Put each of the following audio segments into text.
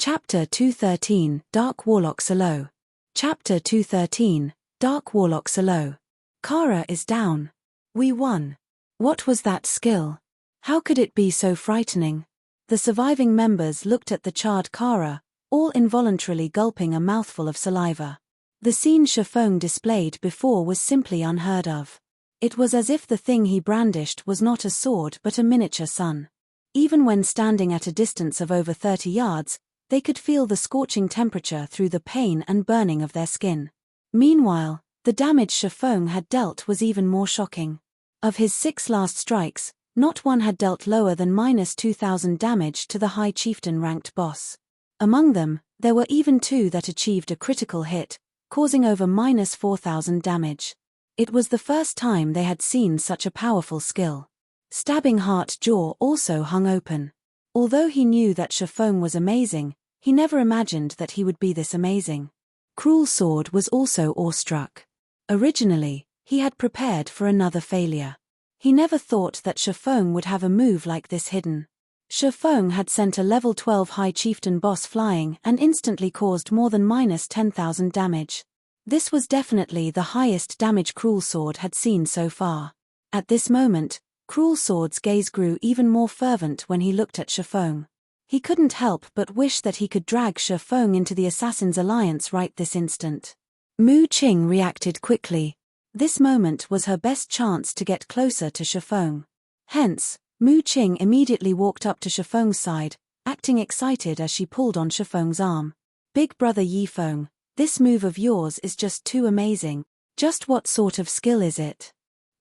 Chapter 213, Dark Warlock Solo. Chapter 213, Dark Warlock Solo. Kara is down. We won. What was that skill? How could it be so frightening? The surviving members looked at the charred Kara, all involuntarily gulping a mouthful of saliva. The scene Shifeng displayed before was simply unheard of. It was as if the thing he brandished was not a sword but a miniature sun. Even when standing at a distance of over 30 yards, they could feel the scorching temperature through the pain and burning of their skin. Meanwhile, the damage Shifeng had dealt was even more shocking. Of his 6 last strikes, not one had dealt lower than -2,000 damage to the High Chieftain-ranked boss. Among them, there were even 2 that achieved a critical hit, causing over -4,000 damage. It was the first time they had seen such a powerful skill. Stabbing Heart jaw also hung open. Although he knew that Shifeng was amazing, he never imagined that he would be this amazing. Cruel Sword was also awestruck. Originally, he had prepared for another failure. He never thought that Shifeng would have a move like this hidden. Shifeng had sent a level 12 High Chieftain boss flying and instantly caused more than -10,000 damage. This was definitely the highest damage Cruel Sword had seen so far. At this moment, Cruel Sword's gaze grew even more fervent when he looked at Shifeng. He couldn't help but wish that he could drag Shifeng into the Assassin's Alliance right this instant. Mu Qing reacted quickly. This moment was her best chance to get closer to Shifeng. Hence, Mu Qing immediately walked up to Shifeng's side, acting excited as she pulled on Shifeng's arm. Big brother Yifeng, this move of yours is just too amazing. Just what sort of skill is it?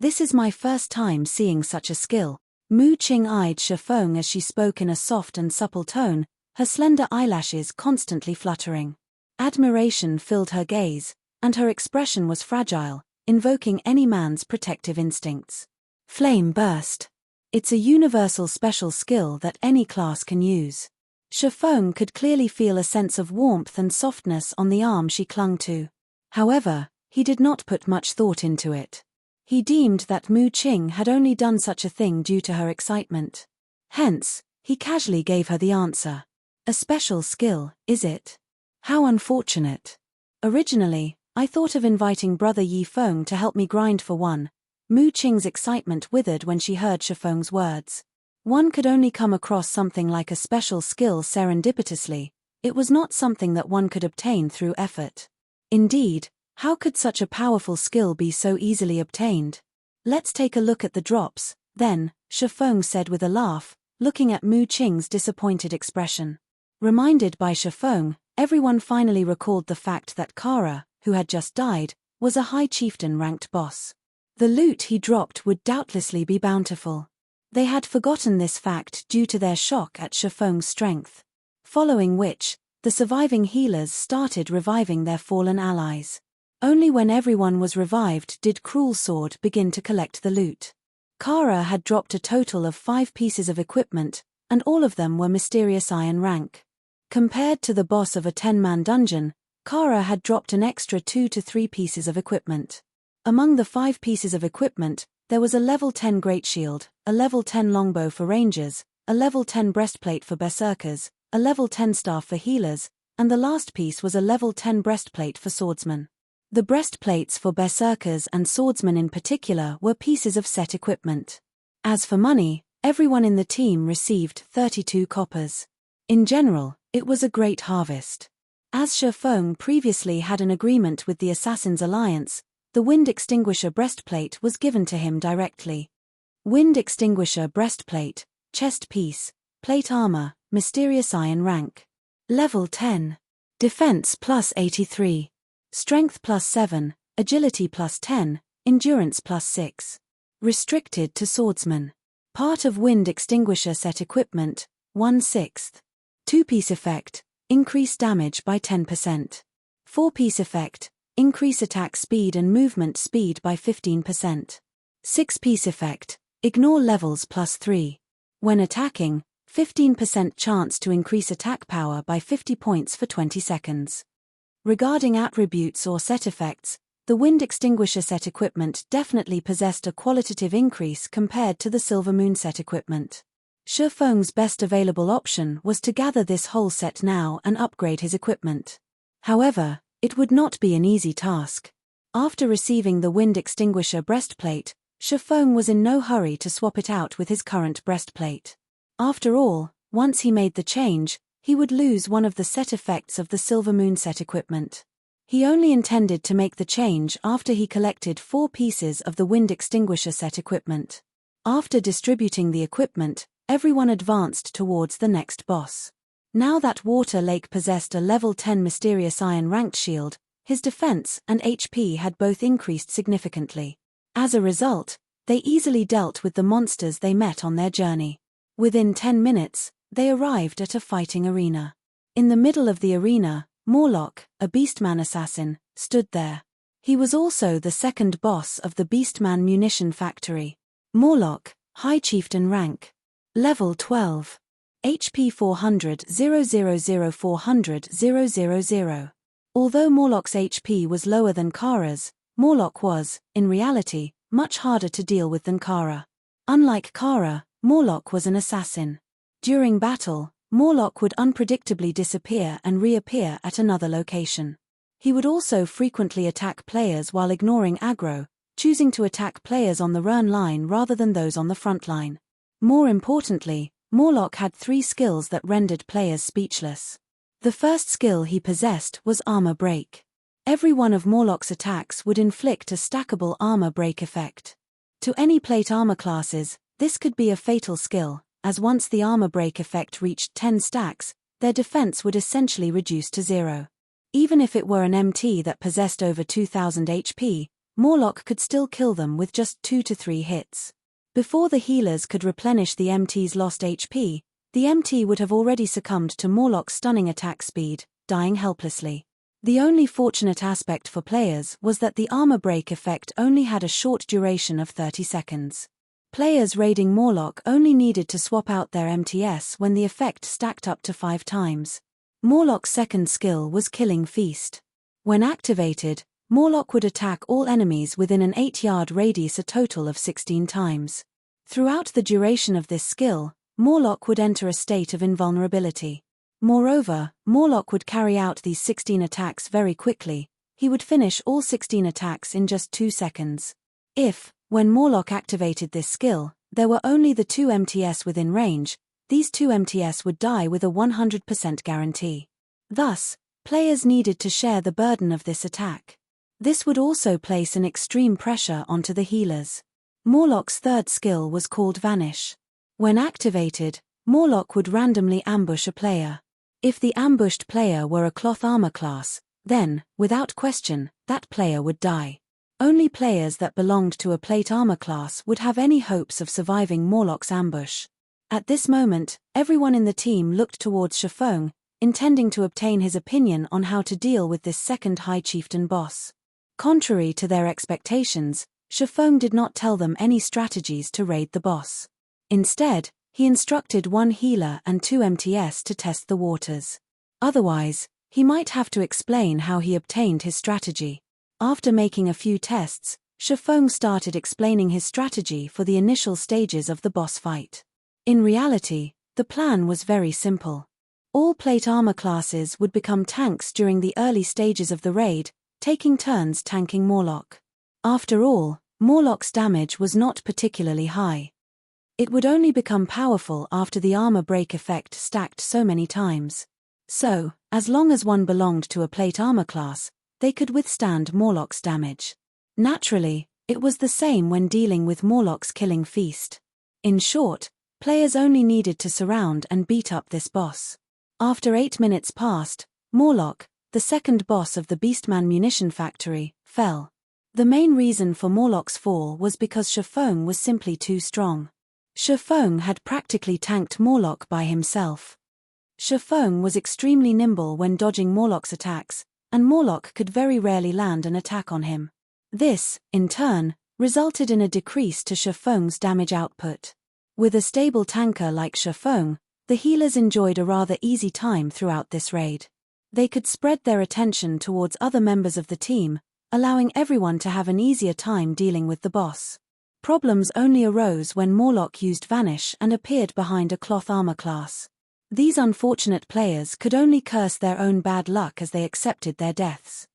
This is my first time seeing such a skill. Mu Qing eyed Shifeng as she spoke in a soft and supple tone, her slender eyelashes constantly fluttering. Admiration filled her gaze, and her expression was fragile, invoking any man's protective instincts. Flame Burst. It's a universal special skill that any class can use. Shifeng could clearly feel a sense of warmth and softness on the arm she clung to. However, he did not put much thought into it. He deemed that Mu Qing had only done such a thing due to her excitement. Hence, he casually gave her the answer. A special skill, is it? How unfortunate. Originally, I thought of inviting brother Yifeng to help me grind for one. Mu Qing's excitement withered when she heard Shifeng's words. One could only come across something like a special skill serendipitously. It was not something that one could obtain through effort. Indeed, how could such a powerful skill be so easily obtained? Let's take a look at the drops, then, Shifeng said with a laugh, looking at Mu Qing's disappointed expression. Reminded by Shifeng, everyone finally recalled the fact that Kara, who had just died, was a High Chieftain-ranked boss. The loot he dropped would doubtlessly be bountiful. They had forgotten this fact due to their shock at Shifeng's strength. Following which, the surviving healers started reviving their fallen allies. Only when everyone was revived did Cruel Sword begin to collect the loot. Kara had dropped a total of 5 pieces of equipment, and all of them were mysterious iron rank. Compared to the boss of a 10-man dungeon, Kara had dropped an extra 2 to 3 pieces of equipment. Among the 5 pieces of equipment, there was a level 10 great shield, a level 10 longbow for rangers, a level 10 breastplate for berserkers, a level 10 staff for healers, and the last piece was a level 10 breastplate for swordsmen. The breastplates for berserkers and swordsmen in particular were pieces of set equipment. As for money, everyone in the team received 32 coppers. In general, it was a great harvest. As Shifeng previously had an agreement with the Assassin's Alliance, the Wind Extinguisher breastplate was given to him directly. Wind Extinguisher breastplate, chest piece, plate armor, mysterious iron rank. Level 10. Defense plus 83. Strength plus 7, agility plus 10, endurance plus 6. Restricted to swordsmen. Part of Wind Extinguisher set equipment, 1/6. 2-piece effect, increase damage by 10%. 4-piece effect, increase attack speed and movement speed by 15%. 6-piece effect, ignore levels plus 3. When attacking, 15% chance to increase attack power by 50 points for 20 seconds. Regarding attributes or set effects, the Wind Extinguisher set equipment definitely possessed a qualitative increase compared to the Silver Moon set equipment. Shifeng's best available option was to gather this whole set now and upgrade his equipment. However, it would not be an easy task. After receiving the wind extinguisher breastplate, Shifeng was in no hurry to swap it out with his current breastplate. After all, once he made the change, he would lose one of the set effects of the Silver Moon set equipment. He only intended to make the change after he collected 4 pieces of the wind extinguisher set equipment. After distributing the equipment, everyone advanced towards the next boss. Now that Water Lake possessed a level 10 mysterious iron ranked shield, his defense and HP had both increased significantly. As a result, they easily dealt with the monsters they met on their journey. Within 10 minutes, they arrived at a fighting arena. In the middle of the arena, Morlock, a Beastman assassin, stood there. He was also the second boss of the Beastman munition factory. Morlock, High Chieftain rank. Level 12. HP 400 000 400 000. Although Morlock's HP was lower than Kara's, Morlock was, in reality, much harder to deal with than Kara. Unlike Kara, Morlock was an assassin. During battle, Morlock would unpredictably disappear and reappear at another location. He would also frequently attack players while ignoring aggro, choosing to attack players on the run line rather than those on the front line. More importantly, Morlock had 3 skills that rendered players speechless. The first skill he possessed was Armor Break. Every one of Morlock's attacks would inflict a stackable armor break effect. To any plate armor classes, this could be a fatal skill, as once the armor break effect reached 10 stacks, their defense would essentially reduce to 0. Even if it were an MT that possessed over 2000 HP, Morlock could still kill them with just 2 to 3 hits. Before the healers could replenish the MT's lost HP, the MT would have already succumbed to Morlock's stunning attack speed, dying helplessly. The only fortunate aspect for players was that the armor break effect only had a short duration of 30 seconds. Players raiding Morlock only needed to swap out their MTS when the effect stacked up to 5 times. Morlock's second skill was Killing Feast. When activated, Morlock would attack all enemies within an 8-yard radius a total of 16 times. Throughout the duration of this skill, Morlock would enter a state of invulnerability. Moreover, Morlock would carry out these 16 attacks very quickly. He would finish all 16 attacks in just 2 seconds. If, when Morlock activated this skill, there were only the 2 MTS within range, these 2 MTS would die with a 100% guarantee. Thus, players needed to share the burden of this attack. This would also place an extreme pressure onto the healers. Morlock's third skill was called Vanish. When activated, Morlock would randomly ambush a player. If the ambushed player were a cloth armor class, then, without question, that player would die. Only players that belonged to a plate armor class would have any hopes of surviving Morlock's ambush. At this moment, everyone in the team looked towards Shifeng, intending to obtain his opinion on how to deal with this second High Chieftain boss. Contrary to their expectations, Shifeng did not tell them any strategies to raid the boss. Instead, he instructed 1 healer and 2 MTS to test the waters. Otherwise, he might have to explain how he obtained his strategy. After making a few tests, Shifeng started explaining his strategy for the initial stages of the boss fight. In reality, the plan was very simple. All plate armor classes would become tanks during the early stages of the raid, taking turns tanking Morlock. After all, Morlock's damage was not particularly high. It would only become powerful after the armor break effect stacked so many times. So, as long as one belonged to a plate armor class, they could withstand Morlock's damage. Naturally, it was the same when dealing with Morlock's Killing Feast. In short, players only needed to surround and beat up this boss. After 8 minutes passed, Morlock, the second boss of the Beastman munition factory, fell. The main reason for Morlock's fall was because Shifeng was simply too strong. Shifeng had practically tanked Morlock by himself. Shifeng was extremely nimble when dodging Morlock's attacks, and Morlock could very rarely land an attack on him. This, in turn, resulted in a decrease to Shifeng's damage output. With a stable tanker like Shifeng, the healers enjoyed a rather easy time throughout this raid. They could spread their attention towards other members of the team, allowing everyone to have an easier time dealing with the boss. Problems only arose when Morlock used Vanish and appeared behind a cloth armor class. These unfortunate players could only curse their own bad luck as they accepted their deaths.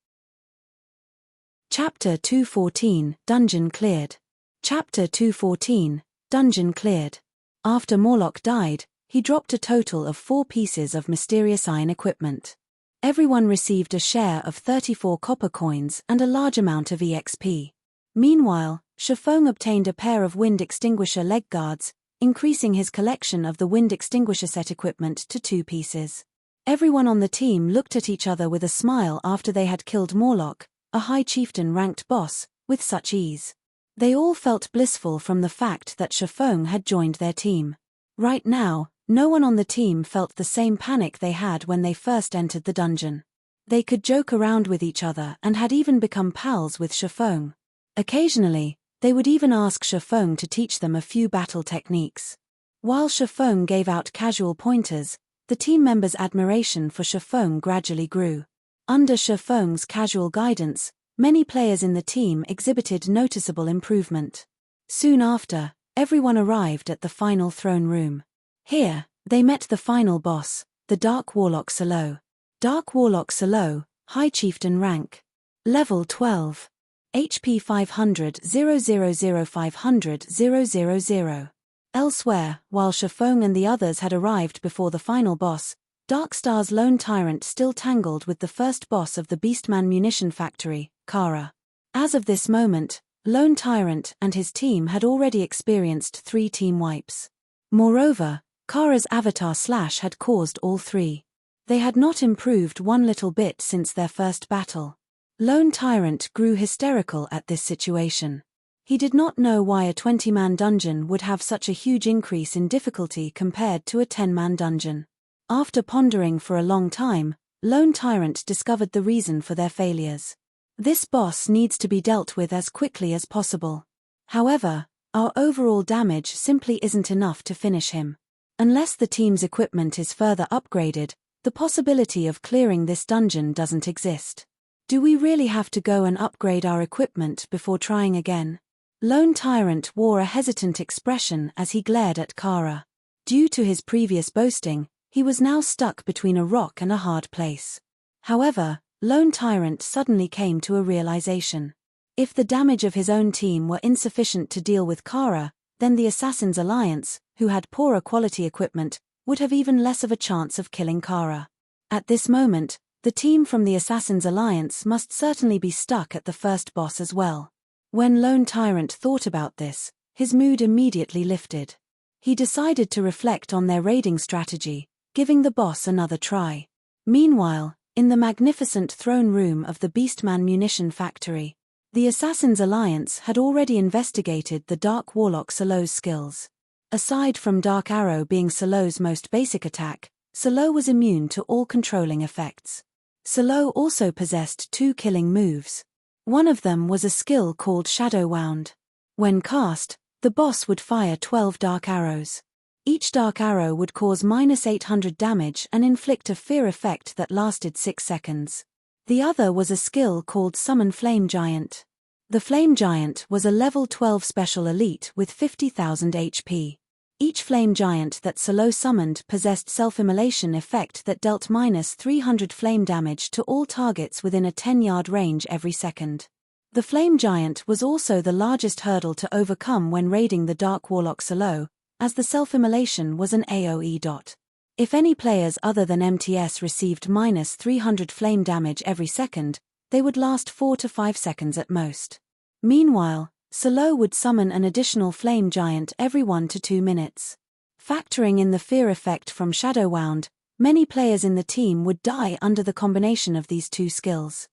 Chapter 214, Dungeon Cleared. Chapter 214, Dungeon Cleared. After Morlock died, he dropped a total of 4 pieces of mysterious iron equipment. Everyone received a share of 34 copper coins and a large amount of EXP. Meanwhile, Shifeng obtained a pair of wind extinguisher leg guards, increasing his collection of the wind extinguisher set equipment to 2 pieces. Everyone on the team looked at each other with a smile after they had killed Morlock, a high chieftain-ranked boss, with such ease. They all felt blissful from the fact that Shifeng had joined their team. Right now, no one on the team felt the same panic they had when they first entered the dungeon. They could joke around with each other and had even become pals with Shifeng. Occasionally, they would even ask Shifeng to teach them a few battle techniques. While Shifeng gave out casual pointers, the team members' admiration for Shifeng gradually grew. Under Shifeng's casual guidance, many players in the team exhibited noticeable improvement. Soon after, everyone arrived at the final throne room. Here, they met the final boss, the Dark Warlock Salo. Dark Warlock Salo, High Chieftain rank. Level 12. HP 500 000 500 000. Elsewhere, while Shifeng and the others had arrived before the final boss, Darkstar's lone tyrant still tangled with the first boss of the Beastman munition factory, Kara. As of this moment, Lone Tyrant and his team had already experienced 3 team wipes. Moreover, Kara's avatar slash had caused all 3. They had not improved one little bit since their first battle. Lone Tyrant grew hysterical at this situation. He did not know why a 20-man dungeon would have such a huge increase in difficulty compared to a 10-man dungeon. After pondering for a long time, Lone Tyrant discovered the reason for their failures. This boss needs to be dealt with as quickly as possible. However, our overall damage simply isn't enough to finish him. Unless the team's equipment is further upgraded, the possibility of clearing this dungeon doesn't exist. Do we really have to go and upgrade our equipment before trying again? Lone Tyrant wore a hesitant expression as he glared at Kara. Due to his previous boasting, he was now stuck between a rock and a hard place. However, Lone Tyrant suddenly came to a realization. If the damage of his own team were insufficient to deal with Kara, then the Assassin's Alliance, who had poorer quality equipment, would have even less of a chance of killing Kara. At this moment, the team from the Assassin's Alliance must certainly be stuck at the first boss as well. When Lone Tyrant thought about this, his mood immediately lifted. He decided to reflect on their raiding strategy, giving the boss another try. Meanwhile, in the magnificent throne room of the Beastman munition factory, the Assassin's Alliance had already investigated the Dark Warlock Salo's skills. Aside from Dark Arrow being Salo's most basic attack, Salo was immune to all controlling effects. Salo also possessed 2 killing moves. One of them was a skill called Shadow Wound. When cast, the boss would fire 12 dark arrows. Each dark arrow would cause -800 damage and inflict a fear effect that lasted 6 seconds. The other was a skill called Summon Flame Giant. The Flame Giant was a level 12 special elite with 50,000 HP. Each Flame Giant that Salo summoned possessed self-immolation effect that dealt -300 flame damage to all targets within a 10-yard range every second. The Flame Giant was also the largest hurdle to overcome when raiding the Dark Warlock Salo, as the self-immolation was an AoE dot. If any players other than MTS received -300 flame damage every second, they would last 4 to 5 seconds at most. Meanwhile, Salo would summon an additional Flame Giant every 1 to 2 minutes. Factoring in the fear effect from Shadow Wound, many players in the team would die under the combination of these 2 skills.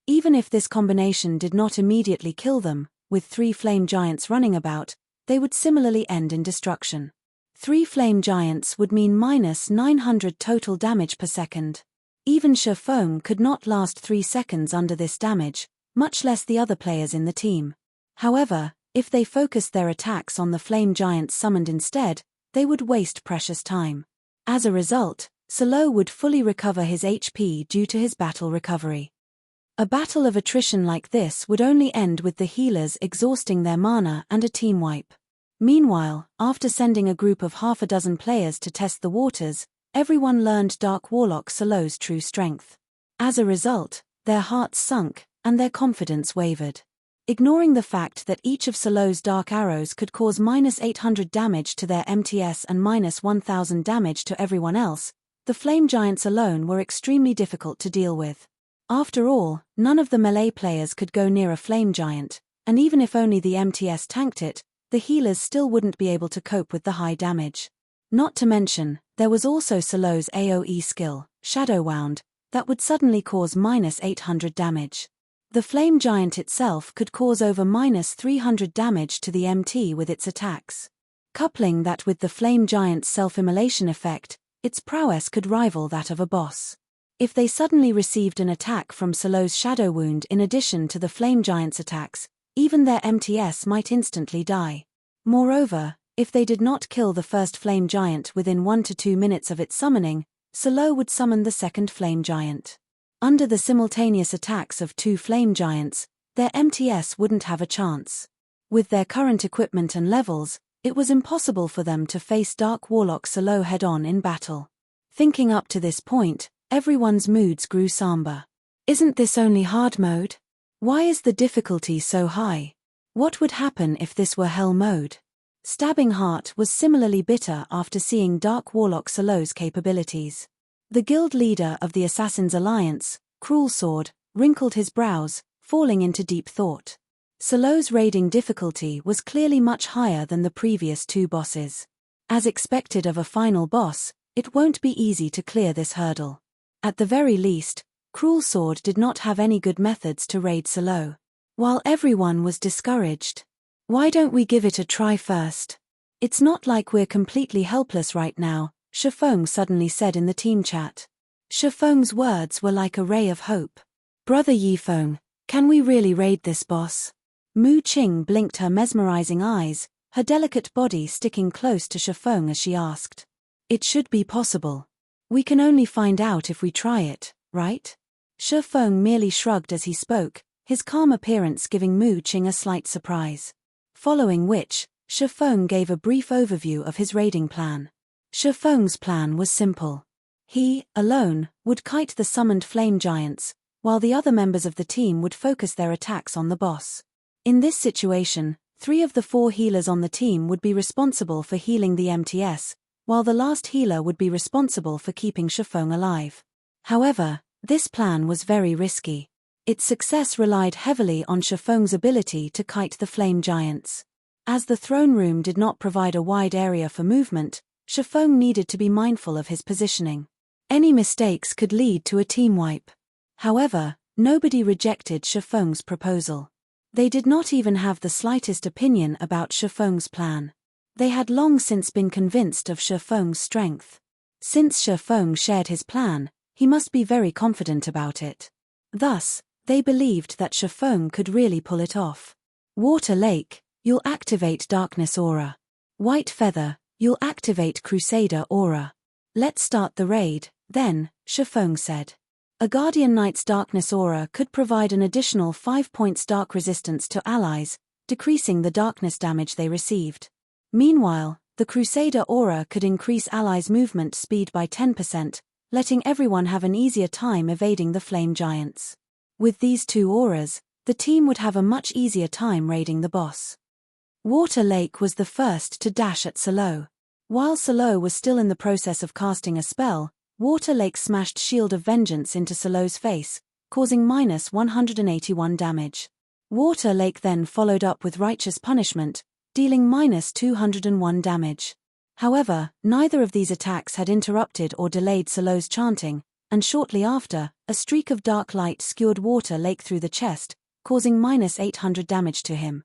Even if this combination did not immediately kill them, with 3 Flame Giants running about, they would similarly end in destruction. 3 Flame Giants would mean -900 total damage per second. Even Shifeng could not last 3 seconds under this damage, much less the other players in the team. However, if they focused their attacks on the Flame Giants summoned instead, they would waste precious time. As a result, Salo would fully recover his HP due to his battle recovery. A battle of attrition like this would only end with the healers exhausting their mana and a team wipe. Meanwhile, after sending a group of half a dozen players to test the waters, everyone learned Dark Warlock Solo's true strength. As a result, their hearts sunk, and their confidence wavered. Ignoring the fact that each of Solo's dark arrows could cause -800 damage to their MTS and -1000 damage to everyone else, the flame giants alone were extremely difficult to deal with. After all, none of the melee players could go near a flame giant, and even if only the MTS tanked it, the healers still wouldn't be able to cope with the high damage. Not to mention, there was also Solo's AoE skill, Shadow Wound, that would suddenly cause -800 damage. The flame giant itself could cause over -300 damage to the MT with its attacks. Coupling that with the flame giant's self-immolation effect, its prowess could rival that of a boss. If they suddenly received an attack from Solo's Shadow Wound in addition to the flame giant's attacks, even their MTS might instantly die. Moreover, if they did not kill the first flame giant within 1 to 2 minutes of its summoning, Solo would summon the second flame giant. Under the simultaneous attacks of 2 flame giants, their MTS wouldn't have a chance. With their current equipment and levels, it was impossible for them to face Dark Warlock Solo head-on in battle. Thinking up to this point, everyone's moods grew somber. Isn't this only hard mode? Why is the difficulty so high? What would happen if this were hell mode? Stabbing Heart was similarly bitter after seeing Dark Warlock Solo's capabilities. The guild leader of the Assassin's Alliance, Cruel Sword, wrinkled his brows, falling into deep thought. Solo's raiding difficulty was clearly much higher than the previous 2 bosses. As expected of a final boss, it won't be easy to clear this hurdle. At the very least, Cruel Sword did not have any good methods to raid Solo. While everyone was discouraged. Why don't we give it a try first? It's not like we're completely helpless right now, Shifeng suddenly said in the team chat. Shifeng's words were like a ray of hope. Brother Yifeng, can we really raid this boss? Mu Qing blinked her mesmerizing eyes, her delicate body sticking close to Shifeng as she asked. It should be possible. We can only find out if we try it, right? Shifeng merely shrugged as he spoke, his calm appearance giving Mu Qing a slight surprise. Following which, Shifeng gave a brief overview of his raiding plan. Shifeng's plan was simple. He, alone, would kite the summoned flame giants, while the other members of the team would focus their attacks on the boss. In this situation, 3 of the 4 healers on the team would be responsible for healing the MTS, while the last healer would be responsible for keeping Shifeng alive. However, this plan was very risky. Its success relied heavily on Shifeng's ability to kite the flame giants. As the throne room did not provide a wide area for movement, Shifeng needed to be mindful of his positioning. Any mistakes could lead to a team wipe. However, nobody rejected Shifeng's proposal. They did not even have the slightest opinion about Shifeng's plan. They had long since been convinced of Shifeng's strength. Since Shifeng shared his plan, he must be very confident about it. Thus, they believed that Shifeng could really pull it off. Water Lake, you'll activate Darkness Aura. White Feather, you'll activate Crusader Aura. Let's start the raid, then, Shifeng said. A Guardian Knight's Darkness Aura could provide an additional 5 points dark resistance to allies, decreasing the darkness damage they received. Meanwhile, the Crusader Aura could increase allies' movement speed by 10%, letting everyone have an easier time evading the flame giants. With these 2 auras, the team would have a much easier time raiding the boss. Water Lake was the first to dash at Solo. While Solo was still in the process of casting a spell, Water Lake smashed Shield of Vengeance into Solo's face, causing -181 damage. Water Lake then followed up with Righteous Punishment, dealing -201 damage. However, neither of these attacks had interrupted or delayed Solo's chanting, and shortly after, a streak of dark light skewered Water Lake through the chest, causing -800 damage to him.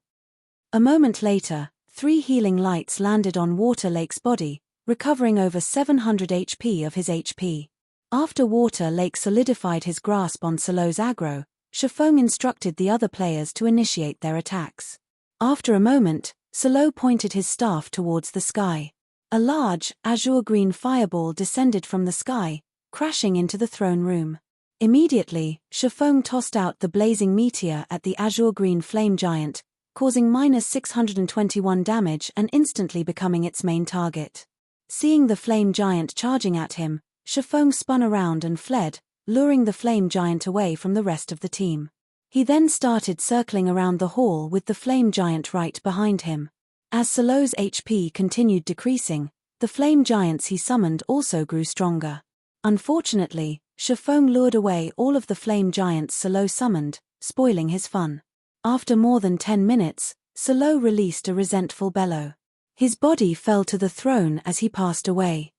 A moment later, 3 healing lights landed on Water Lake's body, recovering over 700 HP of his HP. After Water Lake solidified his grasp on Solo's aggro, Shifeng instructed the other players to initiate their attacks. After a moment, Solo pointed his staff towards the sky. A large, azure-green fireball descended from the sky, crashing into the throne room. Immediately, Shifeng tossed out the blazing meteor at the azure-green flame giant, causing -621 damage and instantly becoming its main target. Seeing the flame giant charging at him, Shifeng spun around and fled, luring the flame giant away from the rest of the team. He then started circling around the hall with the flame giant right behind him. As Solo's HP continued decreasing, the flame giants he summoned also grew stronger. Unfortunately, Shifeng lured away all of the flame giants Solo summoned, spoiling his fun. After more than 10 minutes, Solo released a resentful bellow. His body fell to the throne as he passed away.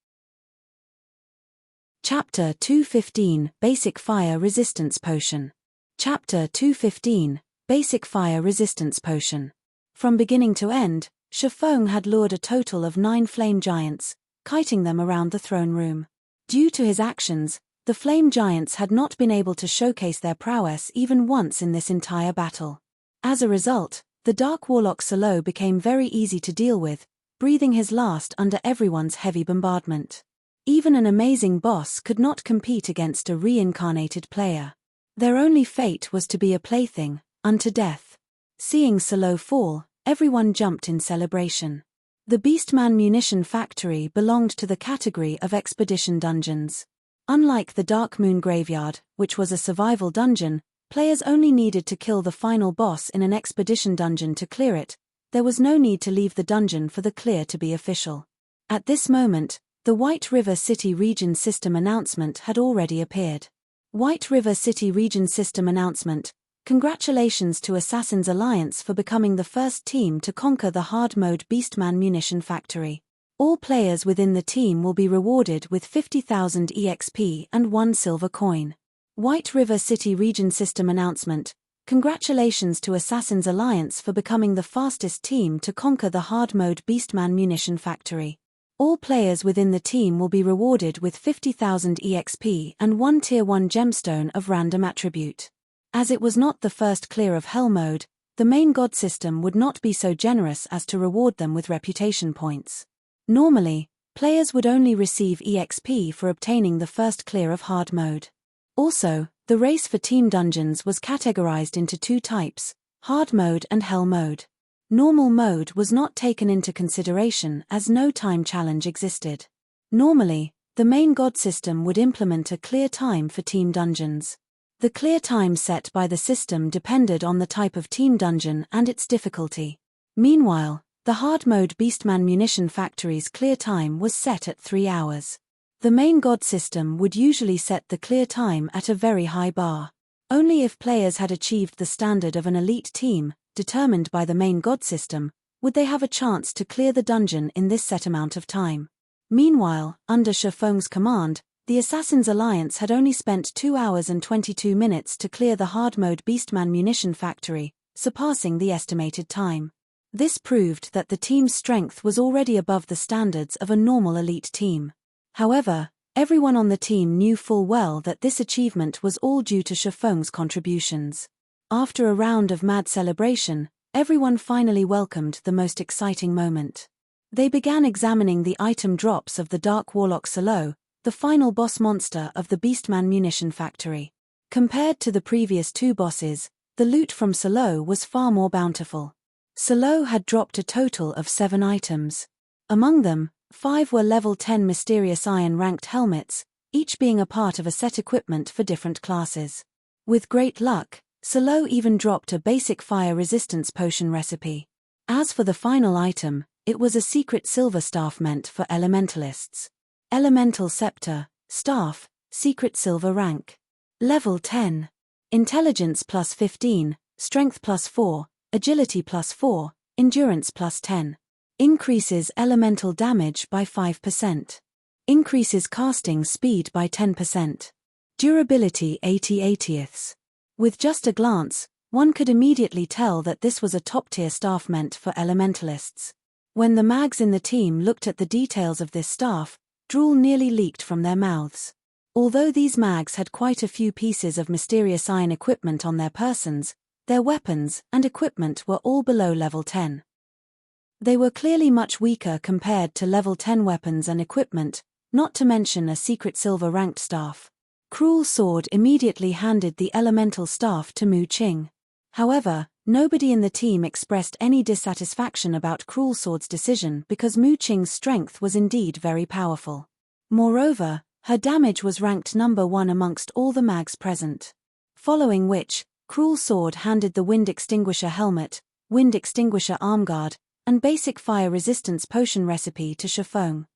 Chapter 215 Basic Fire Resistance Potion. Chapter 215 Basic Fire Resistance Potion. From beginning to end, Shifeng had lured a total of 9 flame giants, kiting them around the throne room. Due to his actions, the flame giants had not been able to showcase their prowess even once in this entire battle. As a result, the Dark Warlock Solo became very easy to deal with, breathing his last under everyone's heavy bombardment. Even an amazing boss could not compete against a reincarnated player. Their only fate was to be a plaything, unto death. Seeing Solo fall, everyone jumped in celebration. The Beastman Munition Factory belonged to the category of expedition dungeons. Unlike the Dark Moon Graveyard, which was a survival dungeon, players only needed to kill the final boss in an expedition dungeon to clear it. There was no need to leave the dungeon for the clear to be official. At this moment, the White River City Region System announcement had already appeared. White River City Region System announcement. Congratulations to Assassin's Alliance for becoming the first team to conquer the hard mode Beastman Munition Factory. All players within the team will be rewarded with 50,000 EXP and 1 silver coin. White River City Region System announcement. Congratulations to Assassin's Alliance for becoming the fastest team to conquer the hard mode Beastman Munition Factory. All players within the team will be rewarded with 50,000 EXP and 1 Tier 1 gemstone of random attribute. As it was not the first clear of Hell mode, the main god system would not be so generous as to reward them with reputation points. Normally, players would only receive EXP for obtaining the first clear of hard mode. Also, the race for team dungeons was categorized into 2 types, hard mode and hell mode. Normal mode was not taken into consideration as no time challenge existed. Normally, the main god system would implement a clear time for team dungeons. The clear time set by the system depended on the type of team dungeon and its difficulty. Meanwhile, the hard mode Beastman Munition Factory's clear time was set at 3 hours. The main god system would usually set the clear time at a very high bar. Only if players had achieved the standard of an elite team, determined by the main god system, would they have a chance to clear the dungeon in this set amount of time. Meanwhile, under Shifeng's command, the Assassin's Alliance had only spent 2 hours and 22 minutes to clear the hard mode Beastman Munition Factory, surpassing the estimated time. This proved that the team's strength was already above the standards of a normal elite team. However, everyone on the team knew full well that this achievement was all due to Shifeng's contributions. After a round of mad celebration, everyone finally welcomed the most exciting moment. They began examining the item drops of the Dark Warlock Solo, the final boss monster of the Beastman Munition Factory. Compared to the previous 2 bosses, the loot from Solo was far more bountiful. Solo had dropped a total of 7 items. Among them, 5 were level 10 mysterious iron ranked helmets, each being a part of a set equipment for different classes. With great luck, Solo even dropped a basic fire resistance potion recipe. As for the final item, it was a secret silver staff meant for elementalists. Elemental scepter, staff, secret silver rank. Level 10. Intelligence plus 15, strength plus 4, agility plus 4, endurance plus 10. Increases elemental damage by 5%. Increases casting speed by 10%. Durability 80/80ths. With just a glance, one could immediately tell that this was a top-tier staff meant for elementalists. When the mags in the team looked at the details of this staff, drool nearly leaked from their mouths. Although these mags had quite a few pieces of mysterious iron equipment on their persons, their weapons and equipment were all below level 10. They were clearly much weaker compared to level 10 weapons and equipment, not to mention a secret silver ranked staff. Cruel Sword immediately handed the elemental staff to Mu Qing. However, nobody in the team expressed any dissatisfaction about Cruel Sword's decision because Mu Qing's strength was indeed very powerful. Moreover, her damage was ranked number 1 amongst all the mags present. Following which, Cruel Sword handed the Wind Extinguisher helmet, Wind Extinguisher armguard, and basic fire resistance potion recipe to Shifeng.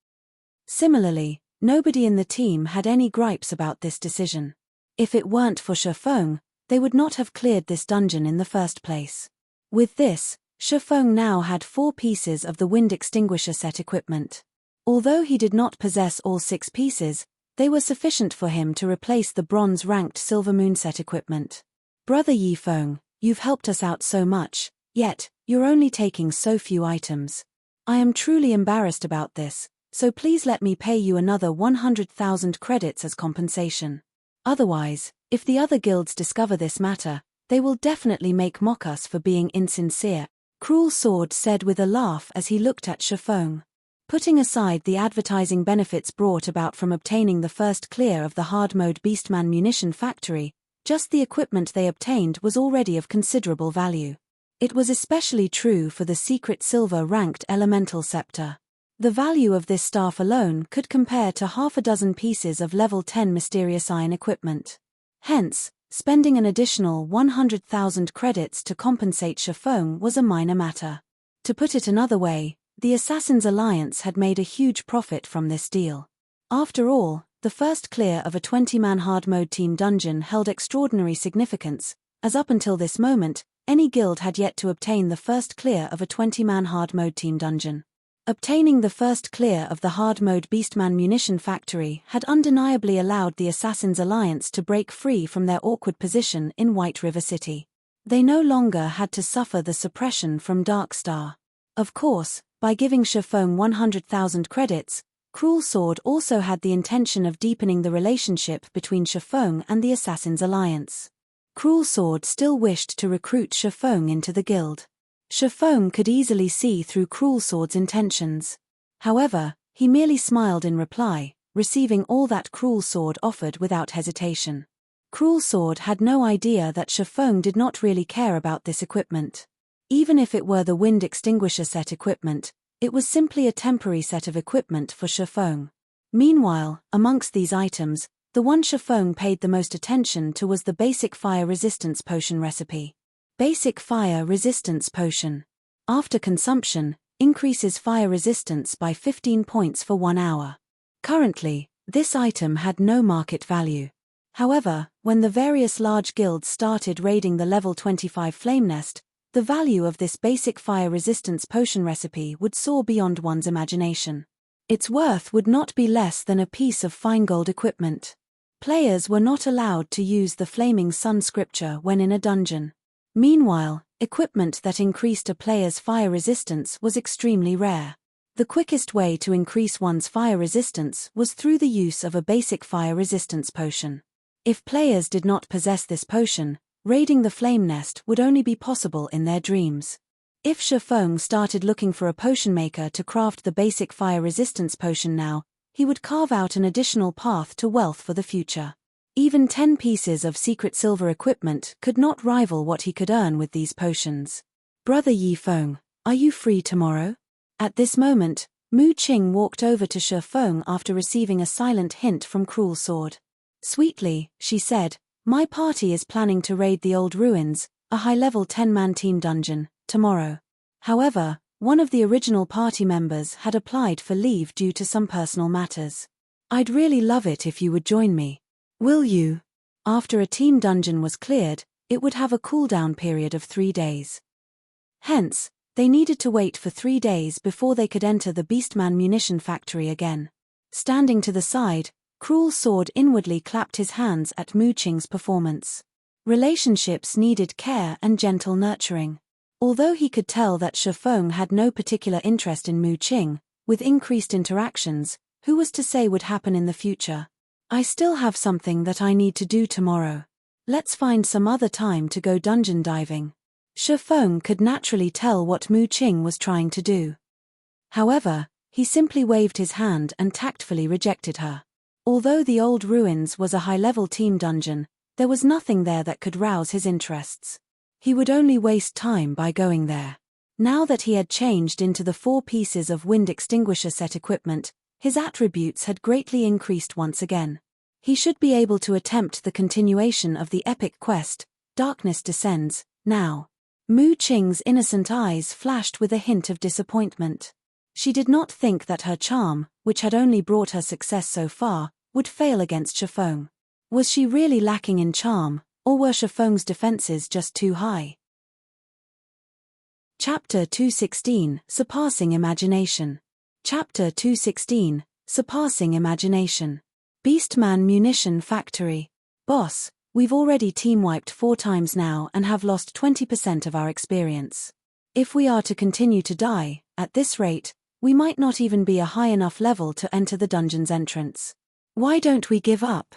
Similarly, nobody in the team had any gripes about this decision. If it weren't for Shifeng, they would not have cleared this dungeon in the first place. With this, Shifeng now had 4 pieces of the Wind Extinguisher set equipment. Although he did not possess all 6 pieces, they were sufficient for him to replace the bronze-ranked Silver Moon set equipment. Brother Yifeng, you've helped us out so much, yet, you're only taking so few items. I am truly embarrassed about this, so please let me pay you another 100,000 credits as compensation. Otherwise, if the other guilds discover this matter, they will definitely mock us for being insincere, Cruel Sword said with a laugh as he looked at Shifeng. Putting aside the advertising benefits brought about from obtaining the first clear of the hard-mode Beastman munition factory, just the equipment they obtained was already of considerable value. It was especially true for the secret silver-ranked elemental scepter. The value of this staff alone could compare to half a dozen pieces of level 10 mysterious iron equipment. Hence, spending an additional 100,000 credits to compensate Shifeng was a minor matter. To put it another way, the Assassin's Alliance had made a huge profit from this deal. After all, the first clear of a 20-man hard-mode team dungeon held extraordinary significance, as up until this moment, any guild had yet to obtain the first clear of a 20-man hard-mode team dungeon. Obtaining the first clear of the hard-mode Beastman munition factory had undeniably allowed the Assassin's Alliance to break free from their awkward position in White River City. They no longer had to suffer the suppression from Darkstar. Of course, by giving Shifeng 100,000 credits, Cruel Sword also had the intention of deepening the relationship between Shifeng and the Assassin's Alliance. Cruel Sword still wished to recruit Shifeng into the guild. Shifeng could easily see through Cruel Sword's intentions. However, he merely smiled in reply, receiving all that Cruel Sword offered without hesitation. Cruel Sword had no idea that Shifeng did not really care about this equipment. Even if it were the Wind Extinguisher set equipment, it was simply a temporary set of equipment for Shifeng. Meanwhile, amongst these items, the one Shifeng paid the most attention to was the basic fire resistance potion recipe. Basic fire resistance potion. After consumption, increases fire resistance by 15 points for 1 hour. Currently, this item had no market value. However, when the various large guilds started raiding the level 25 Flame Nest, the value of this basic fire resistance potion recipe would soar beyond one's imagination. Its worth would not be less than a piece of fine gold equipment. Players were not allowed to use the Flaming Sun scripture when in a dungeon. Meanwhile, equipment that increased a player's fire resistance was extremely rare. The quickest way to increase one's fire resistance was through the use of a basic fire resistance potion. If players did not possess this potion, raiding the Flame Nest would only be possible in their dreams. If Shifeng started looking for a potion maker to craft the basic fire resistance potion now, he would carve out an additional path to wealth for the future. Even 10 pieces of secret silver equipment could not rival what he could earn with these potions. Brother Yifeng, are you free tomorrow? At this moment, Mu Qing walked over to Shifeng after receiving a silent hint from Cruel Sword. Sweetly, she said, my party is planning to raid the old ruins, a high-level 10-man team dungeon, tomorrow. However, one of the original party members had applied for leave due to some personal matters. I'd really love it if you would join me. Will you? After a team dungeon was cleared, it would have a cooldown period of 3 days. Hence, they needed to wait for 3 days before they could enter the Beastman munition factory again. Standing to the side, Cruel Sword inwardly clapped his hands at Mu Qing's performance. Relationships needed care and gentle nurturing. Although he could tell that Shifeng had no particular interest in Mu Qing, with increased interactions, who was to say would happen in the future? I still have something that I need to do tomorrow. Let's find some other time to go dungeon diving. Shifeng could naturally tell what Mu Qing was trying to do. However, he simply waved his hand and tactfully rejected her. Although the old ruins was a high-level team dungeon, there was nothing there that could rouse his interests. He would only waste time by going there. Now that he had changed into the 4 pieces of wind extinguisher set equipment, his attributes had greatly increased once again. He should be able to attempt the continuation of the epic quest, Darkness Descends, now. Mu Qing's innocent eyes flashed with a hint of disappointment. She did not think that her charm, which had only brought her success so far, would fail against Shifeng. Was she really lacking in charm, or were Shifeng's defenses just too high? Chapter 216, Surpassing Imagination. Chapter 216, Surpassing Imagination. Beastman Munition Factory. Boss, we've already team-wiped 4 times now and have lost 20% of our experience. If we are to continue to die, at this rate, we might not even be a high enough level to enter the dungeon's entrance. Why don't we give up?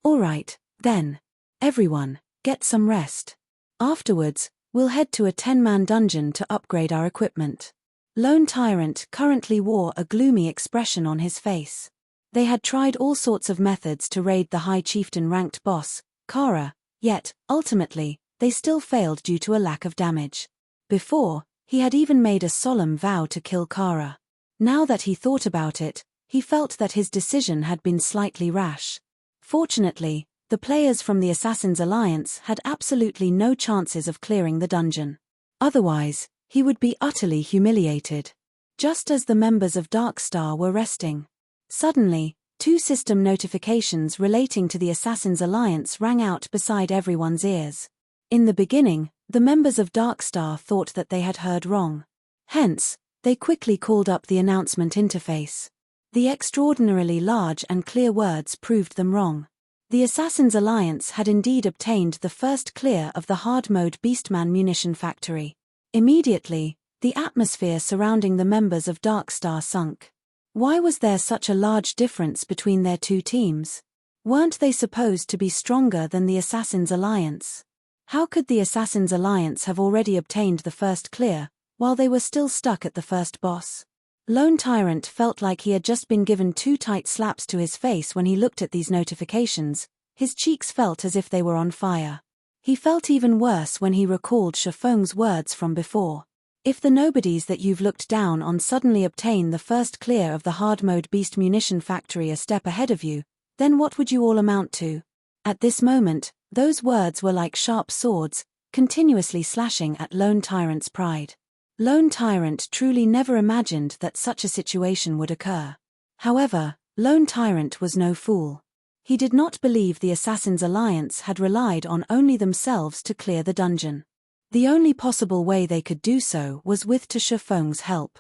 Alright, then. Everyone, get some rest. Afterwards, we'll head to a 10-man dungeon to upgrade our equipment. Lone Tyrant currently wore a gloomy expression on his face. They had tried all sorts of methods to raid the High Chieftain-ranked boss, Kara, yet, ultimately, they still failed due to a lack of damage. Before, he had even made a solemn vow to kill Kara. Now that he thought about it, he felt that his decision had been slightly rash. Fortunately, the players from the Assassin's Alliance had absolutely no chances of clearing the dungeon. Otherwise, he would be utterly humiliated. Just as the members of Darkstar were resting. Suddenly, 2 system notifications relating to the Assassin's Alliance rang out beside everyone's ears. In the beginning, the members of Darkstar thought that they had heard wrong. Hence, they quickly called up the announcement interface. The extraordinarily large and clear words proved them wrong. The Assassin's Alliance had indeed obtained the first clear of the hard-mode Beastman Munition Factory. Immediately, the atmosphere surrounding the members of Darkstar sunk. Why was there such a large difference between their 2 teams? Weren't they supposed to be stronger than the Assassin's Alliance? How could the Assassin's Alliance have already obtained the first clear, while they were still stuck at the first boss? Lone Tyrant felt like he had just been given 2 tight slaps to his face when he looked at these notifications. His cheeks felt as if they were on fire. He felt even worse when he recalled Shifeng's words from before. If the nobodies that you've looked down on suddenly obtain the first clear of the hard-mode Beast Munition Factory a step ahead of you, then what would you all amount to? At this moment, those words were like sharp swords, continuously slashing at Lone Tyrant's pride. Lone Tyrant truly never imagined that such a situation would occur. However, Lone Tyrant was no fool. He did not believe the Assassin's Alliance had relied on only themselves to clear the dungeon. The only possible way they could do so was with Shifeng's help.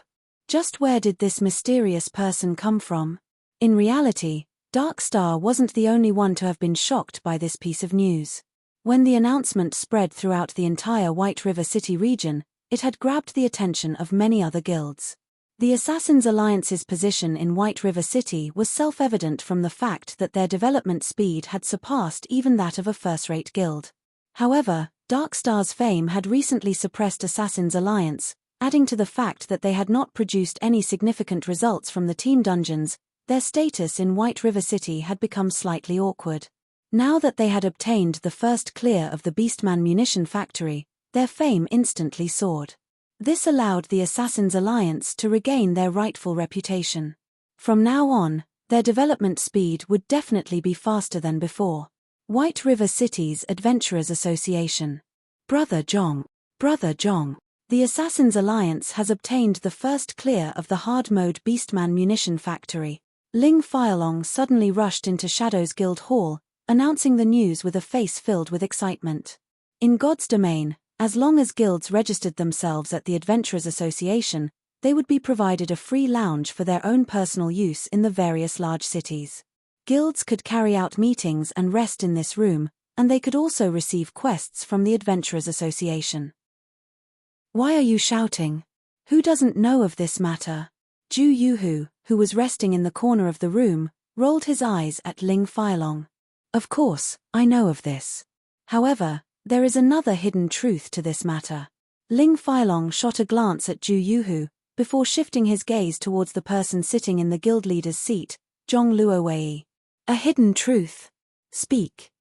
Just where did this mysterious person come from? In reality, Darkstar wasn't the only one to have been shocked by this piece of news. When the announcement spread throughout the entire White River City region, it had grabbed the attention of many other guilds. The Assassin's Alliance's position in White River City was self-evident from the fact that their development speed had surpassed even that of a first-rate guild. However, Darkstar's fame had recently suppressed Assassin's Alliance, adding to the fact that they had not produced any significant results from the team dungeons. Their status in White River City had become slightly awkward. Now that they had obtained the first clear of the Beastman Munition Factory, their fame instantly soared. This allowed the Assassin's Alliance to regain their rightful reputation. From now on, their development speed would definitely be faster than before. White River City's Adventurers Association. Brother Zhong. Brother Zhong. The Assassin's Alliance has obtained the first clear of the hard-mode Beastman Munition Factory. Ling Fialong suddenly rushed into Shadow's Guild Hall, announcing the news with a face filled with excitement. In God's domain, as long as guilds registered themselves at the Adventurers Association, they would be provided a free lounge for their own personal use in the various large cities. Guilds could carry out meetings and rest in this room, and they could also receive quests from the Adventurers Association. Why are you shouting? Who doesn't know of this matter? Ju Yuhu, who was resting in the corner of the room, rolled his eyes at Ling Fialong. Of course, I know of this. However, there is another hidden truth to this matter. Ling Fialong shot a glance at Ju Yuhu, before shifting his gaze towards the person sitting in the guild leader's seat, Zhong Luowei. A hidden truth. Speak.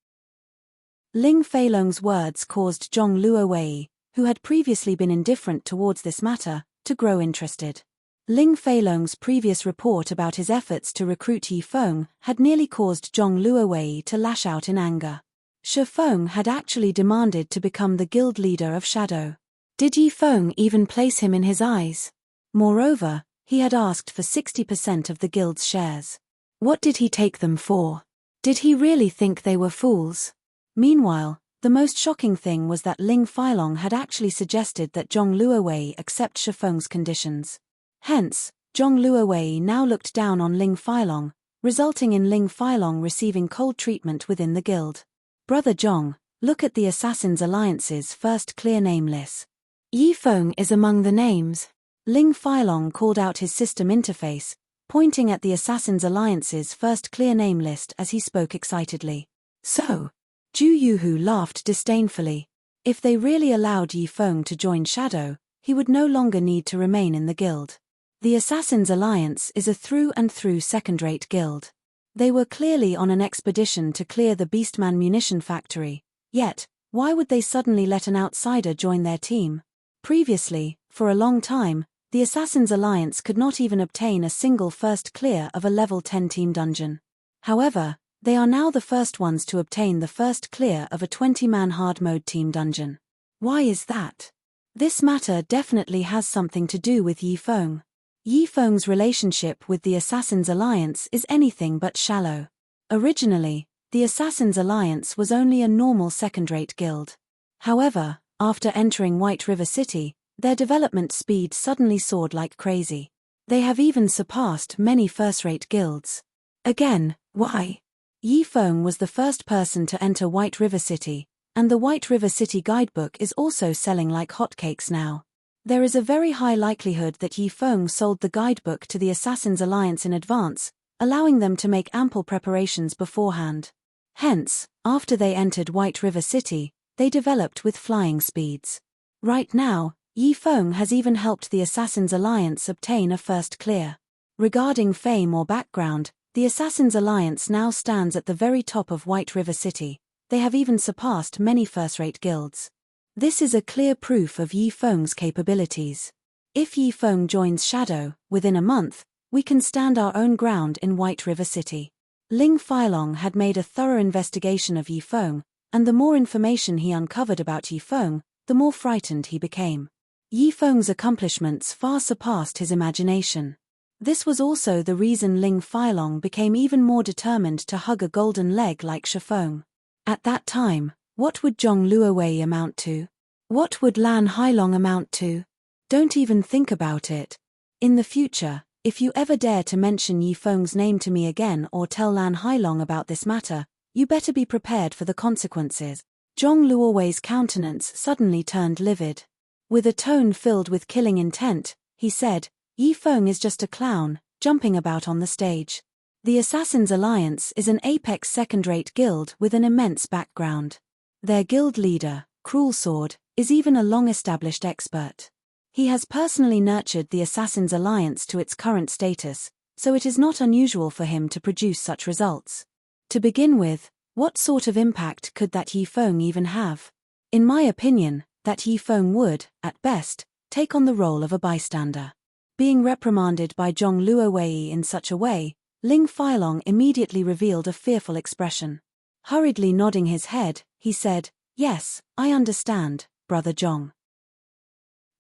Ling Feilong's words caused Zhong Luowei, who had previously been indifferent towards this matter, to grow interested. Ling Feilong's previous report about his efforts to recruit Yi Feng had nearly caused Zhong Luowei to lash out in anger. Shi Feng had actually demanded to become the guild leader of Shadow. Did Yi Feng even place him in his eyes? Moreover, he had asked for 60% of the guild's shares. What did he take them for? Did he really think they were fools? Meanwhile, the most shocking thing was that Ling Feilong had actually suggested that Zhong Luowei accept Shi Feng's conditions. Hence, Zhong Luowei now looked down on Ling Feilong, resulting in Ling Feilong receiving cold treatment within the guild. Brother Zhong, look at the Assassin's Alliance's first clear name list. Yi Feng is among the names. Ling Feilong called out his system interface, pointing at the Assassin's Alliance's first clear name list as he spoke excitedly. So, Zhu Yuhu laughed disdainfully. If they really allowed Yi Feng to join Shadow, he would no longer need to remain in the guild. The Assassin's Alliance is a through-and-through second-rate guild. They were clearly on an expedition to clear the Beastman munition factory, yet, why would they suddenly let an outsider join their team? Previously, for a long time, the Assassin's Alliance could not even obtain a single first clear of a level 10 team dungeon. However, they are now the first ones to obtain the first clear of a 20-man hard mode team dungeon. Why is that? This matter definitely has something to do with Yi Feng. Yi Feng's relationship with the Assassin's Alliance is anything but shallow. Originally, the Assassin's Alliance was only a normal second-rate guild. However, after entering White River City, their development speed suddenly soared like crazy. They have even surpassed many first-rate guilds. Again, why? Yi Feng was the first person to enter White River City, and the White River City guidebook is also selling like hotcakes now. There is a very high likelihood that Yi Feng sold the guidebook to the Assassin's Alliance in advance, allowing them to make ample preparations beforehand. Hence, after they entered White River City, they developed with flying speeds. Right now, Yi Feng has even helped the Assassin's Alliance obtain a first clear. Regarding fame or background, the Assassin's Alliance now stands at the very top of White River City. They have even surpassed many first-rate guilds. This is a clear proof of Yi Feng's capabilities. If Yi Feng joins Shadow, within a month, we can stand our own ground in White River City. Ling Feilong had made a thorough investigation of Yi Feng, and the more information he uncovered about Yi Feng, the more frightened he became. Yi Feng's accomplishments far surpassed his imagination. This was also the reason Ling Feilong became even more determined to hug a golden leg like Shi Feng. At that time, what would Zhong Luowei amount to? What would Lan Hailong amount to? Don't even think about it. In the future, if you ever dare to mention Yi Feng's name to me again or tell Lan Hailong about this matter, you better be prepared for the consequences. Zhong Luowei's countenance suddenly turned livid. With a tone filled with killing intent, he said, Yi Feng is just a clown, jumping about on the stage. The Assassin's Alliance is an apex second-rate guild with an immense background. Their guild leader, Cruel Sword, is even a long-established expert. He has personally nurtured the Assassin's Alliance to its current status, so it is not unusual for him to produce such results. To begin with, what sort of impact could that Yi Feng even have? In my opinion, that Yi Feng would, at best, take on the role of a bystander. Being reprimanded by Zhong Luowei in such a way, Ling Feilong immediately revealed a fearful expression. Hurriedly nodding his head, he said, Yes, I understand, Brother Zhong.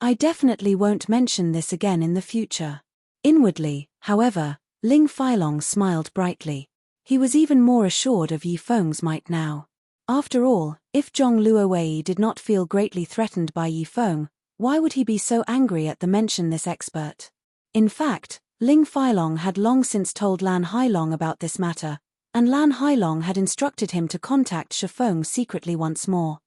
I definitely won't mention this again in the future. Inwardly, however, Ling Feilong smiled brightly. He was even more assured of Yi Feng's might now. After all, if Zhong Luowei did not feel greatly threatened by Yi Feng, why would he be so angry at the mention this expert? In fact, Ling Feilong had long since told Lan Hailong about this matter, and Lan Hailong had instructed him to contact Shi Feng secretly once more.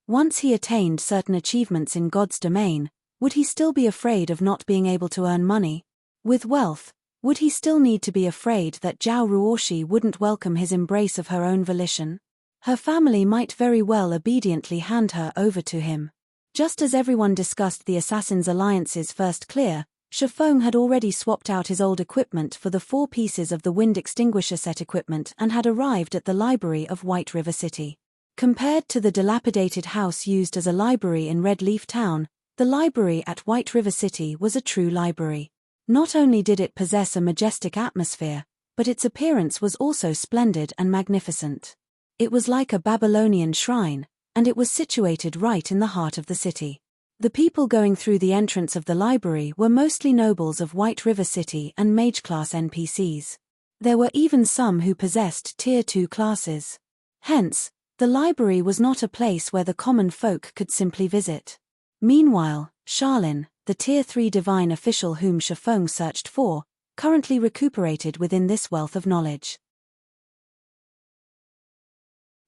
Once he attained certain achievements in God's domain, would he still be afraid of not being able to earn money? With wealth, would he still need to be afraid that Zhao Ruoshi wouldn't welcome his embrace of her own volition? Her family might very well obediently hand her over to him. Just as everyone discussed the Assassin's Alliance's first clear, Shifeng had already swapped out his old equipment for the 4 pieces of the wind extinguisher set equipment and had arrived at the library of White River City. Compared to the dilapidated house used as a library in Red Leaf Town, the library at White River City was a true library. Not only did it possess a majestic atmosphere, but its appearance was also splendid and magnificent. It was like a Babylonian shrine, and it was situated right in the heart of the city. The people going through the entrance of the library were mostly nobles of White River City and mage-class NPCs. There were even some who possessed Tier 2 classes. Hence, the library was not a place where the common folk could simply visit. Meanwhile, Charlene, the Tier 3 divine official whom Shifeng searched for, currently recuperated within this wealth of knowledge.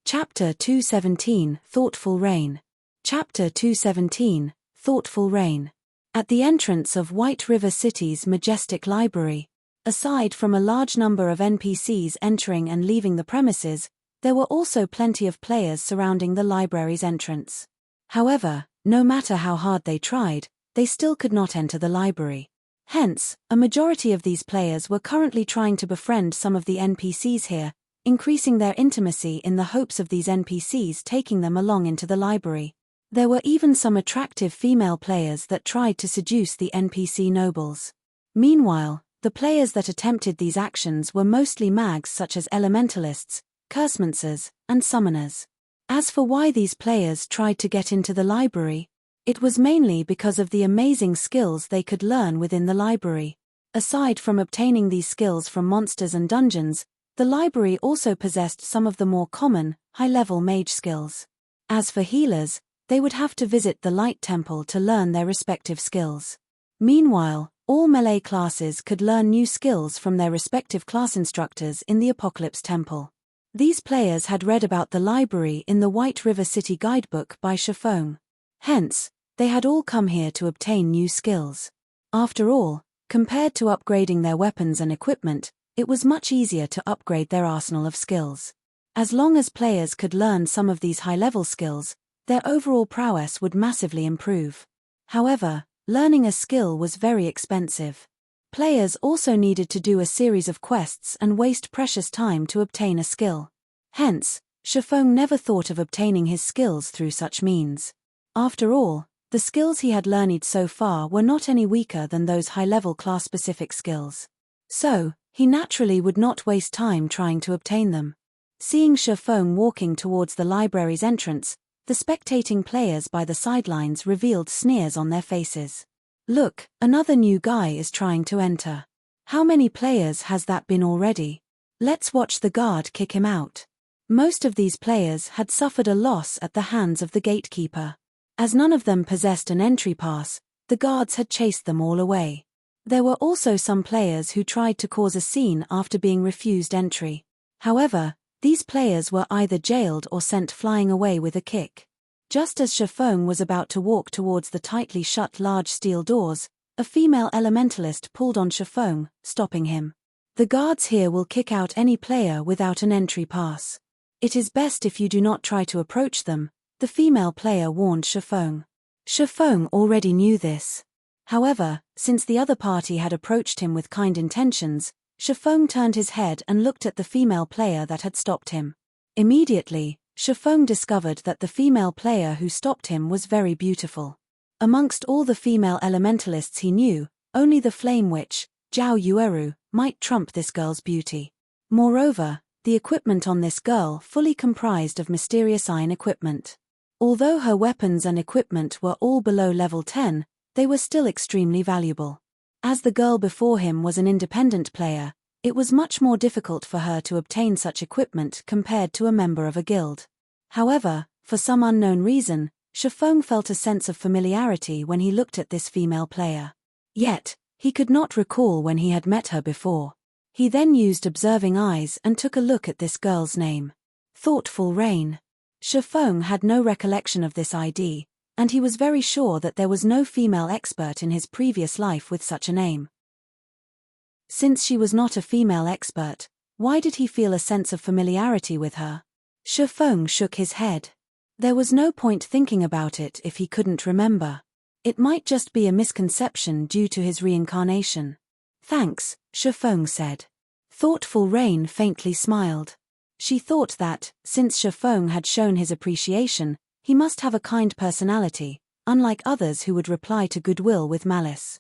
Chapter 217, Thoughtful Rain. Chapter 217, Thoughtful Rain. At the entrance of White River City's majestic library, aside from a large number of NPCs entering and leaving the premises, there were also plenty of players surrounding the library's entrance. However, no matter how hard they tried, they still could not enter the library. Hence, a majority of these players were currently trying to befriend some of the NPCs here, increasing their intimacy in the hopes of these NPCs taking them along into the library. There were even some attractive female players that tried to seduce the NPC nobles. Meanwhile, the players that attempted these actions were mostly mags such as elementalists, cursemancers, and summoners. As for why these players tried to get into the library, it was mainly because of the amazing skills they could learn within the library. Aside from obtaining these skills from monsters and dungeons, the library also possessed some of the more common, high-level mage skills. As for healers, they would have to visit the Light Temple to learn their respective skills. Meanwhile, all melee classes could learn new skills from their respective class instructors in the Apocalypse Temple. These players had read about the library in the White River City guidebook by Shifeng. Hence, they had all come here to obtain new skills. After all, compared to upgrading their weapons and equipment, it was much easier to upgrade their arsenal of skills. As long as players could learn some of these high-level skills, their overall prowess would massively improve. However, learning a skill was very expensive. Players also needed to do a series of quests and waste precious time to obtain a skill. Hence, Shifeng never thought of obtaining his skills through such means. After all, the skills he had learned so far were not any weaker than those high-level class-specific skills. So, he naturally would not waste time trying to obtain them. Seeing Shifeng walking towards the library's entrance, the spectating players by the sidelines revealed sneers on their faces. Look, another new guy is trying to enter. How many players has that been already? Let's watch the guard kick him out. Most of these players had suffered a loss at the hands of the gatekeeper. As none of them possessed an entry pass, the guards had chased them all away. There were also some players who tried to cause a scene after being refused entry. However, these players were either jailed or sent flying away with a kick. Just as Shifeng was about to walk towards the tightly shut large steel doors, a female elementalist pulled on Shifeng, stopping him. The guards here will kick out any player without an entry pass. It is best if you do not try to approach them, the female player warned Shifeng. Shifeng already knew this. However, since the other party had approached him with kind intentions, Shifeng turned his head and looked at the female player that had stopped him. Immediately, Shifeng discovered that the female player who stopped him was very beautiful. Amongst all the female elementalists he knew, only the flame witch, Zhao Yueru, might trump this girl's beauty. Moreover, the equipment on this girl fully comprised of mysterious iron equipment. Although her weapons and equipment were all below level 10, they were still extremely valuable. As the girl before him was an independent player, it was much more difficult for her to obtain such equipment compared to a member of a guild. However, for some unknown reason, Shifeng felt a sense of familiarity when he looked at this female player. Yet, he could not recall when he had met her before. He then used observing eyes and took a look at this girl's name. Thoughtful Rain. Shifeng had no recollection of this ID, and he was very sure that there was no female expert in his previous life with such a name. Since she was not a female expert, why did he feel a sense of familiarity with her? Shifeng shook his head. There was no point thinking about it if he couldn't remember. It might just be a misconception due to his reincarnation. Thanks, Shifeng said. Thoughtful Rain faintly smiled. She thought that, since Shifeng had shown his appreciation, he must have a kind personality, unlike others who would reply to goodwill with malice.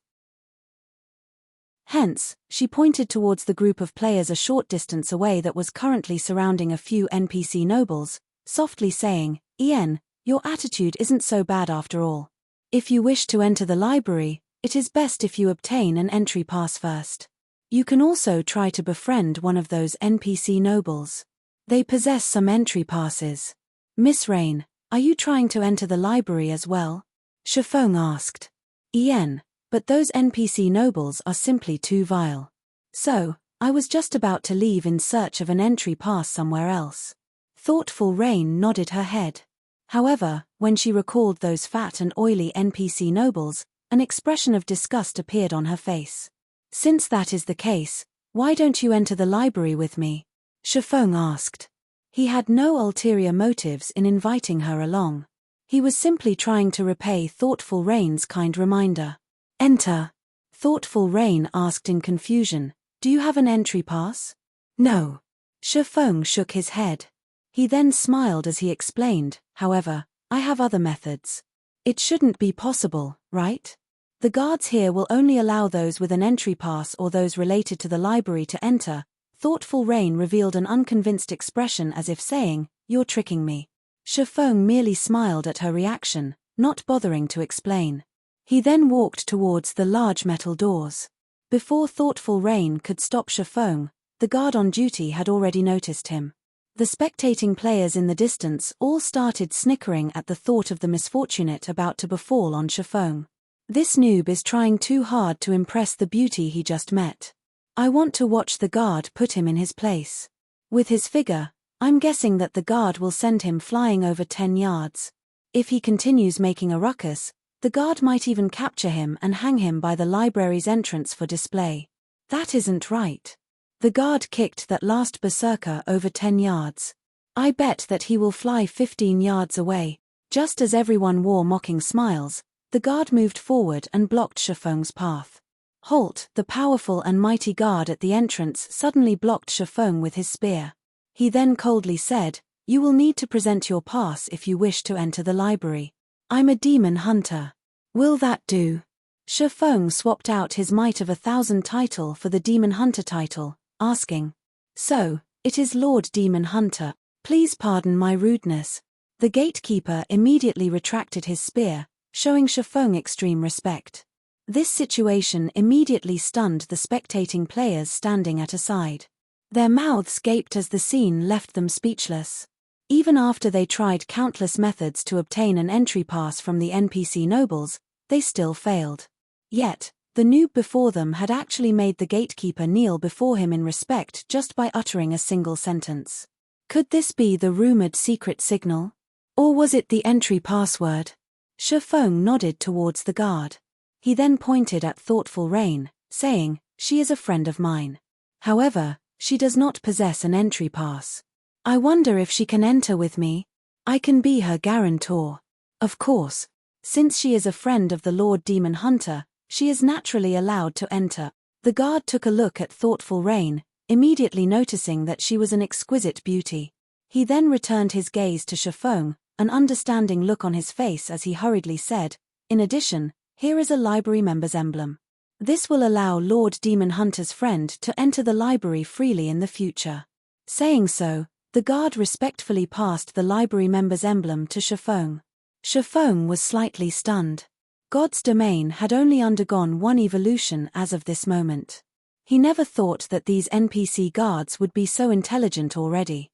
Hence, she pointed towards the group of players a short distance away that was currently surrounding a few NPC nobles, softly saying, "Ian, your attitude isn't so bad after all. If you wish to enter the library, it is best if you obtain an entry pass first. You can also try to befriend one of those NPC nobles. They possess some entry passes." "Miss Rain, are you trying to enter the library as well?" Shifeng asked. "Ian, but those NPC nobles are simply too vile. So, I was just about to leave in search of an entry pass somewhere else." Thoughtful Rain nodded her head. However, when she recalled those fat and oily NPC nobles, an expression of disgust appeared on her face. "Since that is the case, why don't you enter the library with me?" Shifeng asked. He had no ulterior motives in inviting her along. He was simply trying to repay Thoughtful Rain's kind reminder. "Enter?" Thoughtful Rain asked in confusion. "Do you have an entry pass?" "No." Shifeng shook his head. He then smiled as he explained, "However, I have other methods." "It shouldn't be possible, right? The guards here will only allow those with an entry pass or those related to the library to enter." Thoughtful Rain revealed an unconvinced expression as if saying, "You're tricking me." Shifeng merely smiled at her reaction, not bothering to explain. He then walked towards the large metal doors. Before Thoughtful Rain could stop Shifeng, the guard on duty had already noticed him. The spectating players in the distance all started snickering at the thought of the misfortunate about to befall on Shifeng. "This noob is trying too hard to impress the beauty he just met. I want to watch the guard put him in his place. With his figure, I'm guessing that the guard will send him flying over 10 yards. If he continues making a ruckus, the guard might even capture him and hang him by the library's entrance for display. That isn't right. The guard kicked that last berserker over 10 yards. I bet that he will fly 15 yards away." Just as everyone wore mocking smiles, the guard moved forward and blocked Shifeng's path. Halt! The powerful and mighty guard at the entrance suddenly blocked Shifeng with his spear. He then coldly said, "You will need to present your pass if you wish to enter the library. I'm a demon hunter." "Will that do?" Shifeng swapped out his Might of 1,000 title for the Demon Hunter title, asking, "So, it is Lord Demon Hunter. Please pardon my rudeness." The gatekeeper immediately retracted his spear, showing Shifeng extreme respect. This situation immediately stunned the spectating players standing at a side. Their mouths gaped as the scene left them speechless. Even after they tried countless methods to obtain an entry pass from the NPC nobles, they still failed. Yet, the noob before them had actually made the gatekeeper kneel before him in respect just by uttering a single sentence. Could this be the rumored secret signal? Or was it the entry password? Shifeng nodded towards the guard. He then pointed at Thoughtful Rain, saying, "She is a friend of mine. However, she does not possess an entry pass. I wonder if she can enter with me. I can be her guarantor." Of course, since she is a friend of the Lord Demon Hunter, she is naturally allowed to enter. The guard took a look at Thoughtful Rain, immediately noticing that she was an exquisite beauty. He then returned his gaze to Shifeng, an understanding look on his face as he hurriedly said, "In addition, here is a library member's emblem. This will allow Lord Demon Hunter's friend to enter the library freely in the future." Saying so, the guard respectfully passed the library member's emblem to Shifeng. Shifeng was slightly stunned. God's domain had only undergone one evolution as of this moment. He never thought that these NPC guards would be so intelligent already.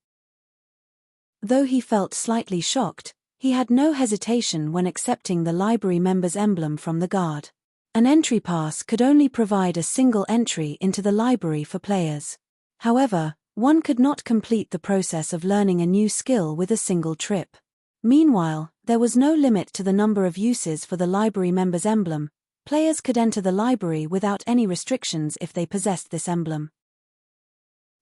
Though he felt slightly shocked, he had no hesitation when accepting the library member's emblem from the guard. An entry pass could only provide a single entry into the library for players. However, one could not complete the process of learning a new skill with a single trip. Meanwhile, there was no limit to the number of uses for the library member's emblem. Players could enter the library without any restrictions if they possessed this emblem.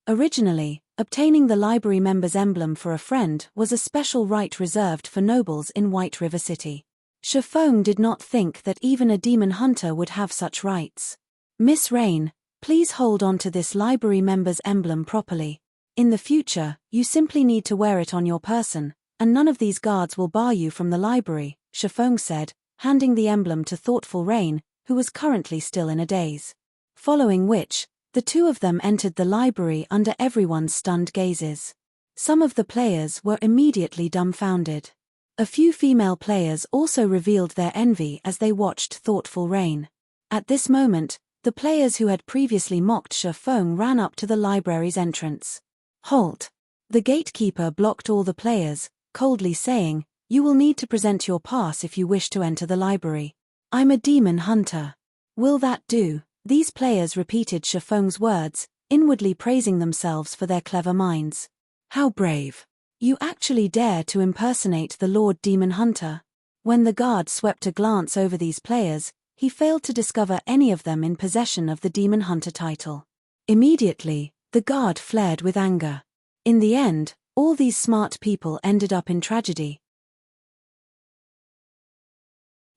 Originally, obtaining the library member's emblem for a friend was a special right reserved for nobles in White River City. Shifeng did not think that even a demon hunter would have such rights. Miss Rain, please hold on to this library member's emblem properly. In the future, you simply need to wear it on your person, and none of these guards will bar you from the library, Shifeng said, handing the emblem to thoughtful Rain, who was currently still in a daze. Following which, the two of them entered the library under everyone's stunned gazes. Some of the players were immediately dumbfounded. A few female players also revealed their envy as they watched thoughtful Rain. At this moment, the players who had previously mocked Shifeng ran up to the library's entrance. Halt! The gatekeeper blocked all the players, coldly saying, "You will need to present your pass if you wish to enter the library. I'm a demon hunter." "Will that do?" These players repeated Shifeng's words, inwardly praising themselves for their clever minds. "How brave! You actually dare to impersonate the Lord Demon Hunter." When the guard swept a glance over these players, he failed to discover any of them in possession of the Demon Hunter title. Immediately, the guard flared with anger. In the end, all these smart people ended up in tragedy.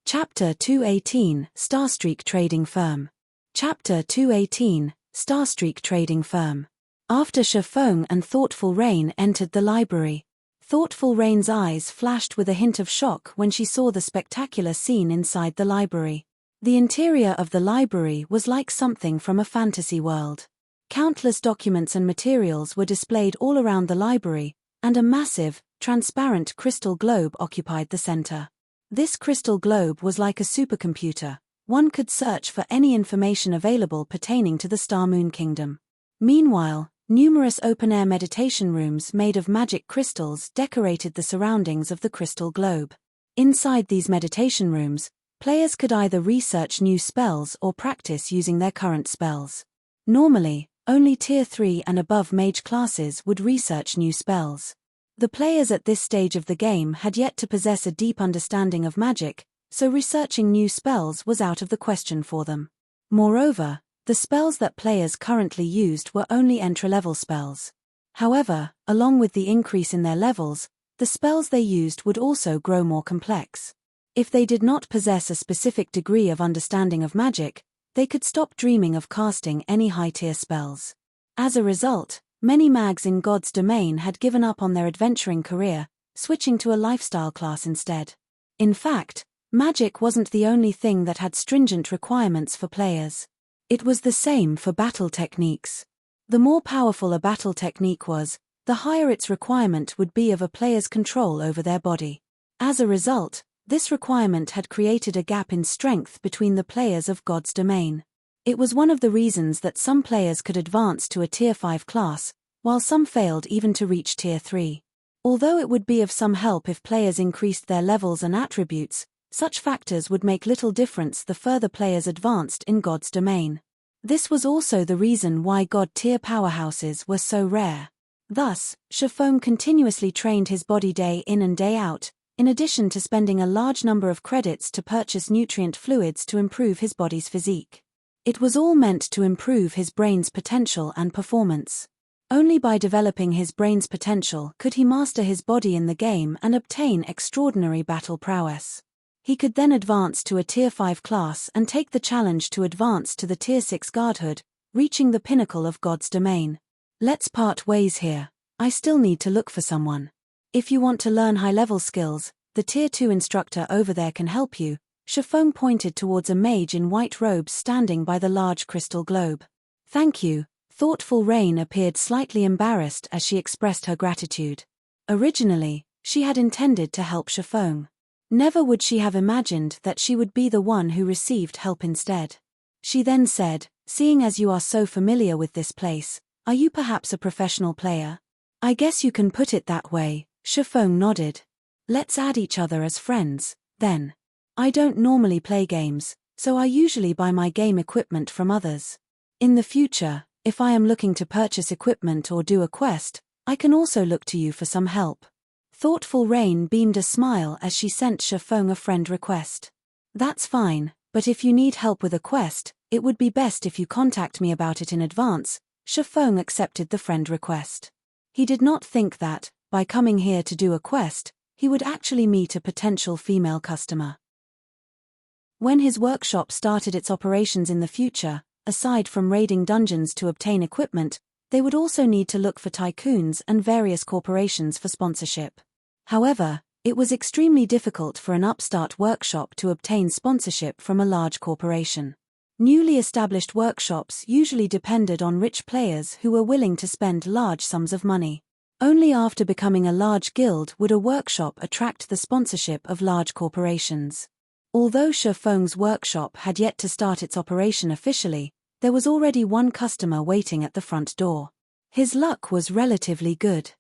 Chapter 218, Starstreak Trading Firm. Chapter 218, Starstreak Trading Firm. After Shifeng and Thoughtful Rain entered the library, Thoughtful Rain's eyes flashed with a hint of shock when she saw the spectacular scene inside the library. The interior of the library was like something from a fantasy world. Countless documents and materials were displayed all around the library, and a massive, transparent crystal globe occupied the center. This crystal globe was like a supercomputer. One could search for any information available pertaining to the Star Moon Kingdom. Meanwhile, numerous open-air meditation rooms made of magic crystals decorated the surroundings of the crystal globe. Inside these meditation rooms, players could either research new spells or practice using their current spells. Normally, only Tier 3 and above mage classes would research new spells. The players at this stage of the game had yet to possess a deep understanding of magic, so researching new spells was out of the question for them. Moreover, the spells that players currently used were only entry-level spells. However, along with the increase in their levels, the spells they used would also grow more complex. If they did not possess a specific degree of understanding of magic, they could stop dreaming of casting any high-tier spells. As a result, many mags in God's domain had given up on their adventuring career, switching to a lifestyle class instead. In fact, magic wasn't the only thing that had stringent requirements for players. It was the same for battle techniques. The more powerful a battle technique was, the higher its requirement would be of a player's control over their body. As a result, this requirement had created a gap in strength between the players of God's domain. It was one of the reasons that some players could advance to a Tier 5 class, while some failed even to reach Tier 3. Although it would be of some help if players increased their levels and attributes, such factors would make little difference the further players advanced in God's domain. This was also the reason why God-tier powerhouses were so rare. Thus, Shifeng continuously trained his body day in and day out, in addition to spending a large number of credits to purchase nutrient fluids to improve his body's physique. It was all meant to improve his brain's potential and performance. Only by developing his brain's potential could he master his body in the game and obtain extraordinary battle prowess. He could then advance to a Tier 5 class and take the challenge to advance to the Tier 6 guardhood, reaching the pinnacle of God's domain. Let's part ways here. I still need to look for someone. If you want to learn high-level skills, the Tier 2 instructor over there can help you. Shifeng pointed towards a mage in white robes standing by the large crystal globe. Thank you. Thoughtful Rain appeared slightly embarrassed as she expressed her gratitude. Originally, she had intended to help Shifeng. Never would she have imagined that she would be the one who received help instead. She then said, "Seeing as you are so familiar with this place, are you perhaps a professional player?" "I guess you can put it that way," Shifeng nodded. "Let's add each other as friends, then. I don't normally play games, so I usually buy my game equipment from others. In the future, if I am looking to purchase equipment or do a quest, I can also look to you for some help." Thoughtful Rain beamed a smile as she sent Shifeng a friend request. "That's fine, but if you need help with a quest, it would be best if you contact me about it in advance." Shifeng accepted the friend request. He did not think that, by coming here to do a quest, he would actually meet a potential female customer. When his workshop started its operations in the future, aside from raiding dungeons to obtain equipment, they would also need to look for tycoons and various corporations for sponsorship. However, it was extremely difficult for an upstart workshop to obtain sponsorship from a large corporation. Newly established workshops usually depended on rich players who were willing to spend large sums of money. Only after becoming a large guild would a workshop attract the sponsorship of large corporations. Although Shi Feng's workshop had yet to start its operation officially, there was already one customer waiting at the front door. His luck was relatively good.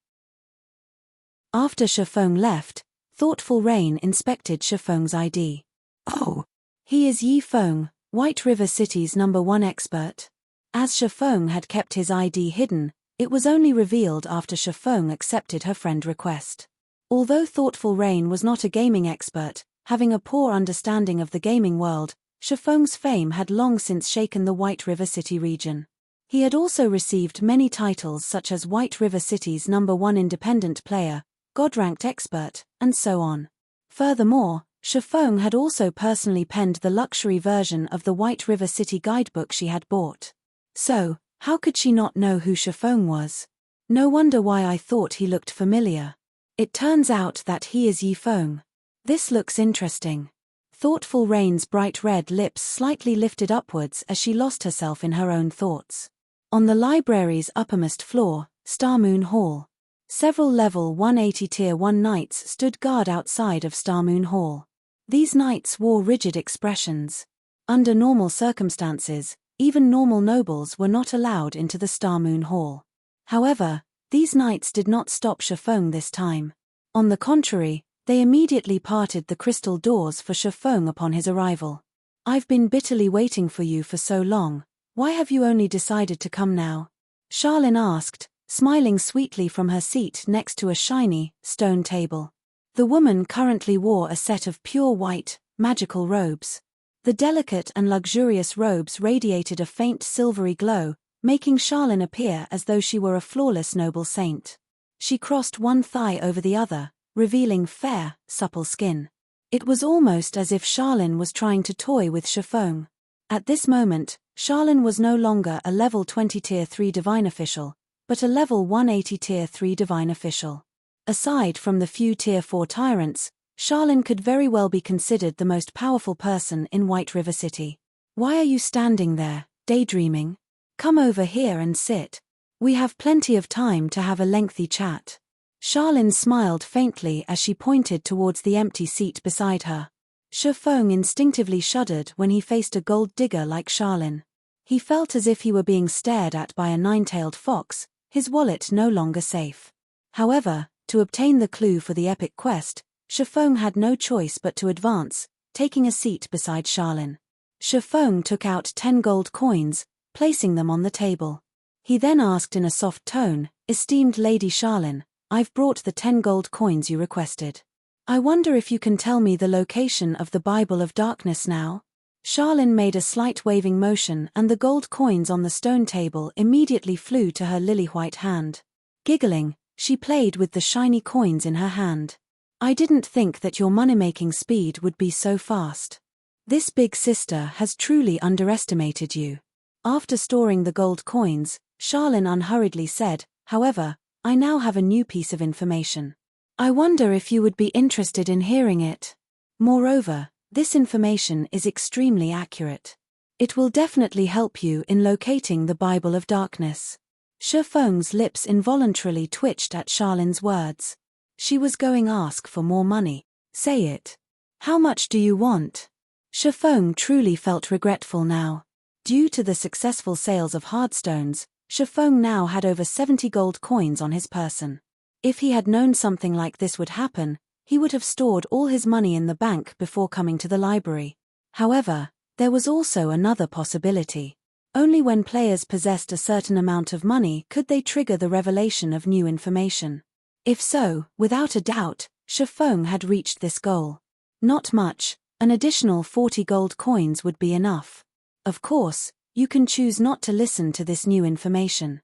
After Shi Feng left, Thoughtful Rain inspected Shi Feng's ID. "Oh, he is Yi Feng, White River City's #1 expert." As Shi Feng had kept his ID hidden, it was only revealed after Shi Feng accepted her friend request. Although Thoughtful Rain was not a gaming expert, having a poor understanding of the gaming world, Shi Feng's fame had long since shaken the White River City region. He had also received many titles such as White River City's #1 independent player, God-ranked expert, and so on. Furthermore, Shi Feng had also personally penned the luxury version of the White River City guidebook she had bought. So, how could she not know who Shi Feng was? No wonder why I thought he looked familiar. It turns out that he is Yi Feng. This looks interesting. Thoughtful Rain's bright red lips slightly lifted upwards as she lost herself in her own thoughts. On the library's uppermost floor, Star Moon Hall. Several level 180 Tier 1 knights stood guard outside of Star Moon Hall. These knights wore rigid expressions. Under normal circumstances, even normal nobles were not allowed into the Star Moon Hall. However, these knights did not stop Shi Feng this time. On the contrary, they immediately parted the crystal doors for Shi Feng upon his arrival. "I've been bitterly waiting for you for so long. Why have you only decided to come now?" Charlene asked, smiling sweetly from her seat next to a shiny, stone table. The woman currently wore a set of pure white, magical robes. The delicate and luxurious robes radiated a faint silvery glow, making Charlene appear as though she were a flawless noble saint. She crossed one thigh over the other, revealing fair, supple skin. It was almost as if Charlene was trying to toy with Shi Feng. At this moment, Charlene was no longer a level 20 Tier 3 divine official, but a level 180 Tier 3 divine official. Aside from the few Tier 4 tyrants, Charlene could very well be considered the most powerful person in White River City. "Why are you standing there, daydreaming? Come over here and sit. We have plenty of time to have a lengthy chat." Charlene smiled faintly as she pointed towards the empty seat beside her. Shi Feng instinctively shuddered when he faced a gold digger like Charlene. He felt as if he were being stared at by a nine-tailed fox, his wallet no longer safe. However, to obtain the clue for the epic quest, Shi Feng had no choice but to advance, taking a seat beside Charlene. Shi Feng took out 10 gold coins, placing them on the table. He then asked in a soft tone, "Esteemed Lady Charlene, I've brought the 10 gold coins you requested. I wonder if you can tell me the location of the Bible of Darkness now?" Charlene made a slight waving motion and the gold coins on the stone table immediately flew to her lily-white hand. Giggling, she played with the shiny coins in her hand. "I didn't think that your money-making speed would be so fast. This big sister has truly underestimated you." After storing the gold coins, Charlene unhurriedly said, "However, I now have a new piece of information. I wonder if you would be interested in hearing it. Moreover, this information is extremely accurate. It will definitely help you in locating the Bible of Darkness." Shi Feng's lips involuntarily twitched at Charlene's words. She was going to ask for more money. "Say it. How much do you want?" Shi Feng truly felt regretful now. Due to the successful sales of hardstones, Shi Feng now had over 70 gold coins on his person. If he had known something like this would happen, he would have stored all his money in the bank before coming to the library. However, there was also another possibility. Only when players possessed a certain amount of money could they trigger the revelation of new information. If so, without a doubt, Shi Feng had reached this goal. Not much, an additional 40 gold coins would be enough. Of course, you can choose not to listen to this new information.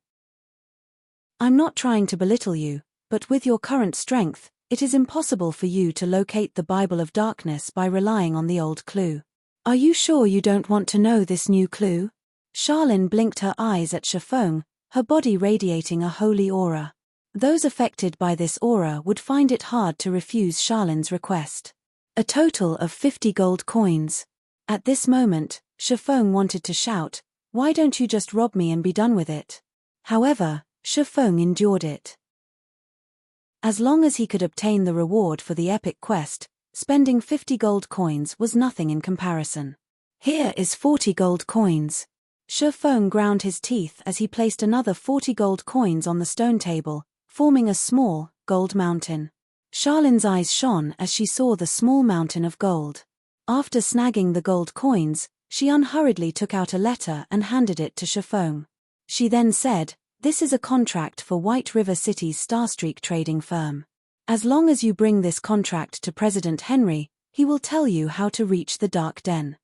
I'm not trying to belittle you, but with your current strength, it is impossible for you to locate the Bible of Darkness by relying on the old clue. Are you sure you don't want to know this new clue? Charlene blinked her eyes at Shifeng, her body radiating a holy aura. Those affected by this aura would find it hard to refuse Charlene's request. A total of 50 gold coins. At this moment, Shifeng wanted to shout, "Why don't you just rob me and be done with it?" However, Shifeng endured it. As long as he could obtain the reward for the epic quest, spending 50 gold coins was nothing in comparison. Here is 40 gold coins. Shifeng ground his teeth as he placed another 40 gold coins on the stone table, forming a small, gold mountain. Charlene's eyes shone as she saw the small mountain of gold. After snagging the gold coins, she unhurriedly took out a letter and handed it to Shifeng. She then said, "This is a contract for White River City's Starstreak trading firm. As long as you bring this contract to President Henry, he will tell you how to reach the Dark Den."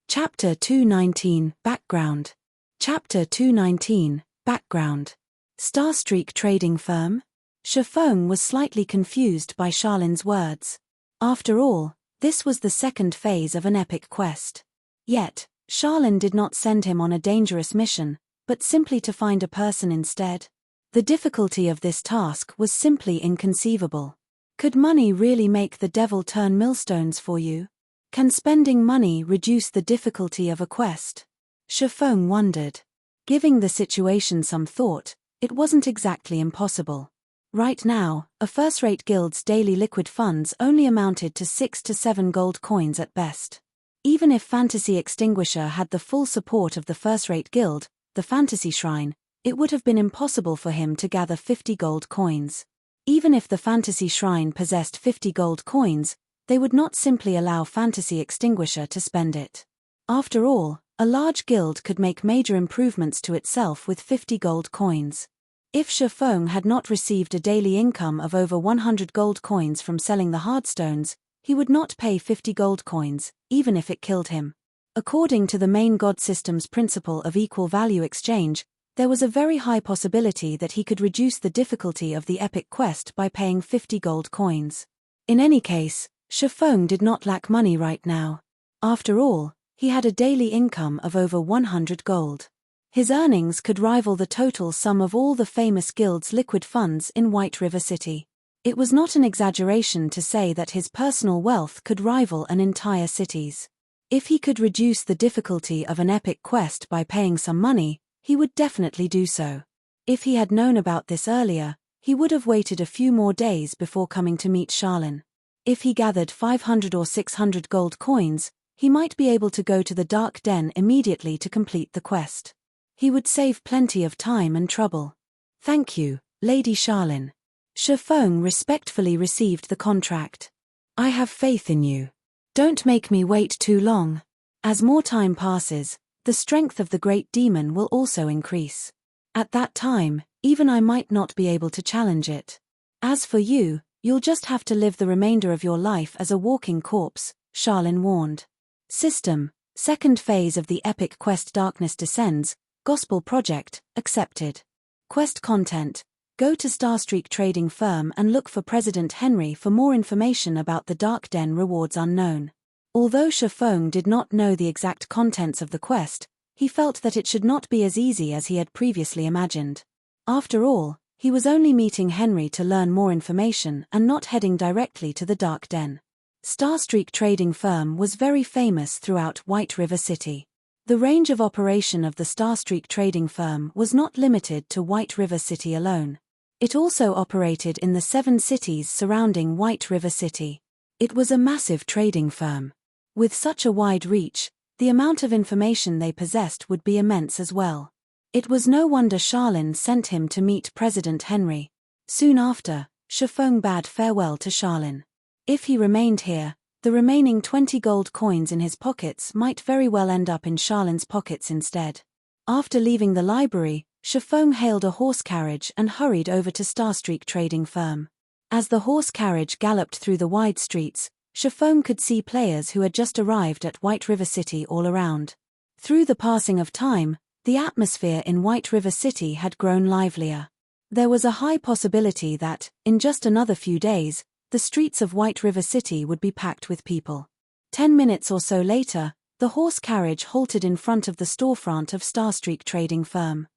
Chapter 219, Background. Chapter 219, Background. Starstreak trading firm? Shifeng was slightly confused by Charlene's words. After all, this was the second phase of an epic quest. Yet, Charlene did not send him on a dangerous mission, but simply to find a person instead. The difficulty of this task was simply inconceivable. Could money really make the devil turn millstones for you? Can spending money reduce the difficulty of a quest? Shifeng wondered. Giving the situation some thought, it wasn't exactly impossible. Right now, a first-rate guild's daily liquid funds only amounted to 6 to 7 gold coins at best. Even if Fantasy Extinguisher had the full support of the first-rate guild, the Fantasy Shrine, it would have been impossible for him to gather 50 gold coins. Even if the Fantasy Shrine possessed 50 gold coins, they would not simply allow Fantasy Extinguisher to spend it. After all, a large guild could make major improvements to itself with 50 gold coins. If Shifeng had not received a daily income of over 100 gold coins from selling the hardstones, he would not pay 50 gold coins, even if it killed him. According to the main god system's principle of equal value exchange, there was a very high possibility that he could reduce the difficulty of the epic quest by paying 50 gold coins. In any case, Shifeng did not lack money right now. After all, he had a daily income of over 100 gold. His earnings could rival the total sum of all the famous guilds' liquid funds in White River City. It was not an exaggeration to say that his personal wealth could rival an entire city's. If he could reduce the difficulty of an epic quest by paying some money, he would definitely do so. If he had known about this earlier, he would have waited a few more days before coming to meet Charlene. If he gathered 500 or 600 gold coins, he might be able to go to the Dark Den immediately to complete the quest. He would save plenty of time and trouble. "Thank you, Lady Charlene." Shifeng respectfully received the contract. "I have faith in you. Don't make me wait too long." As more time passes, the strength of the great demon will also increase. At that time, even I might not be able to challenge it. As for you, you'll just have to live the remainder of your life as a walking corpse, Charlene warned. System, second phase of the epic quest Darkness Descends, Gospel Project, accepted. Quest content, go to Starstreak Trading Firm and look for President Henry for more information about the Dark Den rewards unknown. Although Shifeng did not know the exact contents of the quest, he felt that it should not be as easy as he had previously imagined. After all, he was only meeting Henry to learn more information and not heading directly to the Dark Den. Starstreak Trading Firm was very famous throughout White River City. The range of operation of the Starstreak Trading Firm was not limited to White River City alone. It also operated in the 7 cities surrounding White River City. It was a massive trading firm. With such a wide reach, the amount of information they possessed would be immense as well. It was no wonder Charlene sent him to meet President Henry. Soon after, Shifeng bade farewell to Charlene. If he remained here, the remaining 20 gold coins in his pockets might very well end up in Charlene's pockets instead. After leaving the library, Shifeng hailed a horse carriage and hurried over to Starstreak Trading Firm. As the horse carriage galloped through the wide streets, Shifeng could see players who had just arrived at White River City all around. Through the passing of time, the atmosphere in White River City had grown livelier. There was a high possibility that, in just another few days, the streets of White River City would be packed with people. 10 minutes or so later, the horse carriage halted in front of the storefront of Starstreak Trading Firm.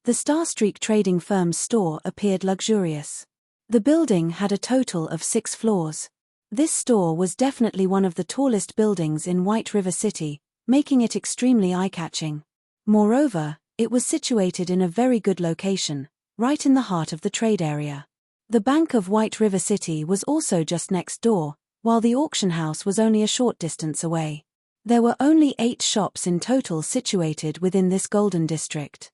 The Starstreak Trading Firm's store appeared luxurious. The building had a total of 6 floors. This store was definitely one of the tallest buildings in White River City, making it extremely eye-catching. Moreover, it was situated in a very good location, right in the heart of the trade area. The Bank of White River City was also just next door, while the auction house was only a short distance away. There were only 8 shops in total situated within this golden district.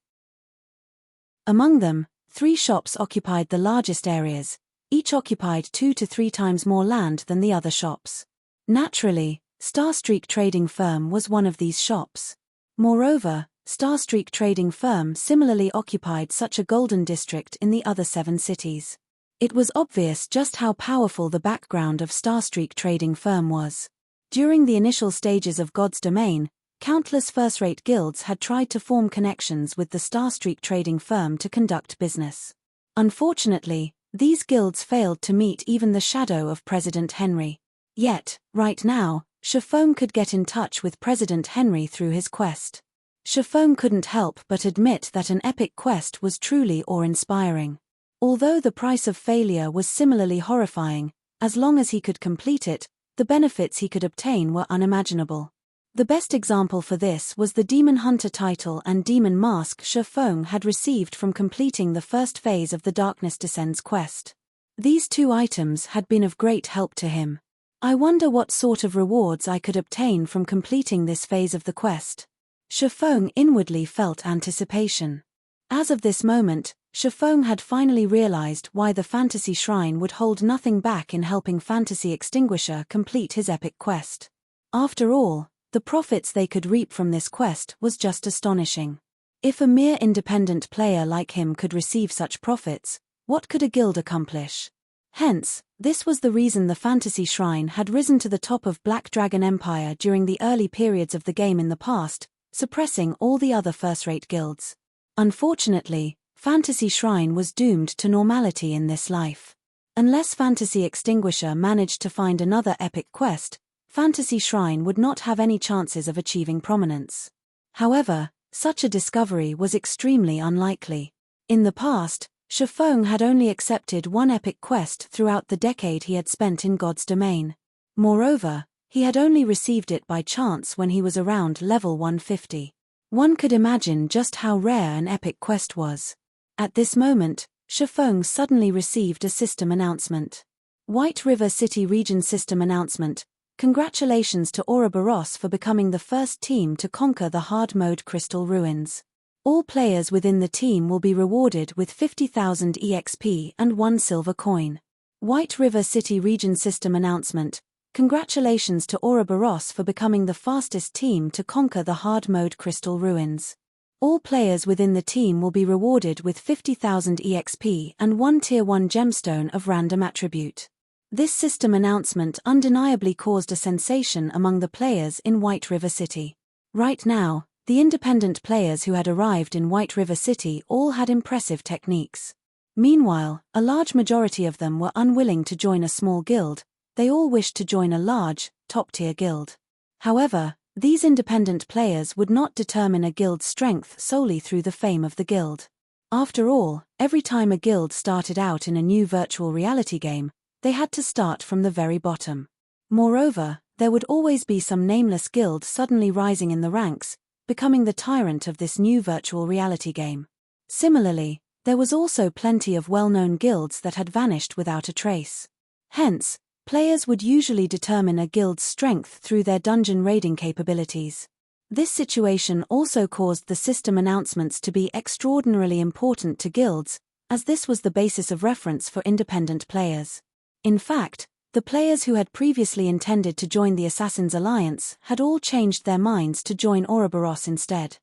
Among them, 3 shops occupied the largest areas, each occupied 2 to 3 times more land than the other shops. Naturally, Starstreak Trading Firm was one of these shops. Moreover, Starstreak Trading Firm similarly occupied such a golden district in the other 7 cities. It was obvious just how powerful the background of Starstreak Trading Firm was. During the initial stages of God's Domain, countless first-rate guilds had tried to form connections with the Starstreak Trading Firm to conduct business. Unfortunately, these guilds failed to meet even the shadow of President Henry. Yet, right now, Chiffon could get in touch with President Henry through his quest. Chiffon couldn't help but admit that an epic quest was truly awe-inspiring. Although the price of failure was similarly horrifying, as long as he could complete it, the benefits he could obtain were unimaginable. The best example for this was the Demon Hunter title and Demon Mask Chiffon had received from completing the first phase of the Darkness Descends quest. These 2 items had been of great help to him. I wonder what sort of rewards I could obtain from completing this phase of the quest. Chiffon inwardly felt anticipation. As of this moment, Chiffon had finally realized why the Fantasy Shrine would hold nothing back in helping Fantasy Extinguisher complete his epic quest. After all, the profits they could reap from this quest was just astonishing. If a mere independent player like him could receive such profits, what could a guild accomplish? Hence, this was the reason the Fantasy Shrine had risen to the top of Black Dragon Empire during the early periods of the game in the past, suppressing all the other first-rate guilds. Unfortunately, Fantasy Shrine was doomed to normality in this life. Unless Fantasy Extinguisher managed to find another epic quest, Fantasy Shrine would not have any chances of achieving prominence. However, such a discovery was extremely unlikely. In the past, Chiffon had only accepted 1 epic quest throughout the decade he had spent in God's Domain. Moreover, he had only received it by chance when he was around level 150. One could imagine just how rare an epic quest was. At this moment, Chiffon suddenly received a system announcement. White River City Region System Announcement. Congratulations to Ouroboros for becoming the first team to conquer the hard mode Crystal Ruins. All players within the team will be rewarded with 50,000 EXP and 1 silver coin. White River City Region System Announcement. Congratulations to Ouroboros for becoming the fastest team to conquer the hard mode Crystal Ruins. All players within the team will be rewarded with 50,000 EXP and 1 Tier 1 gemstone of random attribute. This system announcement undeniably caused a sensation among the players in White River City. Right now, the independent players who had arrived in White River City all had impressive techniques. Meanwhile, a large majority of them were unwilling to join a small guild. They all wished to join a large, top-tier guild. However, these independent players would not determine a guild's strength solely through the fame of the guild. After all, every time a guild started out in a new virtual reality game, they had to start from the very bottom. Moreover, there would always be some nameless guild suddenly rising in the ranks, becoming the tyrant of this new virtual reality game. Similarly, there was also plenty of well-known guilds that had vanished without a trace. Hence, players would usually determine a guild's strength through their dungeon raiding capabilities. This situation also caused the system announcements to be extraordinarily important to guilds, as this was the basis of reference for independent players. In fact, the players who had previously intended to join the Assassin's Alliance had all changed their minds to join Ouroboros instead.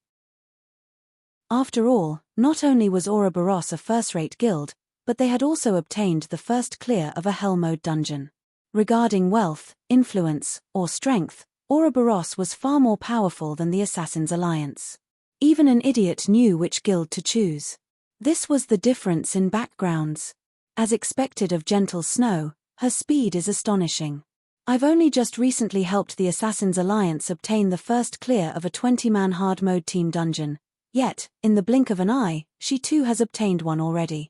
After all, not only was Ouroboros a first-rate guild, but they had also obtained the first clear of a Hell Mode dungeon. Regarding wealth, influence, or strength, Ouroboros was far more powerful than the Assassin's Alliance. Even an idiot knew which guild to choose. This was the difference in backgrounds. As expected of gentle snow, her speed is astonishing. I've only just recently helped the Assassin's Alliance obtain the first clear of a 20-man hard mode team dungeon, yet, in the blink of an eye, she too has obtained one already.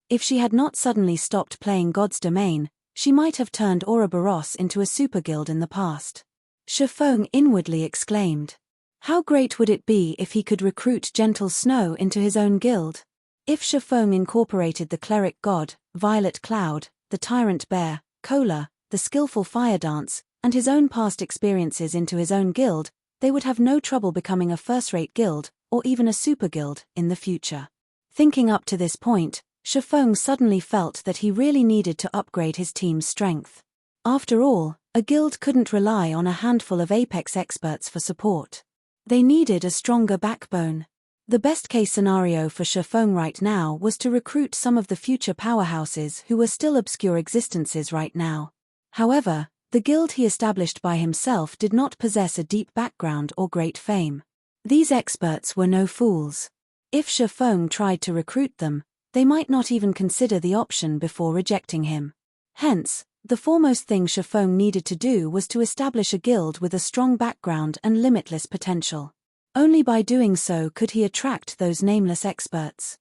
If she had not suddenly stopped playing God's Domain, she might have turned Ouroboros into a super guild in the past. Shifeng inwardly exclaimed. How great would it be if he could recruit Gentle Snow into his own guild? If Shifeng incorporated the cleric god, Violet Cloud, the tyrant bear, Kola, the skillful fire dance, and his own past experiences into his own guild, they would have no trouble becoming a first-rate guild, or even a super guild, in the future. Thinking up to this point, Shifeng suddenly felt that he really needed to upgrade his team's strength. After all, a guild couldn't rely on a handful of Apex experts for support. They needed a stronger backbone. The best-case scenario for Shifeng right now was to recruit some of the future powerhouses who were still obscure existences right now. However, the guild he established by himself did not possess a deep background or great fame. These experts were no fools. If Shifeng tried to recruit them, they might not even consider the option before rejecting him. Hence, the foremost thing Shifeng needed to do was to establish a guild with a strong background and limitless potential. Only by doing so could he attract those nameless experts.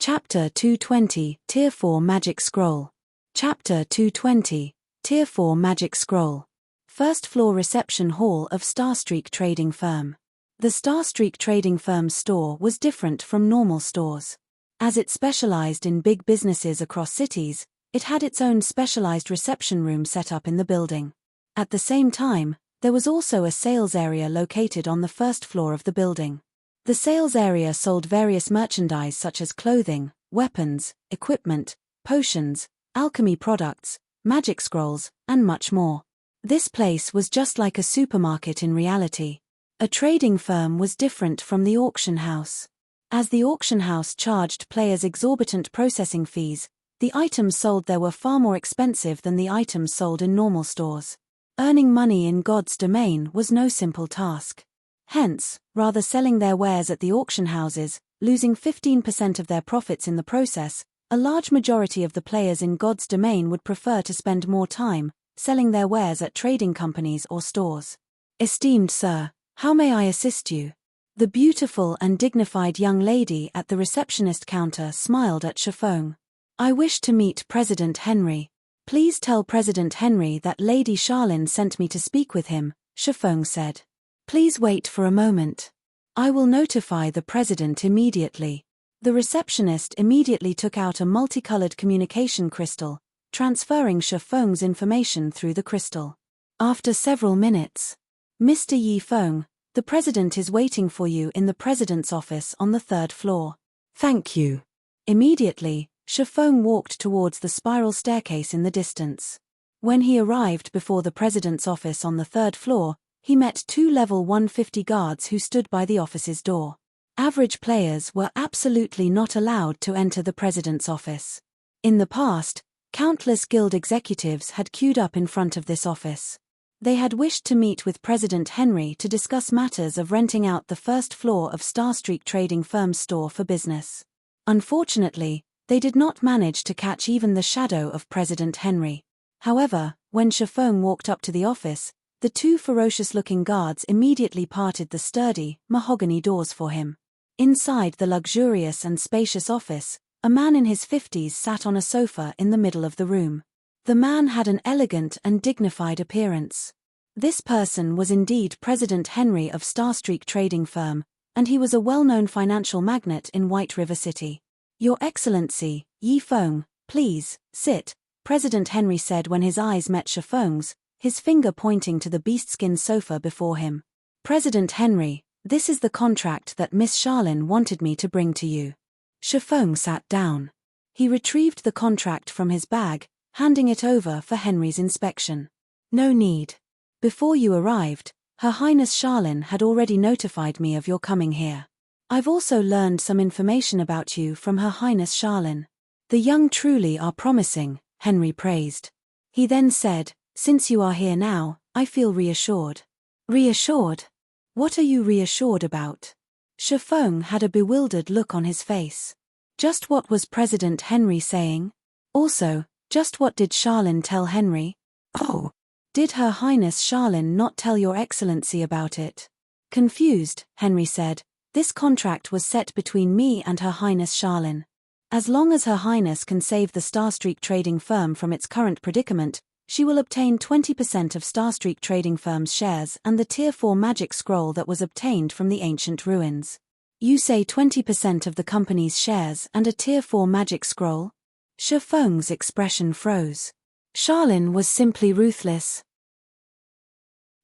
Chapter 220, Tier 4 Magic Scroll. Chapter 220, Tier 4 Magic Scroll. First floor reception hall of Starstreak Trading Firm. The Starstreak Trading Firm's store was different from normal stores. As it specialized in big businesses across cities, it had its own specialized reception room set up in the building. At the same time, there was also a sales area located on the first floor of the building. The sales area sold various merchandise such as clothing, weapons, equipment, potions, alchemy products, magic scrolls, and much more. This place was just like a supermarket in reality. A trading firm was different from the auction house. As the auction house charged players exorbitant processing fees, the items sold there were far more expensive than the items sold in normal stores. Earning money in God's Domain was no simple task. Hence, rather selling their wares at the auction houses, losing 15% of their profits in the process, a large majority of the players in God's Domain would prefer to spend more time selling their wares at trading companies or stores. Esteemed sir, how may I assist you? The beautiful and dignified young lady at the receptionist counter smiled at Shifeng. I wish to meet President Henry. Please tell President Henry that Lady Charlene sent me to speak with him, Shifeng said. Please wait for a moment. I will notify the president immediately. The receptionist immediately took out a multicolored communication crystal, transferring Shifeng's information through the crystal. After several minutes, Mr. Yifeng, the president is waiting for you in the president's office on the 3rd floor. Thank you. Immediately, Shifeng walked towards the spiral staircase in the distance. When he arrived before the president's office on the 3rd floor, he met 2 level 150 guards who stood by the office's door. Average players were absolutely not allowed to enter the president's office. In the past, countless guild executives had queued up in front of this office. They had wished to meet with President Henry to discuss matters of renting out the first floor of Starstreak Trading Firm's store for business. Unfortunately, they did not manage to catch even the shadow of President Henry. However, when Shifeng walked up to the office, the 2 ferocious-looking guards immediately parted the sturdy, mahogany doors for him. Inside the luxurious and spacious office, a man in his 50s sat on a sofa in the middle of the room. The man had an elegant and dignified appearance. This person was indeed President Henry of Starstreak Trading Firm, and he was a well-known financial magnate in White River City. Your Excellency, Yifeng, please, sit, President Henry said when his eyes met Shifeng's, his finger pointing to the beastskin sofa before him. President Henry, this is the contract that Miss Charlene wanted me to bring to you. Shifeng sat down. He retrieved the contract from his bag, handing it over for Henry's inspection. No need. Before you arrived, Her Highness Charlene had already notified me of your coming here. I've also learned some information about you from Her Highness Charlene. The young truly are promising, Henry praised. He then said, since you are here now, I feel reassured. Reassured? What are you reassured about? Shifeng had a bewildered look on his face. Just what was President Henry saying? Also, just what did Charlene tell Henry? Oh, did Her Highness Charlene not tell Your Excellency about it? Confused, Henry said, this contract was set between me and Her Highness Charlene. As long as Her Highness can save the Starstreak trading firm from its current predicament, she will obtain 20% of Starstreak trading firm's shares and the Tier 4 magic scroll that was obtained from the ancient ruins. You say 20% of the company's shares and a Tier 4 magic scroll? Shifeng's expression froze. Charlene was simply ruthless.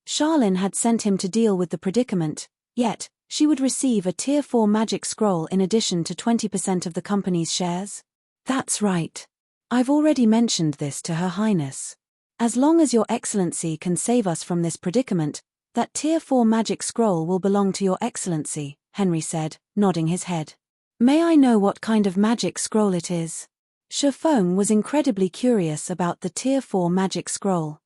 Charlene had sent him to deal with the predicament, yet, she would receive a Tier 4 magic scroll in addition to 20% of the company's shares? That's right. I've already mentioned this to Her Highness. As long as Your Excellency can save us from this predicament, that Tier 4 magic scroll will belong to Your Excellency, Henry said, nodding his head. May I know what kind of magic scroll it is? Shifeng was incredibly curious about the Tier 4 magic scroll.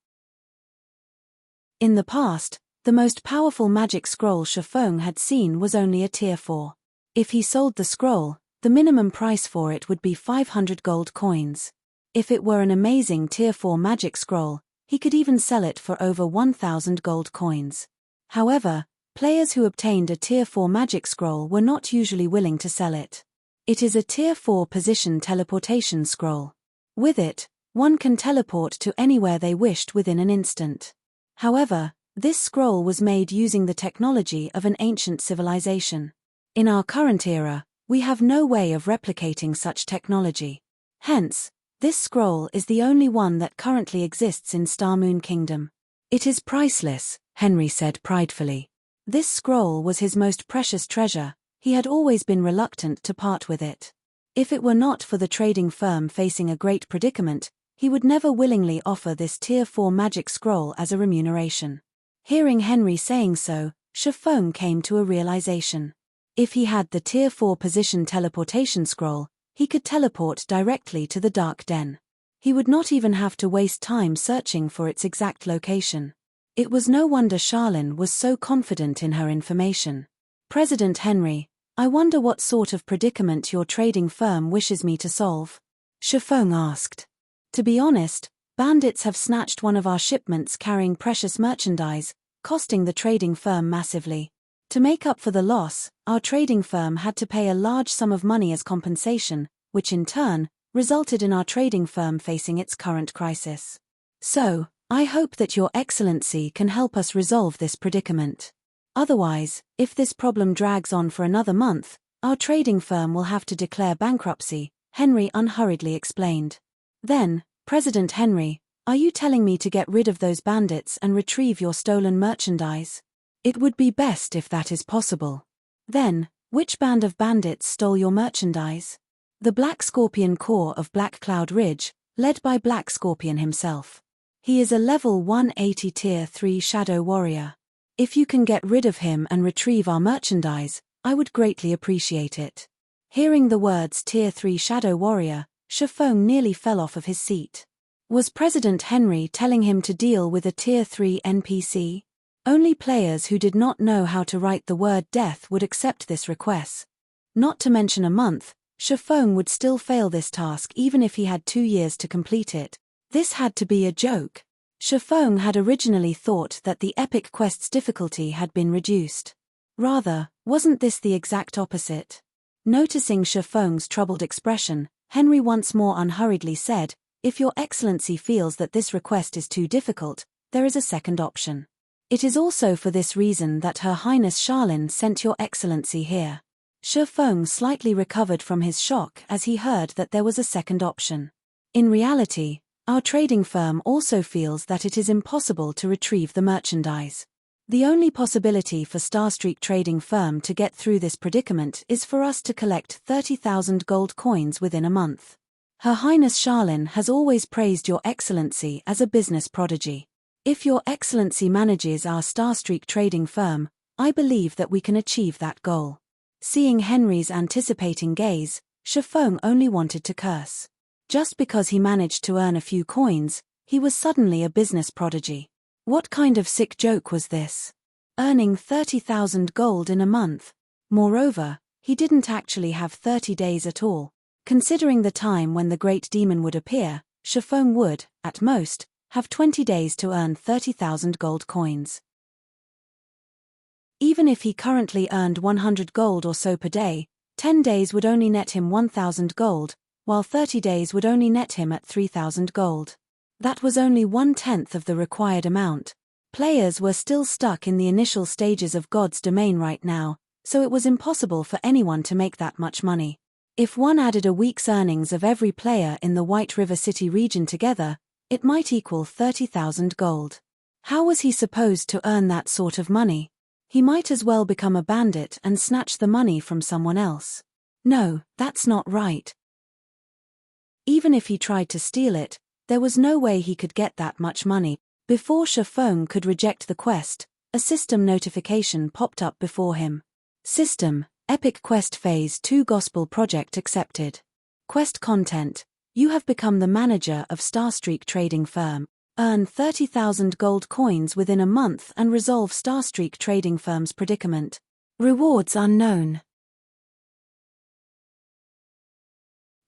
In the past, the most powerful magic scroll Shifeng had seen was only a Tier 4. If he sold the scroll, the minimum price for it would be 500 gold coins. If it were an amazing Tier 4 magic scroll, he could even sell it for over 1,000 gold coins. However, players who obtained a Tier 4 magic scroll were not usually willing to sell it. It is a Tier 4 position teleportation scroll. With it, one can teleport to anywhere they wished within an instant. However, this scroll was made using the technology of an ancient civilization. In our current era, we have no way of replicating such technology. Hence, this scroll is the only one that currently exists in Star Moon Kingdom. It is priceless, Henry said pridefully. This scroll was his most precious treasure. He had always been reluctant to part with it. If it were not for the trading firm facing a great predicament, he would never willingly offer this Tier 4 magic scroll as a remuneration. Hearing Henry saying so, Shifeng came to a realization. If he had the Tier 4 position teleportation scroll, he could teleport directly to the Dark Den. He would not even have to waste time searching for its exact location. It was no wonder Charlene was so confident in her information. President Henry, I wonder what sort of predicament your trading firm wishes me to solve? Shifeng asked. To be honest, bandits have snatched one of our shipments carrying precious merchandise, costing the trading firm massively. To make up for the loss, our trading firm had to pay a large sum of money as compensation, which in turn, resulted in our trading firm facing its current crisis. So, I hope that Your Excellency can help us resolve this predicament. Otherwise, if this problem drags on for another month, our trading firm will have to declare bankruptcy, Henry unhurriedly explained. Then, President Henry, are you telling me to get rid of those bandits and retrieve your stolen merchandise? It would be best if that is possible. Then, which band of bandits stole your merchandise? The Black Scorpion Corps of Black Cloud Ridge, led by Black Scorpion himself. He is a level 180 Tier 3 Shadow Warrior. If you can get rid of him and retrieve our merchandise, I would greatly appreciate it. Hearing the words Tier 3 Shadow Warrior, Shifeng nearly fell off of his seat. Was President Henry telling him to deal with a Tier 3 NPC? Only players who did not know how to write the word death would accept this request. Not to mention a month, Shifeng would still fail this task even if he had 2 years to complete it. This had to be a joke. Shifeng had originally thought that the epic quest's difficulty had been reduced. Rather, wasn't this the exact opposite? Noticing Shifeng's troubled expression, Henry once more unhurriedly said, if Your Excellency feels that this request is too difficult, there is a second option. It is also for this reason that Her Highness Charlene sent Your Excellency here. Shifeng slightly recovered from his shock as he heard that there was a second option. In reality, our trading firm also feels that it is impossible to retrieve the merchandise. The only possibility for Starstreak Trading Firm to get through this predicament is for us to collect 30,000 gold coins within a month. Her Highness Charlene has always praised Your Excellency as a business prodigy. If Your Excellency manages our Starstreak Trading Firm, I believe that we can achieve that goal. Seeing Henry's anticipating gaze, Shifeng only wanted to curse. Just because he managed to earn a few coins, he was suddenly a business prodigy. What kind of sick joke was this? Earning 30,000 gold in a month. Moreover, he didn't actually have 30 days at all. Considering the time when the great demon would appear, Shifeng would, at most, have 20 days to earn 30,000 gold coins. Even if he currently earned 100 gold or so per day, 10 days would only net him 1,000 gold, while 30 days would only net him at 3,000 gold. That was only 1/10 of the required amount. Players were still stuck in the initial stages of God's domain right now, so it was impossible for anyone to make that much money. If one added a week's earnings of every player in the White River City region together, it might equal 30,000 gold. How was he supposed to earn that sort of money? He might as well become a bandit and snatch the money from someone else. No, that's not right. Even if he tried to steal it, there was no way he could get that much money. Before Shifeng could reject the quest, a system notification popped up before him. System: Epic Quest Phase 2 Gospel Project accepted. Quest content: you have become the manager of Starstreak Trading Firm. Earn 30,000 gold coins within a month and resolve Starstreak Trading Firm's predicament. Rewards unknown.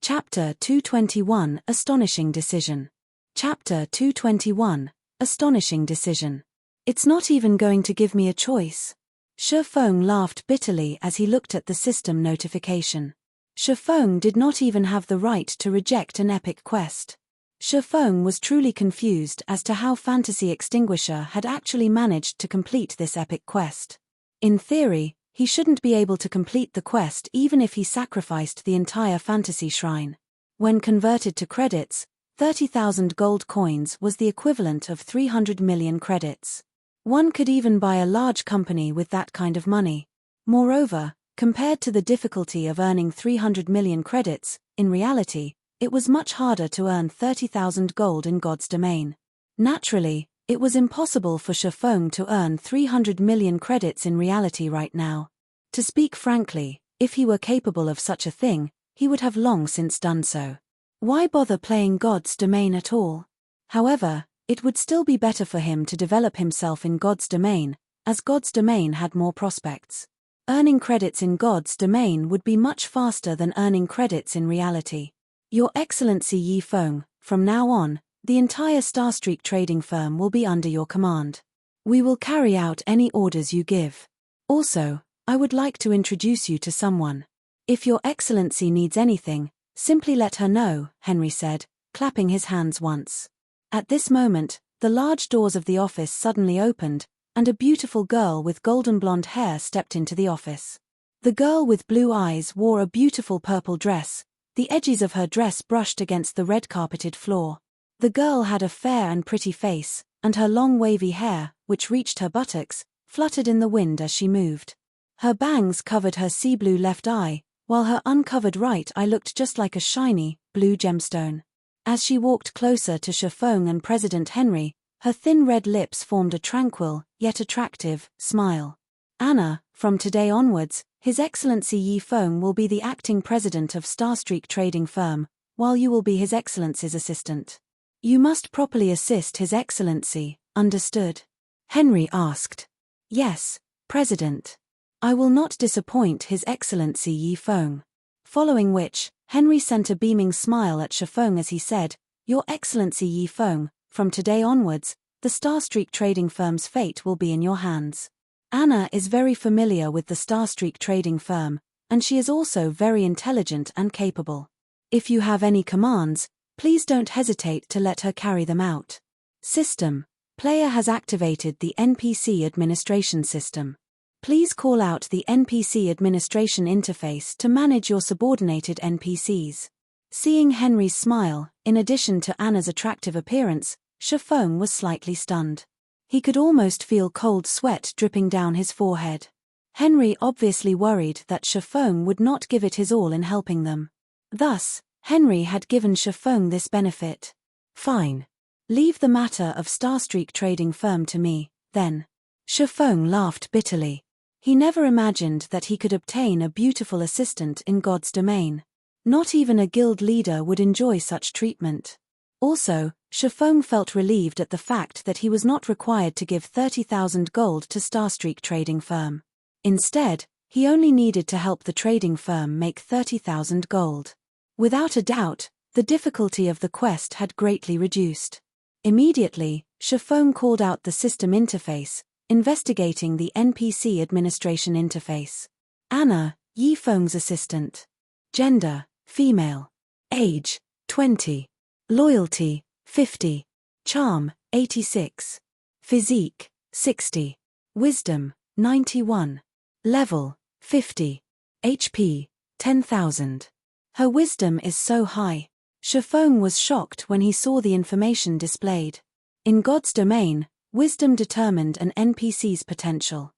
Chapter 221 Astonishing Decision. Chapter 221 Astonishing Decision. It's not even going to give me a choice. Shifeng laughed bitterly as he looked at the system notification. Shifeng did not even have the right to reject an epic quest. Shifeng was truly confused as to how Fantasy Extinguisher had actually managed to complete this epic quest. In theory, he shouldn't be able to complete the quest even if he sacrificed the entire fantasy shrine. When converted to credits, 30,000 gold coins was the equivalent of 300 million credits. One could even buy a large company with that kind of money. Moreover, compared to the difficulty of earning 300 million credits, in reality, it was much harder to earn 30,000 gold in God's domain. Naturally, it was impossible for Shifeng to earn 300 million credits in reality right now. To speak frankly, if he were capable of such a thing, he would have long since done so. Why bother playing God's domain at all? However, it would still be better for him to develop himself in God's domain, as God's domain had more prospects. Earning credits in God's domain would be much faster than earning credits in reality. Your Excellency Yi Feng, from now on, the entire Starstreak Trading Firm will be under your command. We will carry out any orders you give. Also, I would like to introduce you to someone. If Your Excellency needs anything, simply let her know, Henry said, clapping his hands once. At this moment, the large doors of the office suddenly opened, and a beautiful girl with golden blonde hair stepped into the office. The girl with blue eyes wore a beautiful purple dress. The edges of her dress brushed against the red carpeted floor. The girl had a fair and pretty face, and her long wavy hair, which reached her buttocks, fluttered in the wind as she moved. Her bangs covered her sea blue left eye, while her uncovered right eye looked just like a shiny, blue gemstone. As she walked closer to Shifeng and President Henry, her thin red lips formed a tranquil, yet attractive, smile. Anna, from today onwards, His Excellency Yi Feng will be the acting president of Starstreak Trading Firm, while you will be His Excellency's assistant. You must properly assist His Excellency, understood? Henry asked. Yes, President. I will not disappoint His Excellency Yi Feng. Following which, Henry sent a beaming smile at Shifeng as he said, Your Excellency Yi Feng, from today onwards, the Starstreak Trading Firm's fate will be in your hands. Anna is very familiar with the Starstreak Trading Firm, and she is also very intelligent and capable. If you have any commands, please don't hesitate to let her carry them out. System. Player has activated the NPC administration system. Please call out the NPC administration interface to manage your subordinated NPCs. Seeing Henry's smile, in addition to Anna's attractive appearance, Shifeng was slightly stunned. He could almost feel cold sweat dripping down his forehead. Henry obviously worried that Shifeng would not give it his all in helping them. Thus, Henry had given Shifeng this benefit. Fine. Leave the matter of Starstreak Trading Firm to me, then. Shifeng laughed bitterly. He never imagined that he could obtain a beautiful assistant in God's domain. Not even a guild leader would enjoy such treatment. Also, Shifeng felt relieved at the fact that he was not required to give 30,000 gold to Starstreak Trading Firm. Instead, He only needed to help the trading firm make 30,000 gold. Without a doubt, the difficulty of the quest had greatly reduced. Immediately, Shifeng called out the system interface, investigating the NPC administration interface. Anna, Yifeng's assistant. Gender, female. Age, 20. Loyalty, 50. Charm, 86. Physique, 60. Wisdom, 91. Level, 50. HP, 10,000. Her wisdom is so high. Shifeng was shocked when he saw the information displayed. In God's domain, wisdom determined an NPC's potential.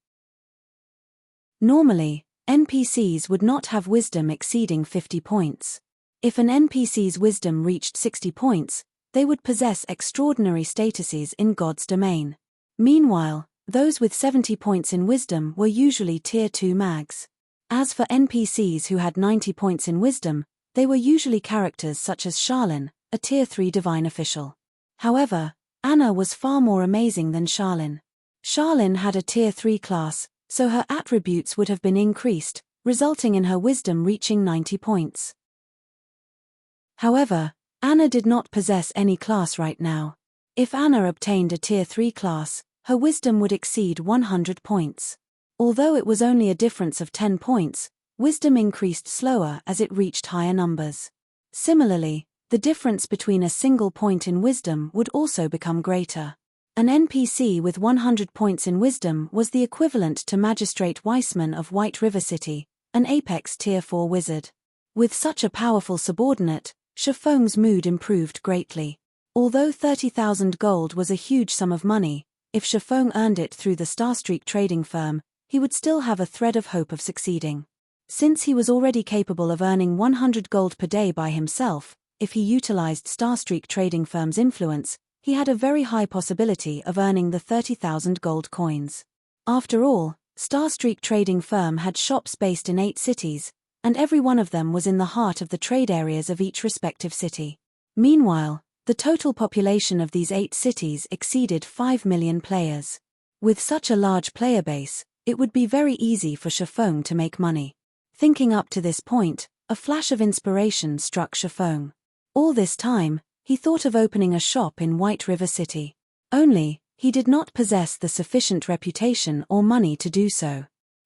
Normally, NPCs would not have wisdom exceeding 50 points. If an NPC's wisdom reached 60 points, they would possess extraordinary statuses in God's domain. Meanwhile, those with 70 points in wisdom were usually Tier 2 mags. As for NPCs who had 90 points in wisdom, they were usually characters such as Charlene, a Tier 3 divine official. However, Anna was far more amazing than Charlene. Charlene had a Tier 3 class, so her attributes would have been increased, resulting in her wisdom reaching 90 points. However, Anna did not possess any class right now. If Anna obtained a Tier 3 class, her wisdom would exceed 100 points. Although it was only a difference of 10 points, wisdom increased slower as it reached higher numbers. Similarly, the difference between a single point in wisdom would also become greater. An NPC with 100 points in wisdom was the equivalent to Magistrate Weissman of White River City, an Apex Tier 4 wizard. With such a powerful subordinate, Shifeng's mood improved greatly. Although 30,000 gold was a huge sum of money, if Shifeng earned it through the Starstreak trading firm, he would still have a thread of hope of succeeding. Since he was already capable of earning 100 gold per day by himself, if he utilized Starstreak trading firm's influence, he had a very high possibility of earning the 30,000 gold coins. After all, Starstreak trading firm had shops based in 8 cities, and every one of them was in the heart of the trade areas of each respective city. Meanwhile, the total population of these 8 cities exceeded 5 million players. With such a large player base, it would be very easy for Shifeng to make money. Thinking up to this point, a flash of inspiration struck Shifeng. All this time, he thought of opening a shop in White River City. Only, he did not possess the sufficient reputation or money to do so.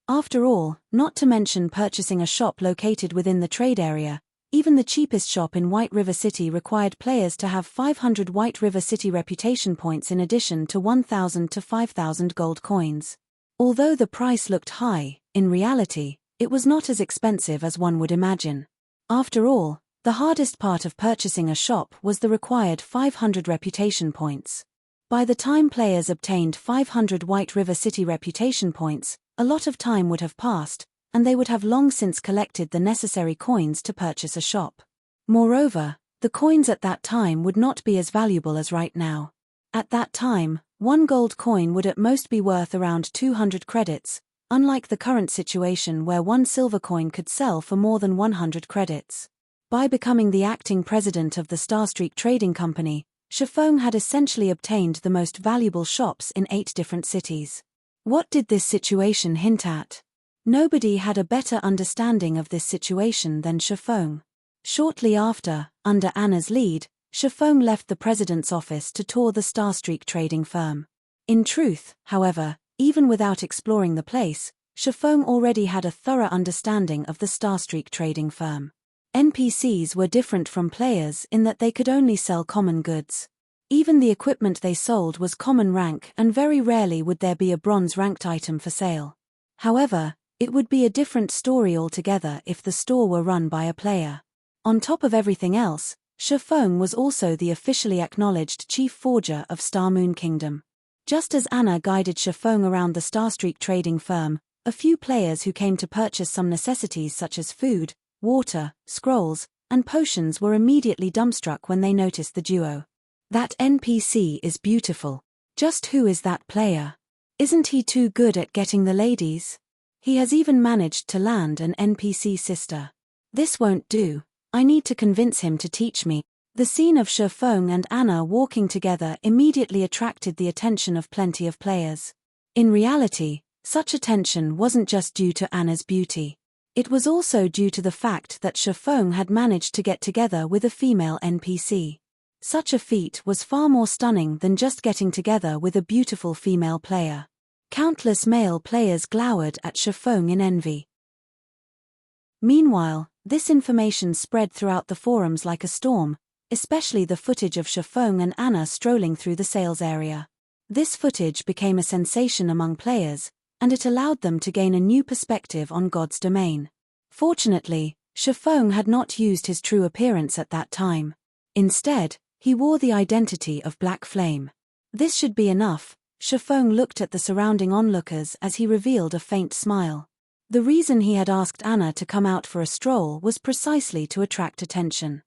After all, not to mention purchasing a shop located within the trade area, even the cheapest shop in White River City required players to have 500 White River City reputation points in addition to 1,000 to 5,000 gold coins. Although the price looked high, in reality, it was not as expensive as one would imagine. After all, the hardest part of purchasing a shop was the required 500 reputation points. By the time players obtained 500 White River City reputation points, a lot of time would have passed, and they would have long since collected the necessary coins to purchase a shop. Moreover, the coins at that time would not be as valuable as right now. At that time, 1 gold coin would at most be worth around 200 credits, unlike the current situation where 1 silver coin could sell for more than 100 credits. By becoming the acting president of the Starstreak Trading Company, Shifeng had essentially obtained the most valuable shops in 8 different cities. What did this situation hint at? Nobody had a better understanding of this situation than Shifeng. Shortly after, under Anna's lead, Shifeng left the president's office to tour the Starstreak trading firm. In truth, however, even without exploring the place, Shifeng already had a thorough understanding of the Starstreak trading firm. NPCs were different from players in that they could only sell common goods. Even the equipment they sold was common rank and very rarely would there be a bronze-ranked item for sale. However, it would be a different story altogether if the store were run by a player. On top of everything else, Shifeng was also the officially acknowledged chief forger of Star Moon Kingdom. Just as Anna guided Shifeng around the Starstreak trading firm, a few players who came to purchase some necessities such as food, water, scrolls, and potions were immediately dumbstruck when they noticed the duo. That NPC is beautiful. Just who is that player? Isn't he too good at getting the ladies? He has even managed to land an NPC sister. This won't do. I need to convince him to teach me. The scene of Shifeng and Anna walking together immediately attracted the attention of plenty of players. In reality, Such attention wasn't just due to Anna's beauty. It was also due to the fact that Shifeng had managed to get together with a female NPC. Such a feat was far more stunning than just getting together with a beautiful female player. Countless male players glowered at Shifeng in envy. Meanwhile, this information spread throughout the forums like a storm, especially the footage of Shifeng and Anna strolling through the sales area. This footage became a sensation among players, and it allowed them to gain a new perspective on God's domain. Fortunately, Shifeng had not used his true appearance at that time. Instead, he wore the identity of Black Flame. This should be enough. Shifeng looked at the surrounding onlookers as he revealed a faint smile. The reason he had asked Anna to come out for a stroll was precisely to attract attention.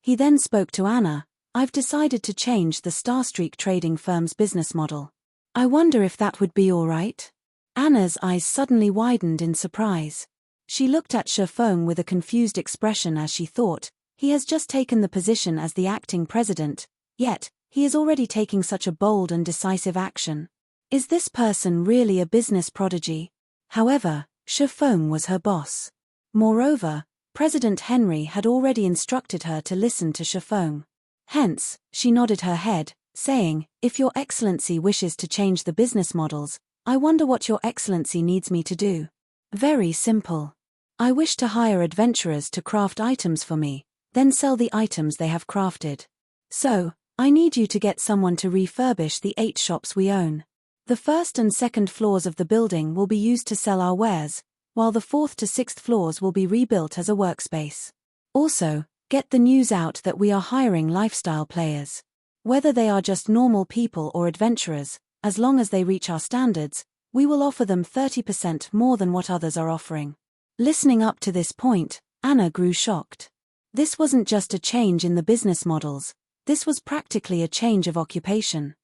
He then spoke to Anna. "I've decided to change the Starstreak trading firm's business model. I wonder if that would be all right?" Anna's eyes suddenly widened in surprise. She looked at Shifeng with a confused expression as she thought, he has just taken the position as the acting president, yet he is already taking such a bold and decisive action. Is this person really a business prodigy? However, Shifeng was her boss. Moreover, President Henry had already instructed her to listen to Shifeng. Hence, she nodded her head, saying, "If Your Excellency wishes to change the business models, I wonder what Your Excellency needs me to do." "Very simple. I wish to hire adventurers to craft items for me, then sell the items they have crafted. So, I need you to get someone to refurbish the 8 shops we own. The first and second floors of the building will be used to sell our wares, while the 4th to 6th floors will be rebuilt as a workspace. Also, get the news out that we are hiring lifestyle players. Whether they are just normal people or adventurers, as long as they reach our standards, we will offer them 30% more than what others are offering." Listening up to this point, Anna grew shocked. This wasn't just a change in the business models, this was practically a change of occupation.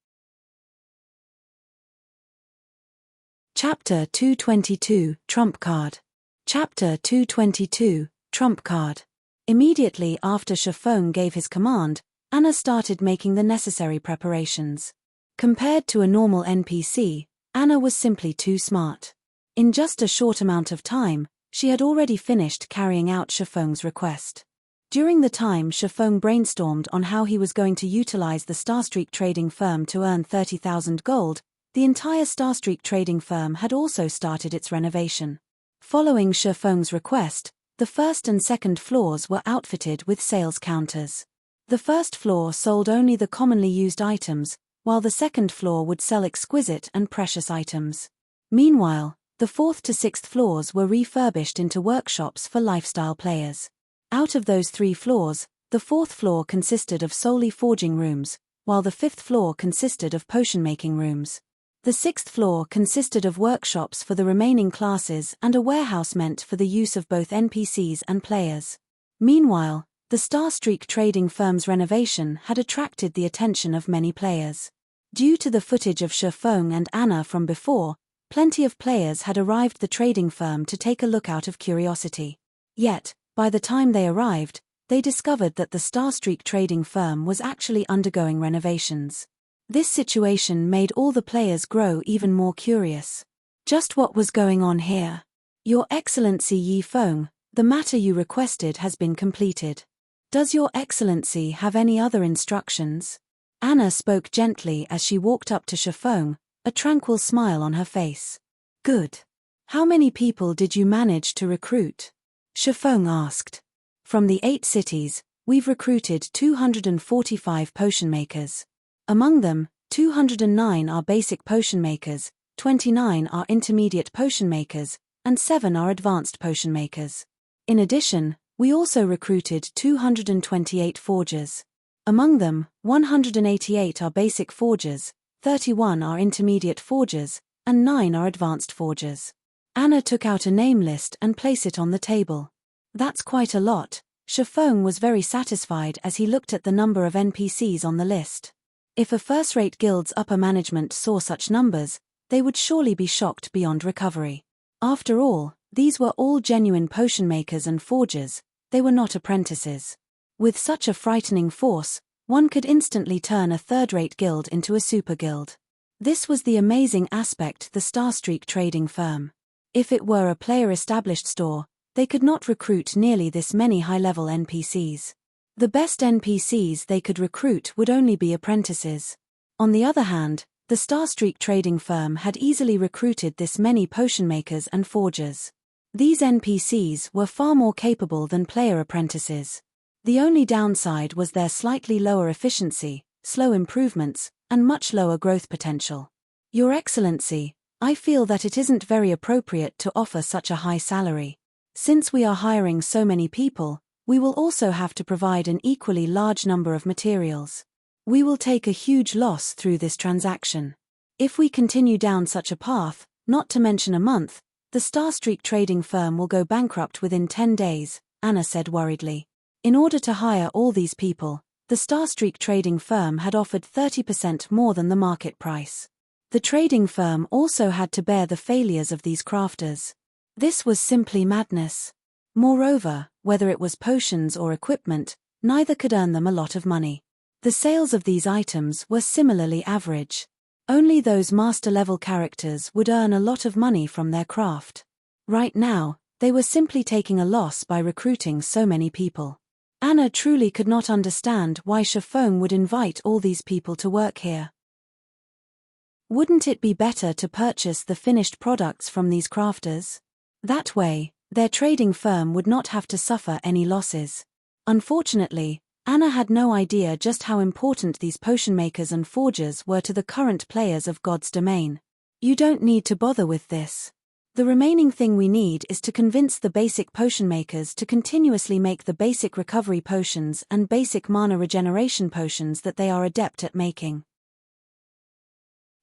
Chapter 222, Trump Card. Chapter 222, Trump Card. Immediately after Shifeng gave his command, Anna started making the necessary preparations. Compared to a normal NPC, Anna was simply too smart. In just a short amount of time, she had already finished carrying out Shifeng's request. During the time Shifeng brainstormed on how he was going to utilize the Starstreak trading firm to earn 30,000 gold, the entire Starstreak trading firm had also started its renovation. Following Shifeng's request, the first and second floors were outfitted with sales counters. The first floor sold only the commonly used items, while the second floor would sell exquisite and precious items. Meanwhile, the 4th to 6th floors were refurbished into workshops for lifestyle players. Out of those 3 floors, the 4th floor consisted of solely forging rooms, while the 5th floor consisted of potion-making rooms. The 6th floor consisted of workshops for the remaining classes and a warehouse meant for the use of both NPCs and players. Meanwhile, the Starstreak trading firm's renovation had attracted the attention of many players. Due to the footage of Shifeng and Anna from before, plenty of players had arrived the trading firm to take a look out of curiosity. Yet, by the time they arrived, they discovered that the Starstreak trading firm was actually undergoing renovations. This situation made all the players grow even more curious. Just what was going on here? "Your Excellency Yifeng, the matter you requested has been completed. Does Your Excellency have any other instructions?" Anna spoke gently as she walked up to Shifeng, a tranquil smile on her face. "Good. How many people did you manage to recruit?" Shifeng asked. "From the 8 cities, we've recruited 245 potion makers. Among them, 209 are basic potion makers, 29 are intermediate potion makers, and 7 are advanced potion makers. In addition, we also recruited 228 forgers. Among them, 188 are basic forgers, 31 are intermediate forgers, and 9 are advanced forgers." Anna took out a name list and placed it on the table. "That's quite a lot." Shifeng was very satisfied as he looked at the number of NPCs on the list. If a first-rate guild's upper management saw such numbers, they would surely be shocked beyond recovery. After all, these were all genuine potion makers and forgers, they were not apprentices. With such a frightening force, one could instantly turn a third-rate guild into a super guild. This was the amazing aspect the Starstreak trading firm. If it were a player-established store, they could not recruit nearly this many high-level NPCs. The best NPCs they could recruit would only be apprentices. On the other hand, the Starstreak trading firm had easily recruited this many potion makers and forgers. These NPCs were far more capable than player apprentices. The only downside was their slightly lower efficiency, slow improvements, and much lower growth potential. Your Excellency, I feel that it isn't very appropriate to offer such a high salary. Since we are hiring so many people, we will also have to provide an equally large number of materials. We will take a huge loss through this transaction. If we continue down such a path, not to mention a month, the Starstreak trading firm will go bankrupt within 10 days, Anna said worriedly. In order to hire all these people, the Starstreak trading firm had offered 30% more than the market price. The trading firm also had to bear the failures of these crafters. This was simply madness. Moreover, whether it was potions or equipment, neither could earn them a lot of money. The sales of these items were similarly average. Only those master-level characters would earn a lot of money from their craft. Right now, they were simply taking a loss by recruiting so many people. Anna truly could not understand why Shifeng would invite all these people to work here. Wouldn't it be better to purchase the finished products from these crafters? That way, their trading firm would not have to suffer any losses. Unfortunately, Anna had no idea just how important these potion makers and forgers were to the current players of God's domain. You don't need to bother with this. The remaining thing we need is to convince the basic potion makers to continuously make the basic recovery potions and basic mana regeneration potions that they are adept at making.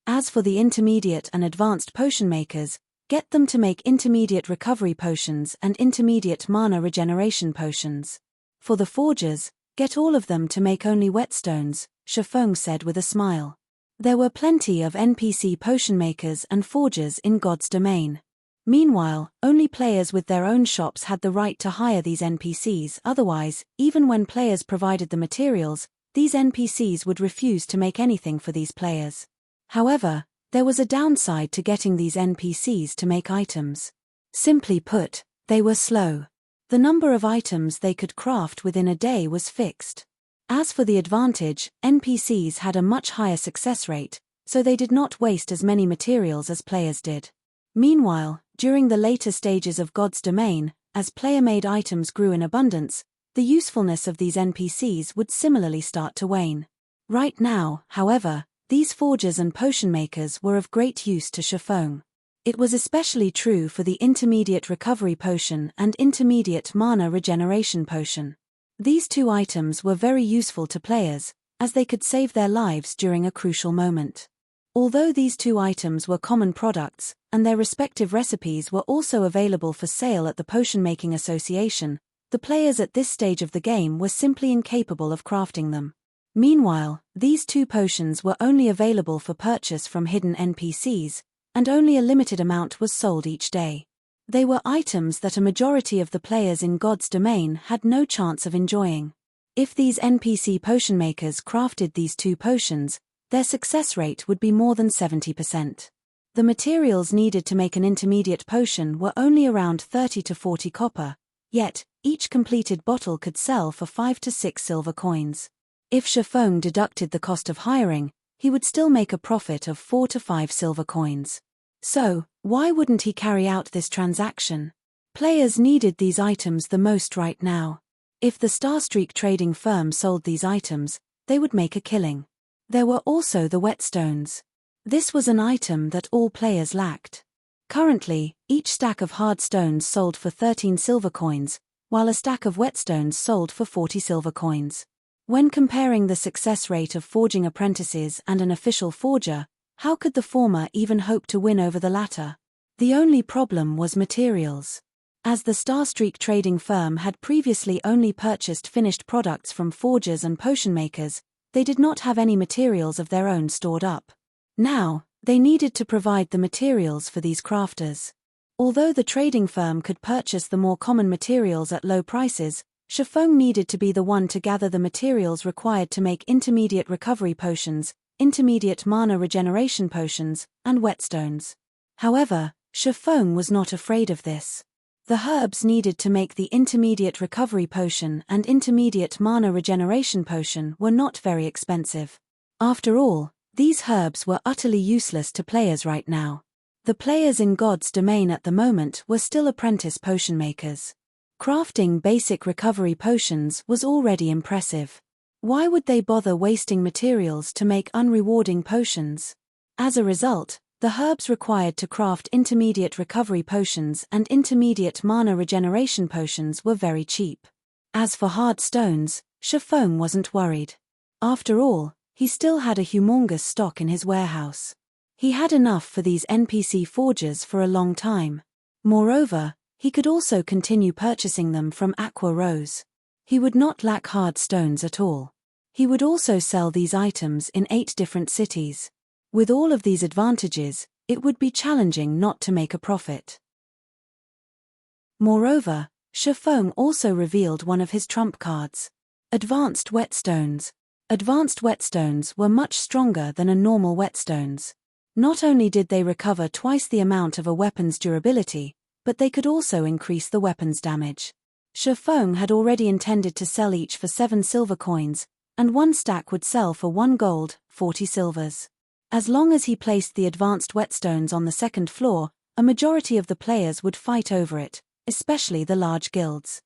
As for the intermediate and advanced potion makers, get them to make intermediate recovery potions and intermediate mana regeneration potions. For the forgers, get all of them to make only whetstones, Shifeng said with a smile. There were plenty of NPC potion makers and forgers in God's domain. Meanwhile, only players with their own shops had the right to hire these NPCs, otherwise, even when players provided the materials, these NPCs would refuse to make anything for these players. However, there was a downside to getting these NPCs to make items. Simply put, they were slow. The number of items they could craft within a day was fixed. As for the advantage, NPCs had a much higher success rate, so they did not waste as many materials as players did. Meanwhile, during the later stages of God's domain, as player-made items grew in abundance, the usefulness of these NPCs would similarly start to wane. Right now, however, these forgers and potion makers were of great use to Shifeng. It was especially true for the intermediate recovery potion and intermediate mana regeneration potion. These two items were very useful to players, as they could save their lives during a crucial moment. Although these two items were common products, and their respective recipes were also available for sale at the Potion Making Association, the players at this stage of the game were simply incapable of crafting them. Meanwhile, these two potions were only available for purchase from hidden NPCs, and only a limited amount was sold each day. They were items that a majority of the players in God's domain had no chance of enjoying. If these NPC potion makers crafted these two potions, their success rate would be more than 70%. The materials needed to make an intermediate potion were only around 30 to 40 copper, yet, each completed bottle could sell for 5 to 6 silver coins. If Shifeng deducted the cost of hiring, he would still make a profit of 4 to 5 silver coins. So, why wouldn't he carry out this transaction? Players needed these items the most right now. If the Starstreak trading firm sold these items, they would make a killing. There were also the whetstones. This was an item that all players lacked. Currently, each stack of hard stones sold for 13 silver coins, while a stack of whetstones sold for 40 silver coins. When comparing the success rate of forging apprentices and an official forger, how could the former even hope to win over the latter? The only problem was materials. As the Starstreak trading firm had previously only purchased finished products from forgers and potion makers, they did not have any materials of their own stored up. Now, they needed to provide the materials for these crafters. Although the trading firm could purchase the more common materials at low prices, Shifeng needed to be the one to gather the materials required to make intermediate recovery potions, intermediate mana regeneration potions, and whetstones. However, Shifeng was not afraid of this. The herbs needed to make the intermediate recovery potion and intermediate mana regeneration potion were not very expensive. After all, these herbs were utterly useless to players right now. The players in God's domain at the moment were still apprentice potion makers. Crafting basic recovery potions was already impressive. Why would they bother wasting materials to make unrewarding potions? As a result, the herbs required to craft intermediate recovery potions and intermediate mana regeneration potions were very cheap. As for hard stones, Shifeng wasn't worried. After all, he still had a humongous stock in his warehouse. He had enough for these NPC forgers for a long time. Moreover, he could also continue purchasing them from Aqua Rose. He would not lack hard stones at all. He would also sell these items in 8 different cities. With all of these advantages, it would be challenging not to make a profit. Moreover, Shifeng also revealed one of his trump cards. Advanced Whetstones. Advanced Whetstones were much stronger than a normal Whetstones. Not only did they recover twice the amount of a weapon's durability, but they could also increase the weapon's damage. Shifeng had already intended to sell each for 7 silver coins, and 1 stack would sell for 1 gold, 40 silvers. As long as he placed the advanced whetstones on the 2nd floor, a majority of the players would fight over it, especially the large guilds.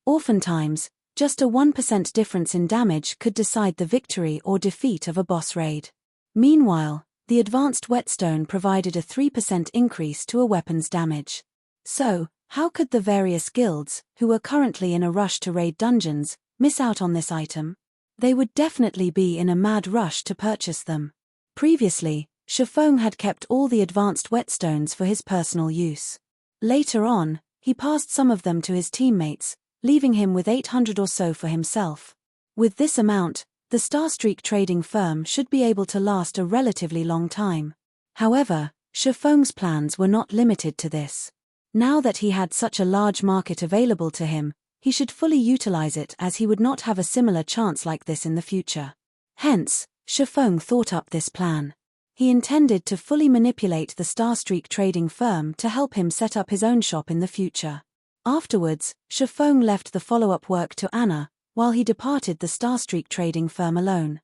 Oftentimes, just a 1% difference in damage could decide the victory or defeat of a boss raid. Meanwhile, the advanced whetstone provided a 3% increase to a weapon's damage. So, how could the various guilds, who were currently in a rush to raid dungeons, miss out on this item? They would definitely be in a mad rush to purchase them. Previously, Shifeng had kept all the advanced whetstones for his personal use. Later on, he passed some of them to his teammates, leaving him with 800 or so for himself. With this amount, the Starstreak trading firm should be able to last a relatively long time. However, Shifeng's plans were not limited to this. Now that he had such a large market available to him, he should fully utilize it, as he would not have a similar chance like this in the future. Hence, Shifeng thought up this plan. He intended to fully manipulate the Starstreak trading firm to help him set up his own shop in the future. Afterwards, Shifeng left the follow-up work to Anna, while he departed the Starstreak trading firm alone.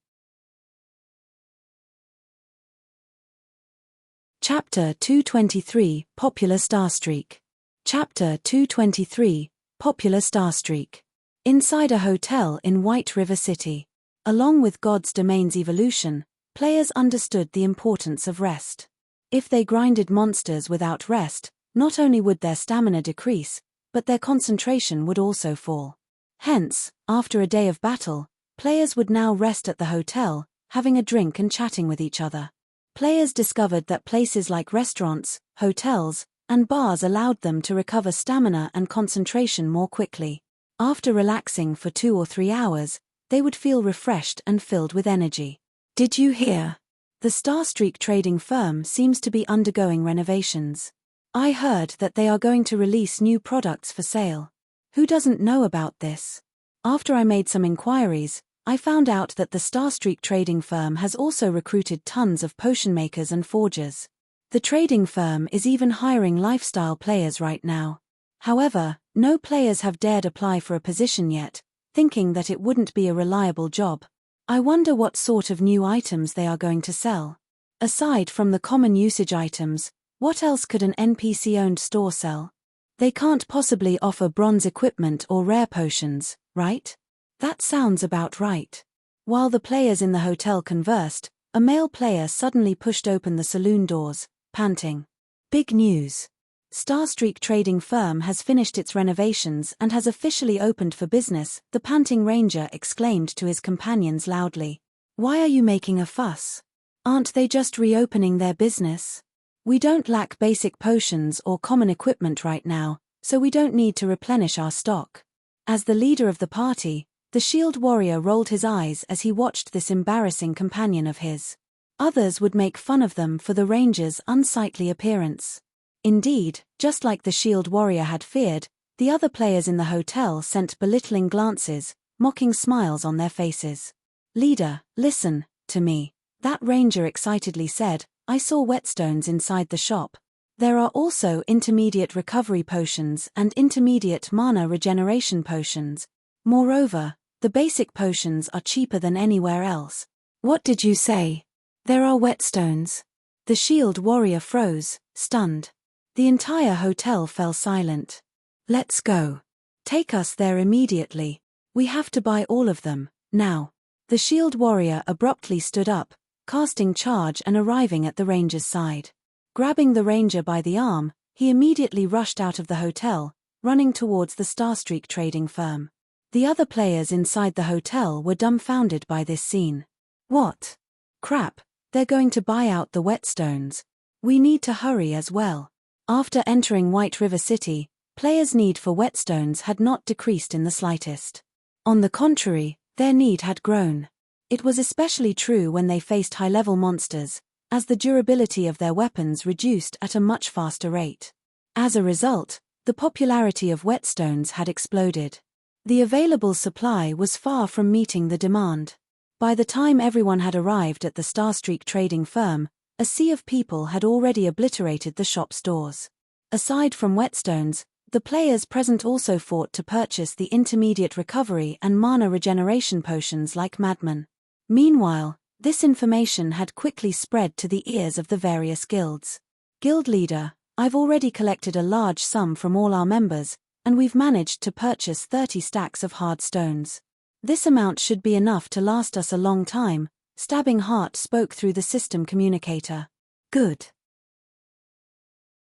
Chapter 223, Popular Starstreak. Chapter 223, Popular Starstreak. Inside a hotel in White River City. Along with God's Domain's evolution, players understood the importance of rest. If they grinded monsters without rest, not only would their stamina decrease, but their concentration would also fall. Hence, after a day of battle, players would now rest at the hotel, having a drink and chatting with each other. Players discovered that places like restaurants, hotels, and bars allowed them to recover stamina and concentration more quickly. After relaxing for 2 or 3 hours, they would feel refreshed and filled with energy. Did you hear? The Starstreak trading firm seems to be undergoing renovations. I heard that they are going to release new products for sale. Who doesn't know about this? After I made some inquiries, I found out that the Starstreak trading firm has also recruited tons of potion makers and forgers. The trading firm is even hiring lifestyle players right now. However, no players have dared apply for a position yet, thinking that it wouldn't be a reliable job. I wonder what sort of new items they are going to sell. Aside from the common usage items, what else could an NPC-owned store sell? They can't possibly offer bronze equipment or rare potions, right? That sounds about right. While the players in the hotel conversed, a male player suddenly pushed open the saloon doors, panting. Big news! Starstreak trading firm has finished its renovations and has officially opened for business, the panting ranger exclaimed to his companions loudly. Why are you making a fuss? Aren't they just reopening their business? We don't lack basic potions or common equipment right now, so we don't need to replenish our stock. As the leader of the party, the shield warrior rolled his eyes as he watched this embarrassing companion of his. Others would make fun of them for the ranger's unsightly appearance. Indeed, just like the shield warrior had feared, the other players in the hotel sent belittling glances, mocking smiles on their faces. Leader, listen to me, that ranger excitedly said. I saw whetstones inside the shop. There are also intermediate recovery potions and intermediate mana regeneration potions. Moreover, the basic potions are cheaper than anywhere else. What did you say? There are whetstones. The shield warrior froze, stunned. The entire hotel fell silent. Let's go. Take us there immediately. We have to buy all of them, now. The shield warrior abruptly stood up, casting charge and arriving at the ranger's side. Grabbing the ranger by the arm, he immediately rushed out of the hotel, running towards the Starstreak trading firm. The other players inside the hotel were dumbfounded by this scene. What? Crap, they're going to buy out the whetstones. We need to hurry as well. After entering White River City, players' need for whetstones had not decreased in the slightest. On the contrary, their need had grown. It was especially true when they faced high-level monsters, as the durability of their weapons reduced at a much faster rate. As a result, the popularity of whetstones had exploded. The available supply was far from meeting the demand. By the time everyone had arrived at the Starstreak trading firm, a sea of people had already obliterated the shop's doors. Aside from whetstones, the players present also fought to purchase the intermediate recovery and mana regeneration potions like madmen. Meanwhile, this information had quickly spread to the ears of the various guilds. Guild leader, I've already collected a large sum from all our members, and we've managed to purchase 30 stacks of hard stones. This amount should be enough to last us a long time, Stabbing Heart spoke through the system communicator. Good.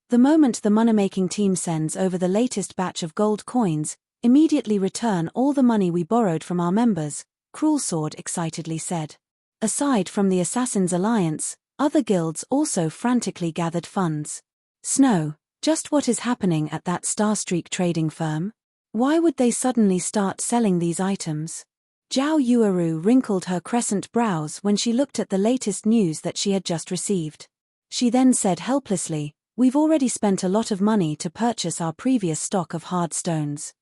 The moment the money-making team sends over the latest batch of gold coins, immediately return all the money we borrowed from our members, Cruel Sword excitedly said. Aside from the Assassins' Alliance, other guilds also frantically gathered funds. Snow, just what is happening at that Starstreak trading firm? Why would they suddenly start selling these items? Zhao Yueru wrinkled her crescent brows when she looked at the latest news that she had just received. She then said helplessly, we've already spent a lot of money to purchase our previous stock of hard stones.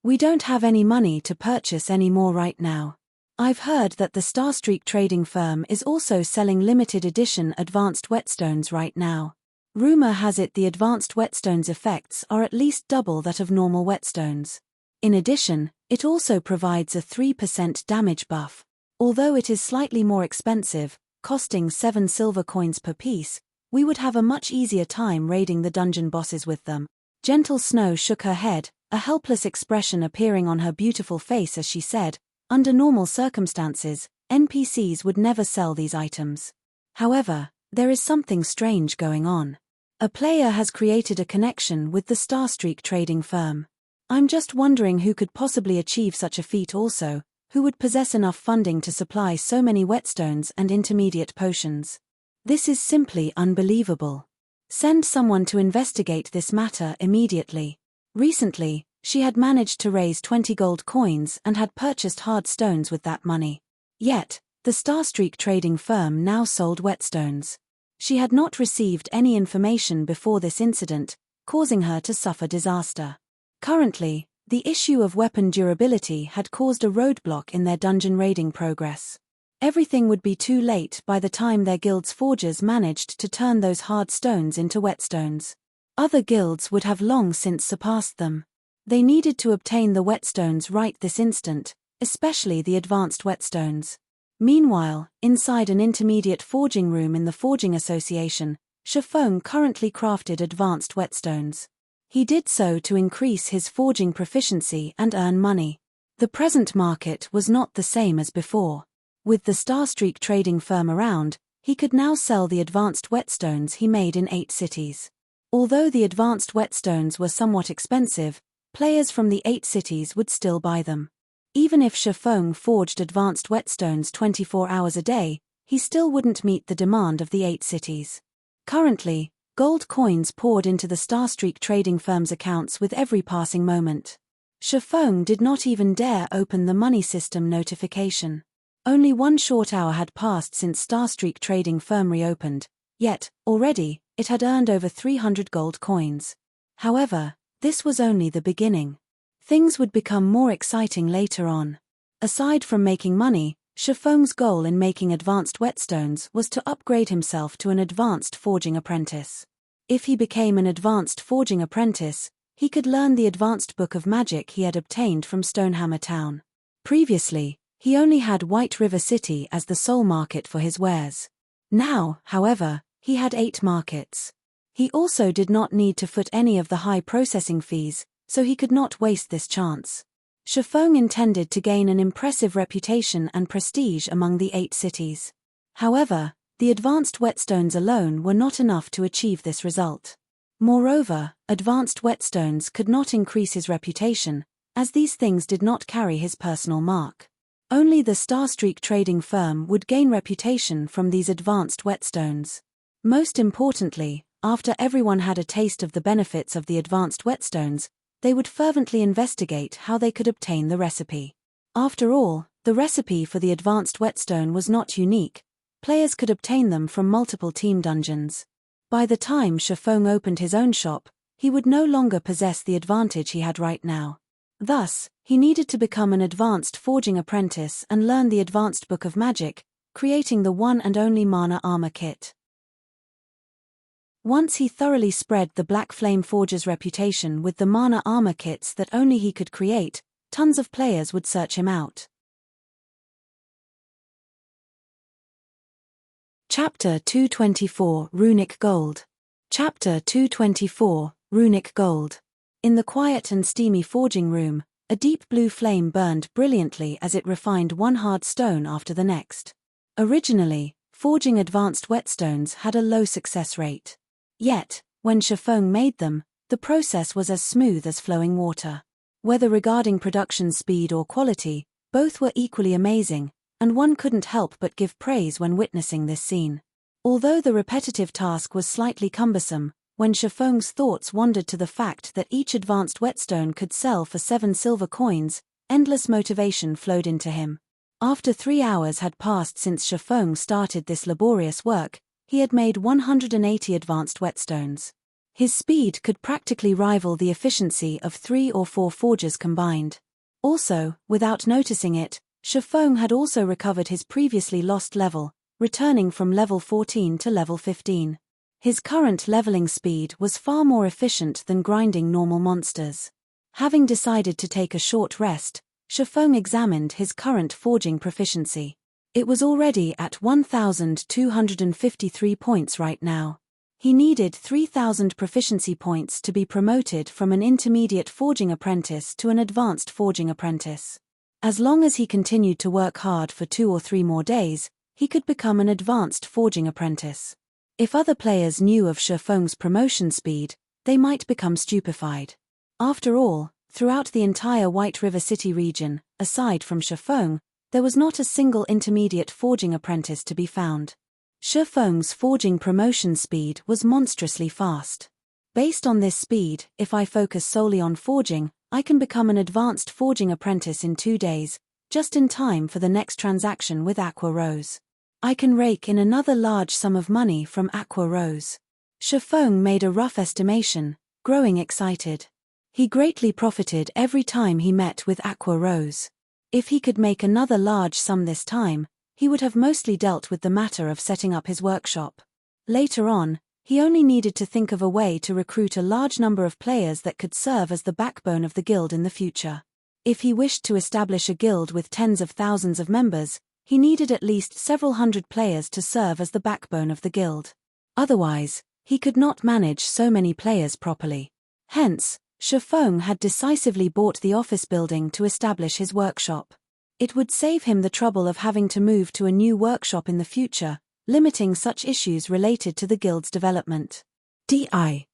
We don't have any money to purchase any more right now. I've heard that the Starstreak trading firm is also selling limited edition advanced whetstones right now. Rumor has it the advanced whetstones effects are at least double that of normal whetstones. In addition, it also provides a 3% damage buff. Although it is slightly more expensive, costing 7 silver coins per piece, we would have a much easier time raiding the dungeon bosses with them. Gentle Snow shook her head, a helpless expression appearing on her beautiful face as she said, under normal circumstances, NPCs would never sell these items. However, there is something strange going on. A player has created a connection with the Starstreak trading firm. I'm just wondering who could possibly achieve such a feat also, who would possess enough funding to supply so many whetstones and intermediate potions. This is simply unbelievable. Send someone to investigate this matter immediately. Recently, she had managed to raise 20 gold coins and had purchased hard stones with that money. Yet, the Starstreak trading firm now sold whetstones. She had not received any information before this incident, causing her to suffer disaster. Currently, the issue of weapon durability had caused a roadblock in their dungeon raiding progress. Everything would be too late by the time their guild's forgers managed to turn those hard stones into whetstones. Other guilds would have long since surpassed them. They needed to obtain the whetstones right this instant, especially the advanced whetstones. Meanwhile, inside an intermediate forging room in the Forging Association, Shifeng currently crafted advanced whetstones. He did so to increase his forging proficiency and earn money. The present market was not the same as before. With the Starstreak trading firm around, he could now sell the advanced whetstones he made in 8 cities. Although the advanced whetstones were somewhat expensive, players from the 8 cities would still buy them. Even if Shifeng forged advanced whetstones 24 hours a day, he still wouldn't meet the demand of the 8 cities. Currently, gold coins poured into the Starstreak trading firm's accounts with every passing moment. Shifeng did not even dare open the money system notification. Only 1 short hour had passed since Starstreak trading firm reopened, yet, already, it had earned over 300 gold coins. However, this was only the beginning. Things would become more exciting later on. Aside from making money, Shifeng's goal in making advanced whetstones was to upgrade himself to an advanced forging apprentice. If he became an advanced forging apprentice, he could learn the advanced book of magic he had obtained from Stonehammer Town. Previously, he only had White River City as the sole market for his wares. Now, however, he had 8 markets. He also did not need to foot any of the high processing fees, so he could not waste this chance. Shifeng intended to gain an impressive reputation and prestige among the 8 cities. However, the advanced whetstones alone were not enough to achieve this result. Moreover, advanced whetstones could not increase his reputation, as these things did not carry his personal mark. Only the Starstreak trading firm would gain reputation from these advanced whetstones. Most importantly, after everyone had a taste of the benefits of the advanced whetstones, they would fervently investigate how they could obtain the recipe. After all, the recipe for the advanced whetstone was not unique. Players could obtain them from multiple team dungeons. By the time Shifeng opened his own shop, he would no longer possess the advantage he had right now. Thus, he needed to become an advanced forging apprentice and learn the advanced book of magic, creating the one and only mana armor kit. Once he thoroughly spread the Black Flame Forger's reputation with the mana armor kits that only he could create, tons of players would search him out. Chapter 224 Runic Gold. Chapter 224 Runic Gold. In the quiet and steamy forging room, a deep blue flame burned brilliantly as it refined one hard stone after the next. Originally, forging advanced whetstones had a low success rate. Yet, when Shifeng made them, the process was as smooth as flowing water. Whether regarding production speed or quality, both were equally amazing, and one couldn't help but give praise when witnessing this scene. Although the repetitive task was slightly cumbersome, when Shifeng's thoughts wandered to the fact that each advanced whetstone could sell for 7 silver coins, endless motivation flowed into him. After 3 hours had passed since Shifeng started this laborious work, he had made 180 advanced whetstones. His speed could practically rival the efficiency of 3 or 4 forgers combined. Also, without noticing it, Shifeng had also recovered his previously lost level, returning from level 14 to level 15. His current leveling speed was far more efficient than grinding normal monsters. Having decided to take a short rest, Shifeng examined his current forging proficiency. It was already at 1,253 points right now. He needed 3,000 proficiency points to be promoted from an intermediate forging apprentice to an advanced forging apprentice. As long as he continued to work hard for 2 or 3 more days, he could become an advanced forging apprentice. If other players knew of Shifeng's promotion speed, they might become stupefied. After all, throughout the entire White River City region, aside from Shifeng, there was not a single intermediate forging apprentice to be found. Shifeng's forging promotion speed was monstrously fast. Based on this speed, if I focus solely on forging, I can become an advanced forging apprentice in 2 days, just in time for the next transaction with Aqua Rose. I can rake in another large sum of money from Aqua Rose. Shifeng made a rough estimation, growing excited. He greatly profited every time he met with Aqua Rose. If he could make another large sum this time, he would have mostly dealt with the matter of setting up his workshop. Later on, he only needed to think of a way to recruit a large number of players that could serve as the backbone of the guild in the future. If he wished to establish a guild with tens of thousands of members, he needed at least several hundred players to serve as the backbone of the guild. Otherwise, he could not manage so many players properly. Hence, Shifeng had decisively bought the office building to establish his workshop. It would save him the trouble of having to move to a new workshop in the future, limiting such issues related to the guild's development. D.I.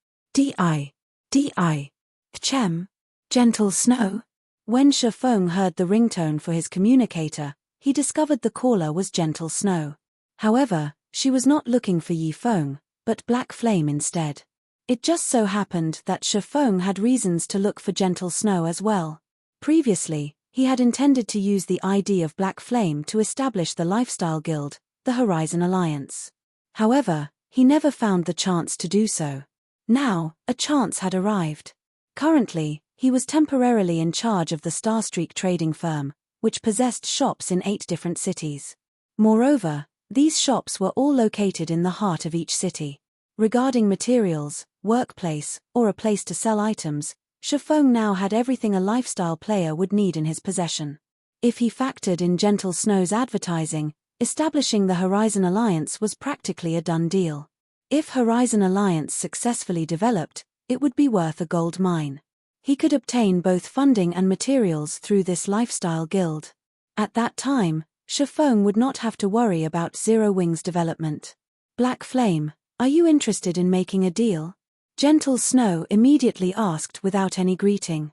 Chem. Gentle Snow. When Shifeng heard the ringtone for his communicator, he discovered the caller was Gentle Snow. However, she was not looking for Yifeng, but Black Flame instead. It just so happened that Shifeng had reasons to look for Gentle Snow as well. Previously, he had intended to use the ID of Black Flame to establish the lifestyle guild, the Horizon Alliance. However, he never found the chance to do so. Now, a chance had arrived. Currently, he was temporarily in charge of the Starstreak trading firm, which possessed shops in 8 different cities. Moreover, these shops were all located in the heart of each city. Regarding materials, workplace, or a place to sell items, Shifeng now had everything a lifestyle player would need in his possession. If he factored in Gentle Snow's advertising, establishing the Horizon Alliance was practically a done deal. If Horizon Alliance successfully developed, it would be worth a gold mine. He could obtain both funding and materials through this lifestyle guild. At that time, Shifeng would not have to worry about Zero Wings development. Black Flame, are you interested in making a deal? Gentle Snow immediately asked without any greeting.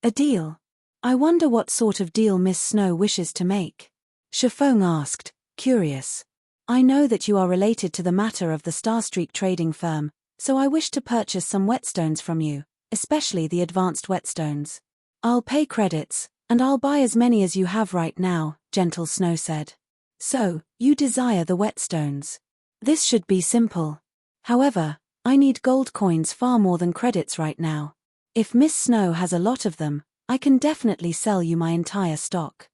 A deal? I wonder what sort of deal Miss Snow wishes to make. Shifeng asked, curious. I know that you are related to the matter of the Starstreak trading firm, so I wish to purchase some whetstones from you, especially the advanced whetstones. I'll pay credits, and I'll buy as many as you have right now, Gentle Snow said. So, you desire the whetstones. This should be simple. However, I need gold coins far more than credits right now. If Miss Snow has a lot of them, I can definitely sell you my entire stock.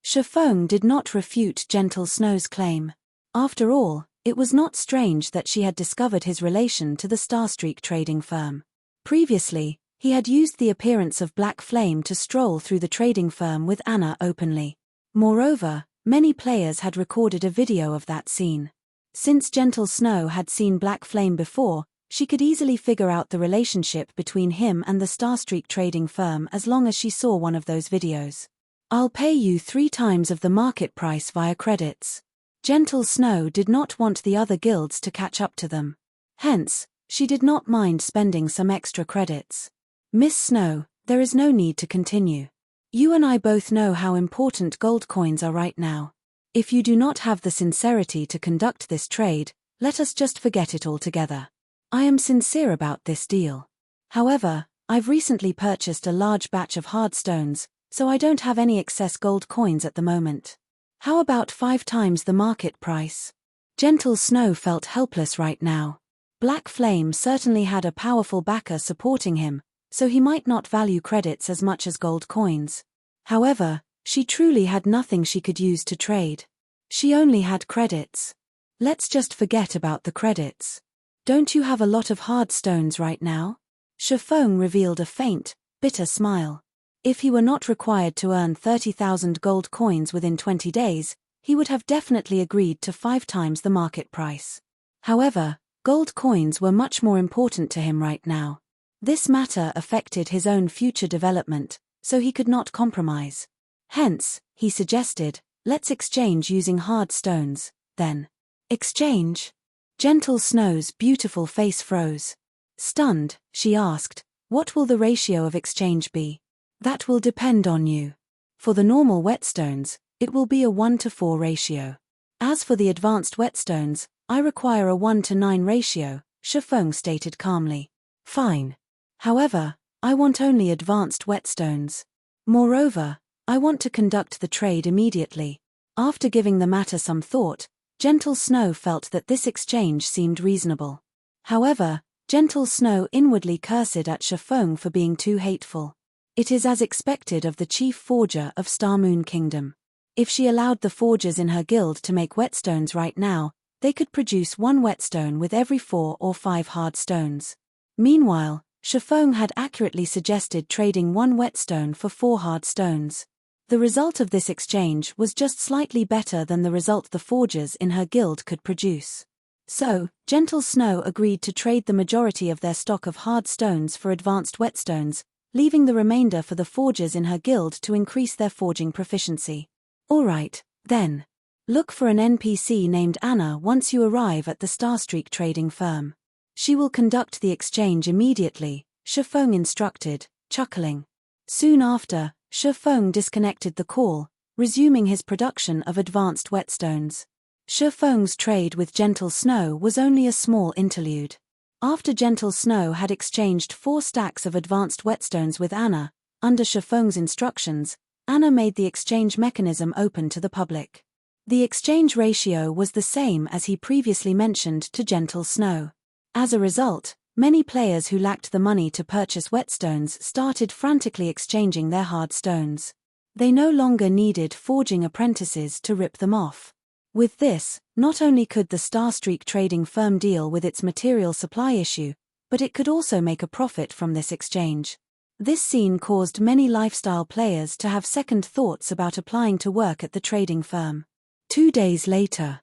Shifeng did not refute Gentle Snow's claim. After all, it was not strange that she had discovered his relation to the Starstreak trading firm. Previously, he had used the appearance of Black Flame to stroll through the trading firm with Anna openly. Moreover, many players had recorded a video of that scene. Since Gentle Snow had seen Black Flame before, she could easily figure out the relationship between him and the Starstreak trading firm as long as she saw one of those videos. I'll pay you 3 times of the market price via credits. Gentle Snow did not want the other guilds to catch up to them. Hence, she did not mind spending some extra credits. Miss Snow, there is no need to continue. You and I both know how important gold coins are right now. If you do not have the sincerity to conduct this trade, let us just forget it altogether. I am sincere about this deal. However, I've recently purchased a large batch of hard stones, so I don't have any excess gold coins at the moment. How about 5 times the market price? Gentle Snow felt helpless right now. Black Flame certainly had a powerful backer supporting him, so he might not value credits as much as gold coins. However, she truly had nothing she could use to trade. She only had credits. Let's just forget about the credits. Don't you have a lot of hard stones right now? Shifeng revealed a faint, bitter smile. If he were not required to earn 30,000 gold coins within 20 days, he would have definitely agreed to 5 times the market price. However, gold coins were much more important to him right now. This matter affected his own future development, so he could not compromise. Hence, he suggested, let's exchange using hard stones, then. Exchange? Gentle Snow's beautiful face froze. Stunned, she asked, what will the ratio of exchange be? That will depend on you. For the normal whetstones, it will be a 1-to-4 ratio. As for the advanced whetstones, I require a 1-to-9 ratio, Shifeng stated calmly. Fine. However, I want only advanced whetstones. Moreover, I want to conduct the trade immediately. After giving the matter some thought, Gentle Snow felt that this exchange seemed reasonable. However, Gentle Snow inwardly cursed at Shifeng for being too hateful. It is as expected of the chief forger of Star Moon Kingdom. If she allowed the forgers in her guild to make whetstones right now, they could produce 1 whetstone with every 4 or 5 hard stones. Meanwhile, Shifeng had accurately suggested trading 1 whetstone for 4 hard stones. The result of this exchange was just slightly better than the result the forgers in her guild could produce. So, Gentle Snow agreed to trade the majority of their stock of hard stones for advanced whetstones, leaving the remainder for the forgers in her guild to increase their forging proficiency. Alright, then. Look for an NPC named Anna once you arrive at the Starstreak trading firm. She will conduct the exchange immediately, Shifeng instructed, chuckling. Soon after, Shifeng disconnected the call, resuming his production of advanced whetstones. Shifeng's trade with Gentle Snow was only a small interlude. After Gentle Snow had exchanged 4 stacks of advanced whetstones with Anna, under Shifeng's instructions, Anna made the exchange mechanism open to the public. The exchange ratio was the same as he previously mentioned to Gentle Snow. As a result, Many players who lacked the money to purchase whetstones started frantically exchanging their hard stones. They no longer needed forging apprentices to rip them off. With this, not only could the Starstreak trading firm deal with its material supply issue, but it could also make a profit from this exchange. This scene caused many lifestyle players to have second thoughts about applying to work at the trading firm. 2 days later.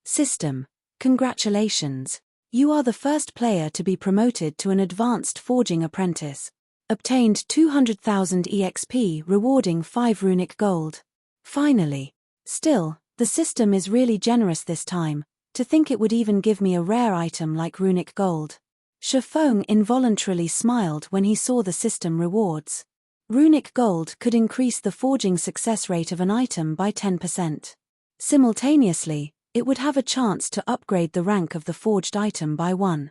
System. Congratulations. You are the first player to be promoted to an advanced forging apprentice. Obtained 200,000 EXP rewarding 5 runic gold. Finally. Still, the system is really generous this time. To think it would even give me a rare item like runic gold. Shifeng involuntarily smiled when he saw the system rewards. Runic gold could increase the forging success rate of an item by 10%. Simultaneously, it would have a chance to upgrade the rank of the forged item by 1.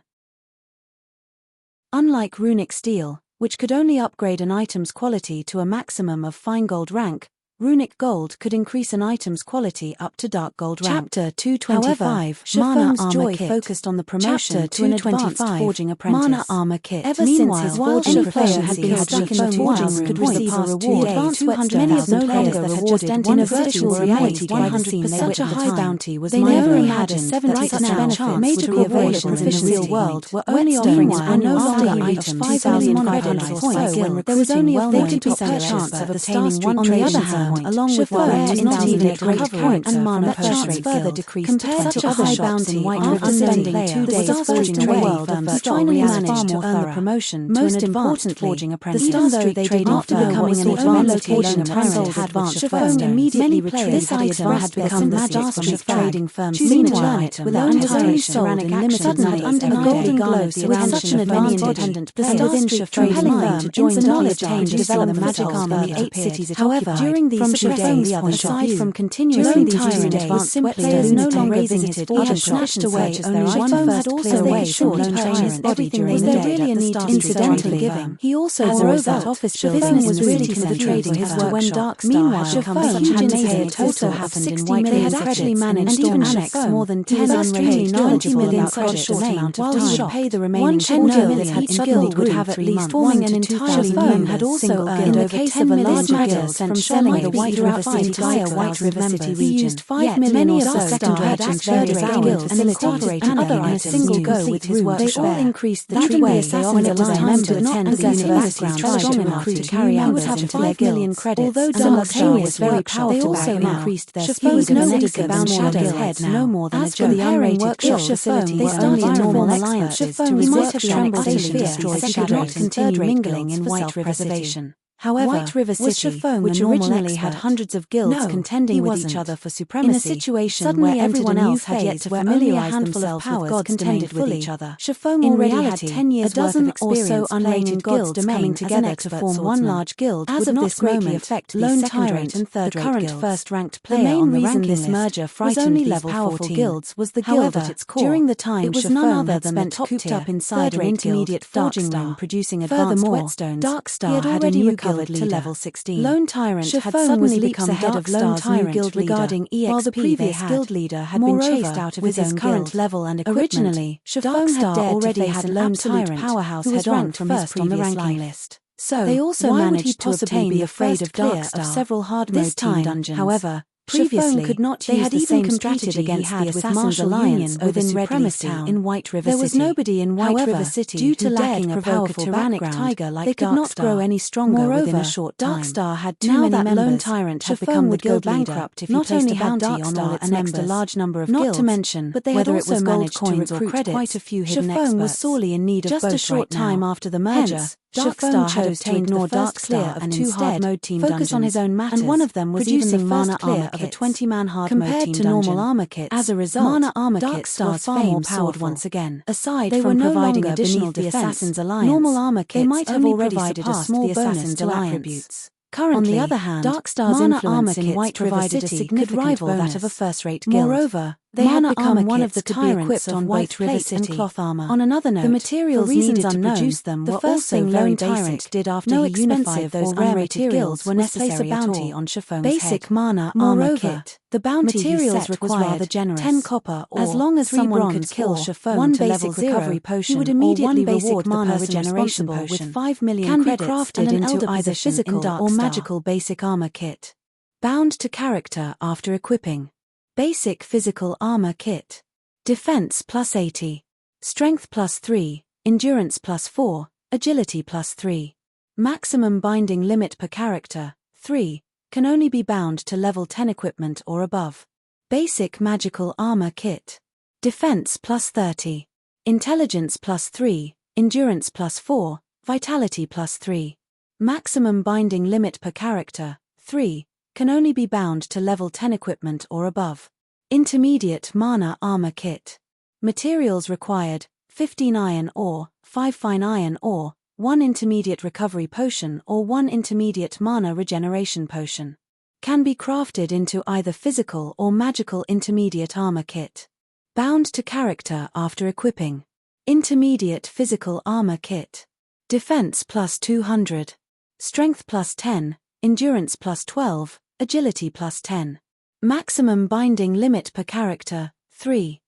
Unlike runic steel, which could only upgrade an item's quality to a maximum of fine gold rank, runic gold could increase an item's quality up to dark gold rank. Chapter 225. Shifeng's joy focused on the promotion to an advanced forging apprentice. Mana armor kit. Ever since his forging proficiency had weakened, forging could receive a reward of 200,000. Many of the players that had just entered a virtual reality by the scene they were at the time. They never imagined that such benefits made to be available in the real world were only offering annual longer items 5,500 or so when there was only a 40% chance of obtaining one. On the other hand, along with rare intermediate recovery and mana chance further decreased compared to other shops in White River. After spending 2 days forging away, the finally managed to earn the promotion to an advanced forging apprentice. The Starstreak trading after becoming an advanced forging apprentice had Shifeng immediately retrieved this item had become the Starstreak trading firm's signature item without hesitation. Tyrannic action suddenly a golden glow surrounded such an independent player within Shifeng's mind to join the knowledge obtained to develop the magic armor in the 8 cities it occupied. During these 2 days, aside from continuously defeating advanced players no longer visited or had snatched away only one first clear away from lone tyrant's body during the day really a need incidentally giving. He also wore that office building was really concentrating his work when Dark Meanwhile, Shifeng had to pay a total of 60 million. They had actually managed to annex more than 10 unrated 20 million such short amount of time. While he would pay the remaining 10 million each guild would have at least forming an entirely new had also earned over 10 million credits from selling the White River City region. He used 5 million or so second merchants various guilds and incorporated other in a single go with his workshop. They all increased the tree way they often time to attend the university strong enough to carry members into their guilds. Although Darkstar was very powerful, they also increased their speed of an bound Shadow's head no more than a joke. The unrated workshop facility they started normal alliances to resist tranquilization destroyed they could not continue mingling in White River City. However, White River City, which originally had hundreds of guilds contending with each other for supremacy, in a situation where everyone else had yet to familiarize themselves with gods contended with each other. Shifeng already had 10 years worth of experience unrated guilds coming together to form one large guild would not greatly affect Lone Tyrant and the current first-ranked player on the ranking list. The main reason this merger frightened these powerful guilds was the guild at its core. During the time it was none other than the top cooped up inside an intermediate forging room producing advanced whetstones. Darkstar had already recovered to level 16. Lone Tyrant had suddenly become head of Lone Tyrant regarding EXP, while the previous guild leader had been chased out of his own current level and equipment. Originally, Darkstar already had Lone Tyrant powerhouse head on from first on the ranking list. So they also managed to obtain be afraid of Darkstar of several hard mode team dungeons. However, previously, could not they had even competed against the Assassin's Alliance within supremacy in White River City. There was nobody in White River City due to lacking a provoke a tyrannic tiger like They could not grow any stronger within a short time. Darkstar had too many members. Lone Tyrant had become the guild bankrupt if not only had Darkstar annexed a large number of guilds, not to mention but they had also managed coins or credits. Quite a few hidden experts. Shifeng was sorely in need of both. Just a short time after the merger, Darkstar chose to ignore Darkstar and 2 hard mode team focus on his own matters, and one of them was even the first clear of a 20-man hard mode team to normal armor kits. As a result, mana armor kits were far more powered once again. Aside from providing additional defense, the Assassin's Alliance, normal armor kits might have already provided a small bonus to attributes. Currently, on the other hand, Darkstar's influence in White River City could rival that of a first-rate guild. Moreover, They Mana had become armor one of kits the could be tyrants equipped of on white both plate plate and and cloth armor. On another note, The materials for reasons needed to unknown, produce them the were first also thing very Lone basic. Tyrant did after No he unified expensive those or rare unrated materials guilds were was to place a necessary at bounty all. on Shifeng's Basic head. mana armor Moreover, kit. the bounty Materials he set was rather required generous. 10 copper or as long as 3 someone bronze could kill or Shifeng 1 to basic level 0, recovery potion he would or immediately 1 basic reward the mana person regeneration responsible with potion 5 million can be credits crafted and an into elder either position in physical Dark or Star. magical basic armor kit. Bound to character after equipping. Basic physical armor kit. Defense plus 80. Strength plus 3, endurance plus 4, agility plus 3. Maximum binding limit per character, 3, can only be bound to level 10 equipment or above. Basic magical armor kit. Defense plus 30. Intelligence plus 3, endurance plus 4, vitality plus 3. Maximum binding limit per character, 3, can only be bound to level 10 equipment or above. Intermediate mana armor kit. Materials required, 15 iron ore, 5 fine iron ore, 1 intermediate recovery potion or 1 intermediate mana regeneration potion. Can be crafted into either physical or magical intermediate armor kit. Bound to character after equipping. Intermediate physical armor kit. Defense plus 200. Strength plus 10, endurance plus 12, agility plus 10. Maximum binding limit per character, 3.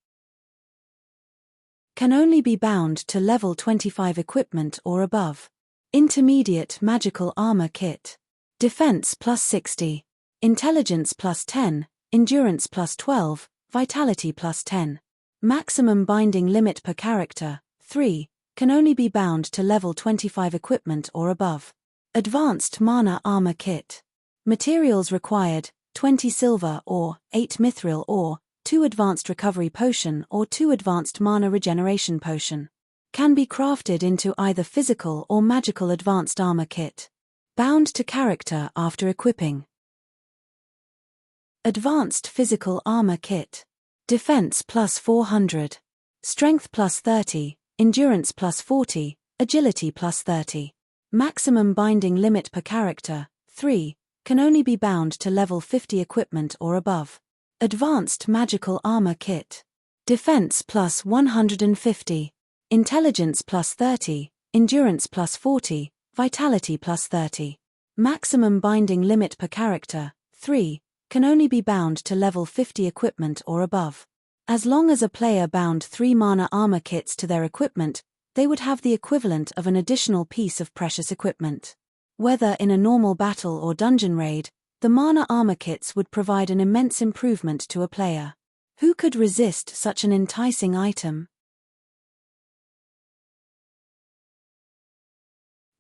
Can only be bound to level 25 equipment or above. Intermediate magical armor kit. Defense plus 60. Intelligence plus 10, endurance plus 12, vitality plus 10. Maximum binding limit per character, 3, can only be bound to level 25 equipment or above. Advanced mana armor kit. Materials required, 20 silver or 8 mithril ore, 2 advanced recovery potion or 2 advanced mana regeneration potion. Can be crafted into either physical or magical advanced armor kit. Bound to character after equipping. Advanced physical armor kit. Defense plus 400. Strength plus 30, endurance plus 40, agility plus 30. Maximum binding limit per character, 3, can only be bound to level 50 equipment or above. Advanced magical armor kit. Defense plus 150. Intelligence plus 30, endurance plus 40, vitality plus 30. Maximum binding limit per character, 3, can only be bound to level 50 equipment or above. As long as a player bound 3 mana armor kits to their equipment, they would have the equivalent of an additional piece of precious equipment. Whether in a normal battle or dungeon raid, the mana armor kits would provide an immense improvement to a player. Who could resist such an enticing item?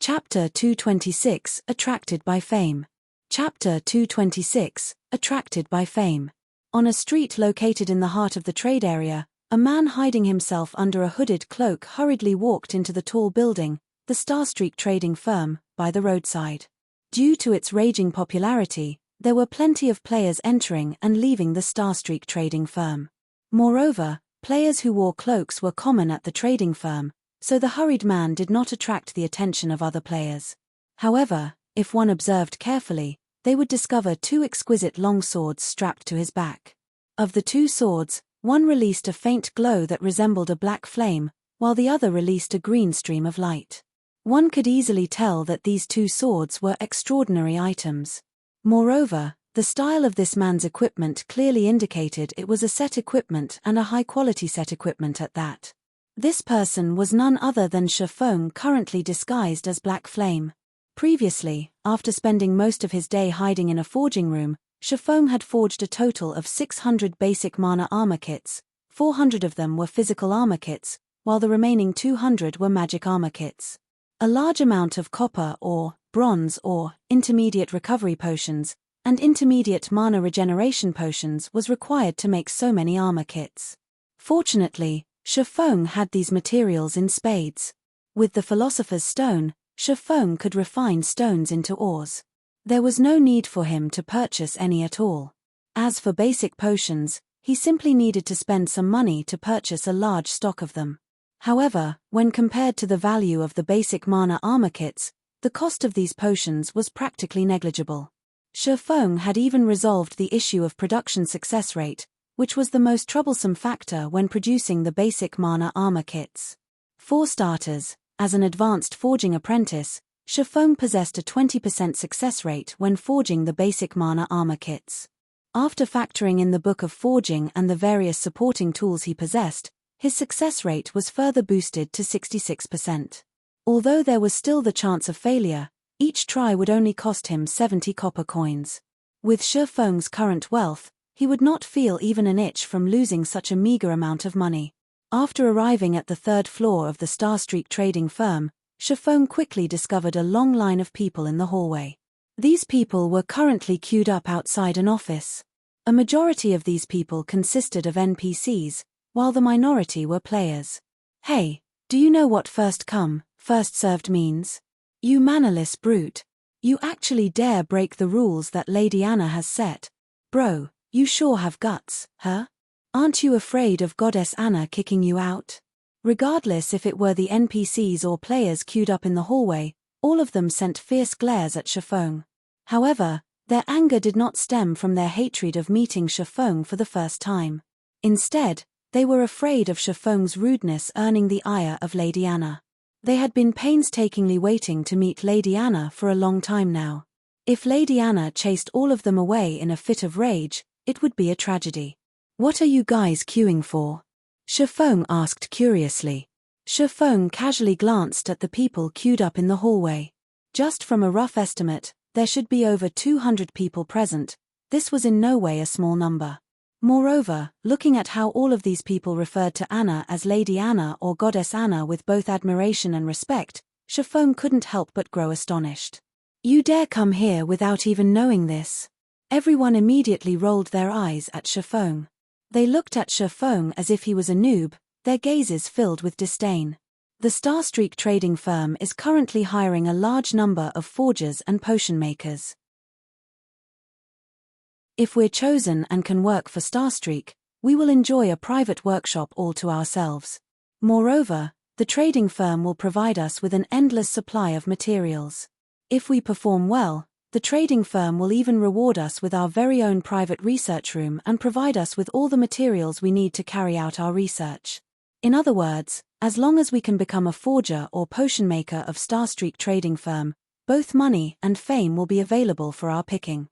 Chapter 226, Attracted by Fame. Chapter 226, Attracted by Fame. On a street located in the heart of the trade area, a man hiding himself under a hooded cloak hurriedly walked into the tall building, the Starstreak trading firm, by the roadside. Due to its raging popularity, there were plenty of players entering and leaving the Starstreak trading firm. Moreover, players who wore cloaks were common at the trading firm, so the hurried man did not attract the attention of other players. However, if one observed carefully, they would discover 2 exquisite long swords strapped to his back. Of the 2 swords, one released a faint glow that resembled a black flame, while the other released a green stream of light. One could easily tell that these 2 swords were extraordinary items. Moreover, the style of this man's equipment clearly indicated it was a set equipment and a high-quality set equipment at that. This person was none other than Shifeng, currently disguised as Black Flame. Previously, after spending most of his day hiding in a forging room, Shifeng had forged a total of 600 basic mana armor kits. 400 of them were physical armor kits, while the remaining 200 were magic armor kits. A large amount of copper ore, bronze ore, intermediate recovery potions, and intermediate mana regeneration potions was required to make so many armor kits. Fortunately, Shifeng had these materials in spades. With the Philosopher's Stone, Shifeng could refine stones into ores. There was no need for him to purchase any at all. As for basic potions, he simply needed to spend some money to purchase a large stock of them. However, when compared to the value of the basic mana armor kits, the cost of these potions was practically negligible. Shifeng had even resolved the issue of production success rate, which was the most troublesome factor when producing the basic mana armor kits. For starters, as an advanced forging apprentice, Shifeng possessed a 20% success rate when forging the basic mana armor kits. After factoring in the Book of Forging and the various supporting tools he possessed, his success rate was further boosted to 66%. Although there was still the chance of failure, each try would only cost him 70 copper coins. With Shifeng's current wealth, he would not feel even an itch from losing such a meager amount of money. After arriving at the third floor of the Starstreak trading firm, Shifeng quickly discovered a long line of people in the hallway. These people were currently queued up outside an office. A majority of these people consisted of NPCs, while the minority were players. Hey, do you know what first come, first served means? You mannerless brute. You actually dare break the rules that Lady Anna has set. Bro, you sure have guts, huh? Aren't you afraid of Goddess Anna kicking you out? Regardless if it were the NPCs or players queued up in the hallway, all of them sent fierce glares at Shifeng. However, their anger did not stem from their hatred of meeting Shifeng for the first time. Instead, they were afraid of Shifeng's rudeness earning the ire of Lady Anna. They had been painstakingly waiting to meet Lady Anna for a long time now. If Lady Anna chased all of them away in a fit of rage, it would be a tragedy. What are you guys queuing for? Shifeng asked curiously. Shifeng casually glanced at the people queued up in the hallway. Just from a rough estimate, there should be over 200 people present. This was in no way a small number. Moreover, looking at how all of these people referred to Anna as Lady Anna or Goddess Anna with both admiration and respect, Shifeng couldn't help but grow astonished. You dare come here without even knowing this? Everyone immediately rolled their eyes at Shifeng. They looked at Shifeng as if he was a noob, their gazes filled with disdain. The Starstreak trading firm is currently hiring a large number of forgers and potion makers. If we're chosen and can work for Starstreak, we will enjoy a private workshop all to ourselves. Moreover, the trading firm will provide us with an endless supply of materials. If we perform well, the trading firm will even reward us with our very own private research room and provide us with all the materials we need to carry out our research. In other words, as long as we can become a forger or potion maker of Starstreak trading firm, both money and fame will be available for our picking.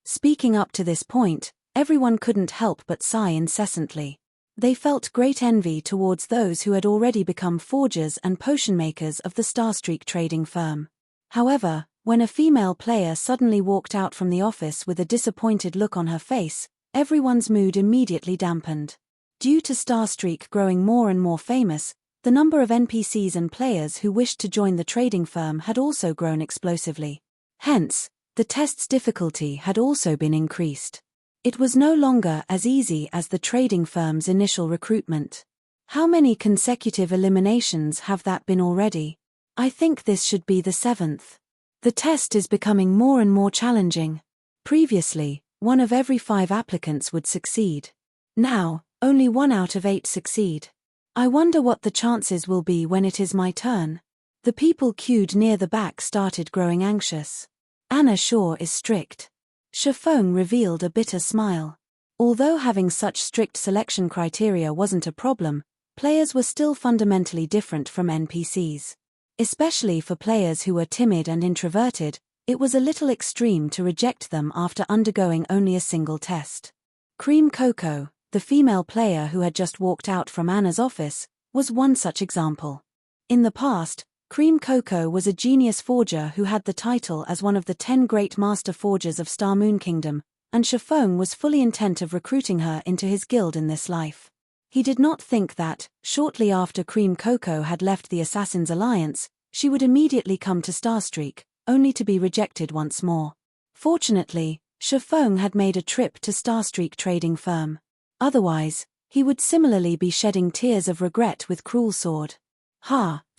Speaking up to this point, everyone couldn't help but sigh incessantly. They felt great envy towards those who had already become forgers and potion makers of the Starstreak trading firm. However, when a female player suddenly walked out from the office with a disappointed look on her face, everyone's mood immediately dampened. Due to Starstreak growing more and more famous, the number of NPCs and players who wished to join the trading firm had also grown explosively. Hence, the test's difficulty had also been increased. It was no longer as easy as the trading firm's initial recruitment. How many consecutive eliminations have that been already? I think this should be the 7th. The test is becoming more and more challenging. Previously, 1 of every 5 applicants would succeed. Now, only 1 out of 8 succeed. I wonder what the chances will be when it is my turn. The people queued near the back started growing anxious. Anna sure is strict. Shifeng revealed a bitter smile. Although having such strict selection criteria wasn't a problem, players were still fundamentally different from NPCs. Especially for players who were timid and introverted, it was a little extreme to reject them after undergoing only a single test. Cream Coco, the female player who had just walked out from Anna's office, was one such example. In the past, Cream Coco was a genius forger who had the title as one of the 10 great master forgers of Star Moon Kingdom, and Shifeng was fully intent of recruiting her into his guild in this life. He did not think that, shortly after Cream Coco had left the Assassin's Alliance, she would immediately come to Starstreak, only to be rejected once more. Fortunately, Shifeng had made a trip to Starstreak trading firm. Otherwise, he would similarly be shedding tears of regret with Cruel Sword.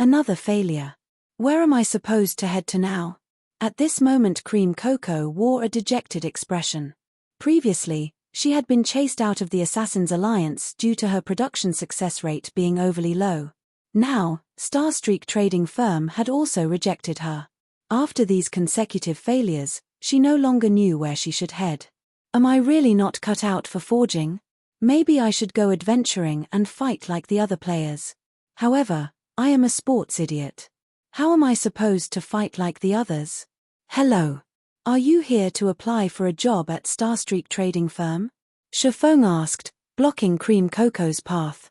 Another failure. Where am I supposed to head to now? At this moment Cream Coco wore a dejected expression. Previously, she had been chased out of the Assassin's Alliance due to her production success rate being overly low. Now, Starstreak trading firm had also rejected her. After these consecutive failures, she no longer knew where she should head. Am I really not cut out for forging? Maybe I should go adventuring and fight like the other players. However, I am a sports idiot. How am I supposed to fight like the others? Hello. Are you here to apply for a job at Starstreak Trading Firm? Shifeng asked, blocking Cream Coco's path.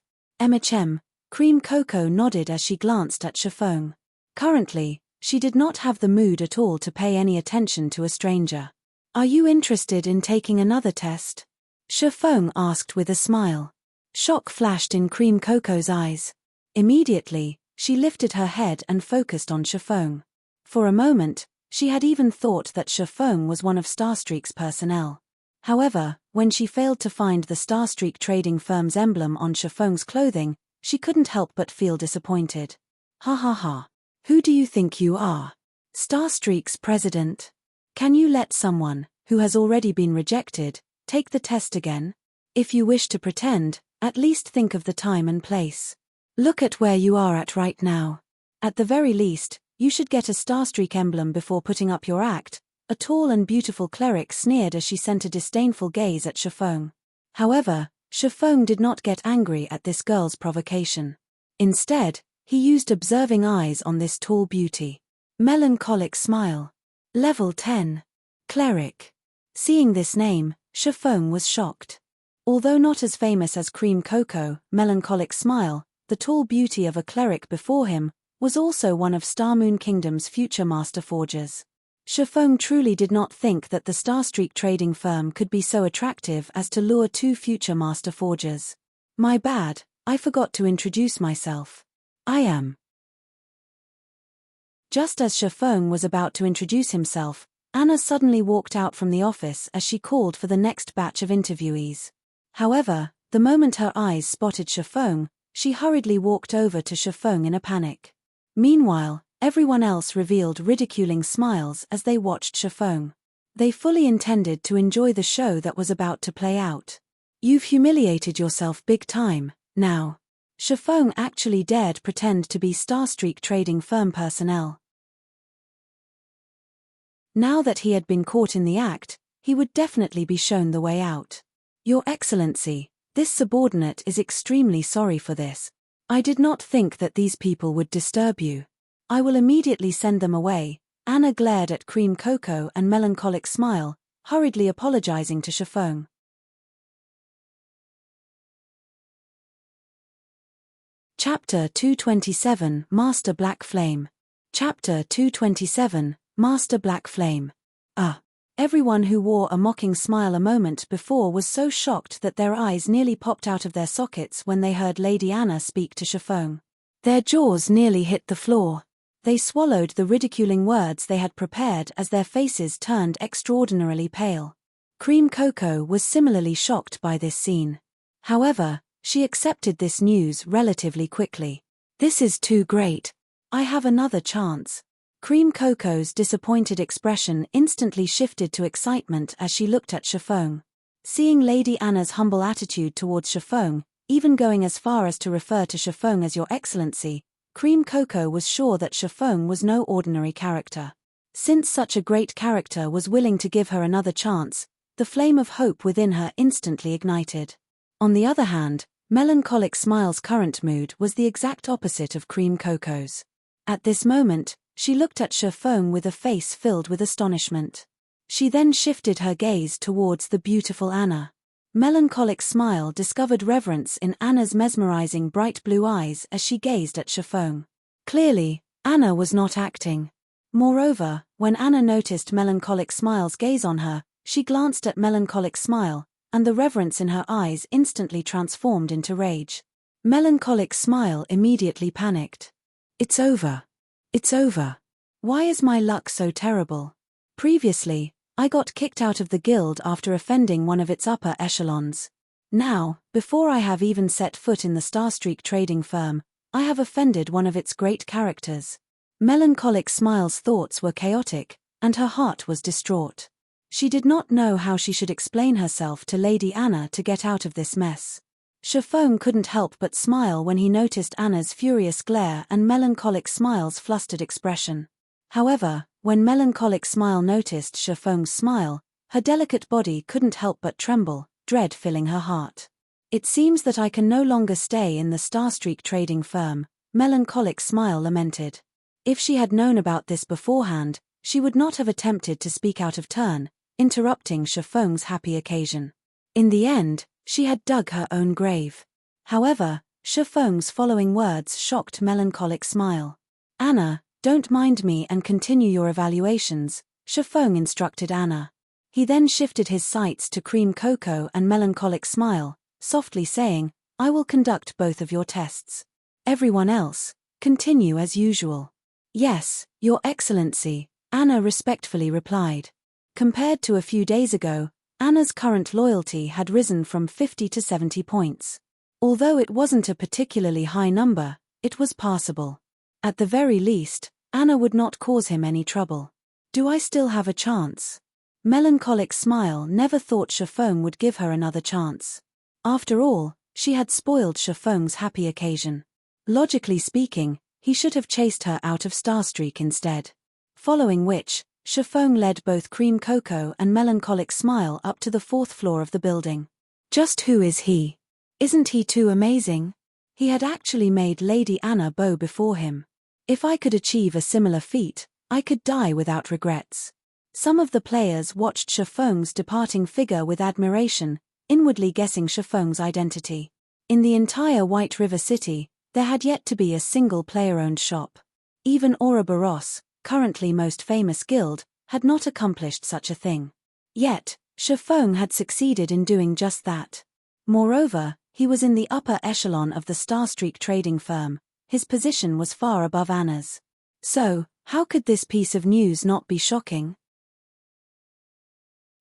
Cream Coco nodded as she glanced at Shifeng. Currently, she did not have the mood at all to pay any attention to a stranger. Are you interested in taking another test? Shifeng asked with a smile. Shock flashed in Cream Coco's eyes. Immediately, she lifted her head and focused on Shifeng. For a moment, she had even thought that Shifeng was one of Starstreak's personnel. However, when she failed to find the Starstreak Trading Firm's emblem on Shifeng's clothing, she couldn't help but feel disappointed. Ha ha ha. Who do you think you are? Starstreak's president? Can you let someone, who has already been rejected, take the test again? If you wish to pretend, at least think of the time and place. Look at where you are at right now. At the very least, you should get a Starstreak emblem before putting up your act. A tall and beautiful cleric sneered as she sent a disdainful gaze at Shifeng. However, Shifeng did not get angry at this girl's provocation. Instead, he used observing eyes on this tall beauty. Melancholic smile. Level 10. Cleric. Seeing this name, Shifeng was shocked. Although not as famous as Cream Coco, Melancholic Smile, the tall beauty of a cleric before him, was also one of Starmoon Kingdom's future master forgers. Shifeng truly did not think that the Starstreak Trading Firm could be so attractive as to lure two future master forgers. My bad, I forgot to introduce myself. I am. Just as Shifeng was about to introduce himself, Anna suddenly walked out from the office as she called for the next batch of interviewees. However, the moment her eyes spotted Shifeng, she hurriedly walked over to Shifeng in a panic. Meanwhile, everyone else revealed ridiculing smiles as they watched Shifeng. They fully intended to enjoy the show that was about to play out. You've humiliated yourself big time, now. Shifeng actually dared pretend to be Starstreak Trading Firm personnel. Now that he had been caught in the act, he would definitely be shown the way out. Your Excellency, this subordinate is extremely sorry for this. I did not think that these people would disturb you. I will immediately send them away. Anna glared at Cream Coco and Melancholic Smile, hurriedly apologizing to Shifeng. Chapter 227 Master Black Flame. Chapter 227 Master Black Flame. Everyone who wore a mocking smile a moment before was so shocked that their eyes nearly popped out of their sockets when they heard Lady Anna speak to Shifeng. Their jaws nearly hit the floor. They swallowed the ridiculing words they had prepared as their faces turned extraordinarily pale. Cream Coco was similarly shocked by this scene. However, she accepted this news relatively quickly. This is too great. I have another chance. Cream Coco's disappointed expression instantly shifted to excitement as she looked at Shifeng. Seeing Lady Anna's humble attitude towards Shifeng, even going as far as to refer to Shifeng as Your Excellency, Cream Coco was sure that Shifeng was no ordinary character. Since such a great character was willing to give her another chance, the flame of hope within her instantly ignited. On the other hand, Melancholic Smile's current mood was the exact opposite of Cream Coco's. At this moment, she looked at Shifeng with a face filled with astonishment. She then shifted her gaze towards the beautiful Anna. Melancholic Smile discovered reverence in Anna's mesmerizing bright blue eyes as she gazed at Shifeng. Clearly, Anna was not acting. Moreover, when Anna noticed Melancholic Smile's gaze on her, she glanced at Melancholic Smile, and the reverence in her eyes instantly transformed into rage. Melancholic Smile immediately panicked. It's over. It's over. Why is my luck so terrible? Previously, I got kicked out of the guild after offending one of its upper echelons. Now, before I have even set foot in the Starstreak Trading Firm, I have offended one of its great characters. Melancholic Smile's thoughts were chaotic, and her heart was distraught. She did not know how she should explain herself to Lady Anna to get out of this mess. Shifeng couldn't help but smile when he noticed Anna's furious glare and Melancholic Smile's flustered expression. However, when Melancholic Smile noticed Shifeng's smile, Her delicate body couldn't help but tremble, dread filling her heart. It seems that I can no longer stay in the Starstreak trading firm, melancholic smile lamented. If she had known about this beforehand, she would not have attempted to speak out of turn, interrupting Shifeng's happy occasion. In the end, she had dug her own grave. However, Shifeng's following words shocked melancholic smile. Anna, don't mind me and continue your evaluations, Shifeng instructed Anna. He then shifted his sights to Cream Cocoa and melancholic smile, softly saying, I will conduct both of your tests. Everyone else, continue as usual. Yes, Your Excellency, Anna respectfully replied. Compared to a few days ago, Anna's current loyalty had risen from 50 to 70 points. Although it wasn't a particularly high number, it was passable. At the very least, Anna would not cause him any trouble. Do I still have a chance? Melancholic smile never thought Shifeng would give her another chance. After all, she had spoiled Shifeng's happy occasion. Logically speaking, he should have chased her out of Starstreak instead. Following which, Shifeng led both Cream Cocoa and melancholic smile up to the 4th floor of the building. Just who is he? Isn't he too amazing? He had actually made Lady Anna bow before him. If I could achieve a similar feat, I could die without regrets. Some of the players watched Shifeng's departing figure with admiration, inwardly guessing Shifeng's identity. In the entire White River City, there had yet to be a single player-owned shop. Even Ouroboros, currently most famous guild, had not accomplished such a thing. Yet, Shifeng had succeeded in doing just that. Moreover, he was in the upper echelon of the Starstreak trading firm. His position was far above Anna's. So, how could this piece of news not be shocking?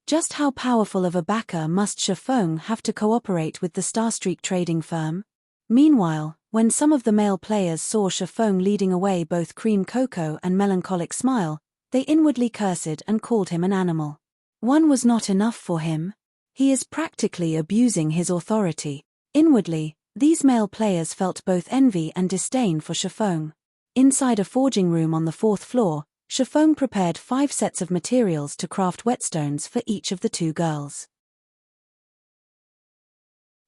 Just how powerful of a backer must Shifeng have to cooperate with the Starstreak trading firm? Meanwhile, when some of the male players saw Shifeng leading away both Cream Cocoa and melancholic smile, they inwardly cursed and called him an animal. One was not enough for him. He is practically abusing his authority. Inwardly, these male players felt both envy and disdain for Shifeng. Inside a forging room on the 4th floor, Shifeng prepared 5 sets of materials to craft whetstones for each of the 2 girls.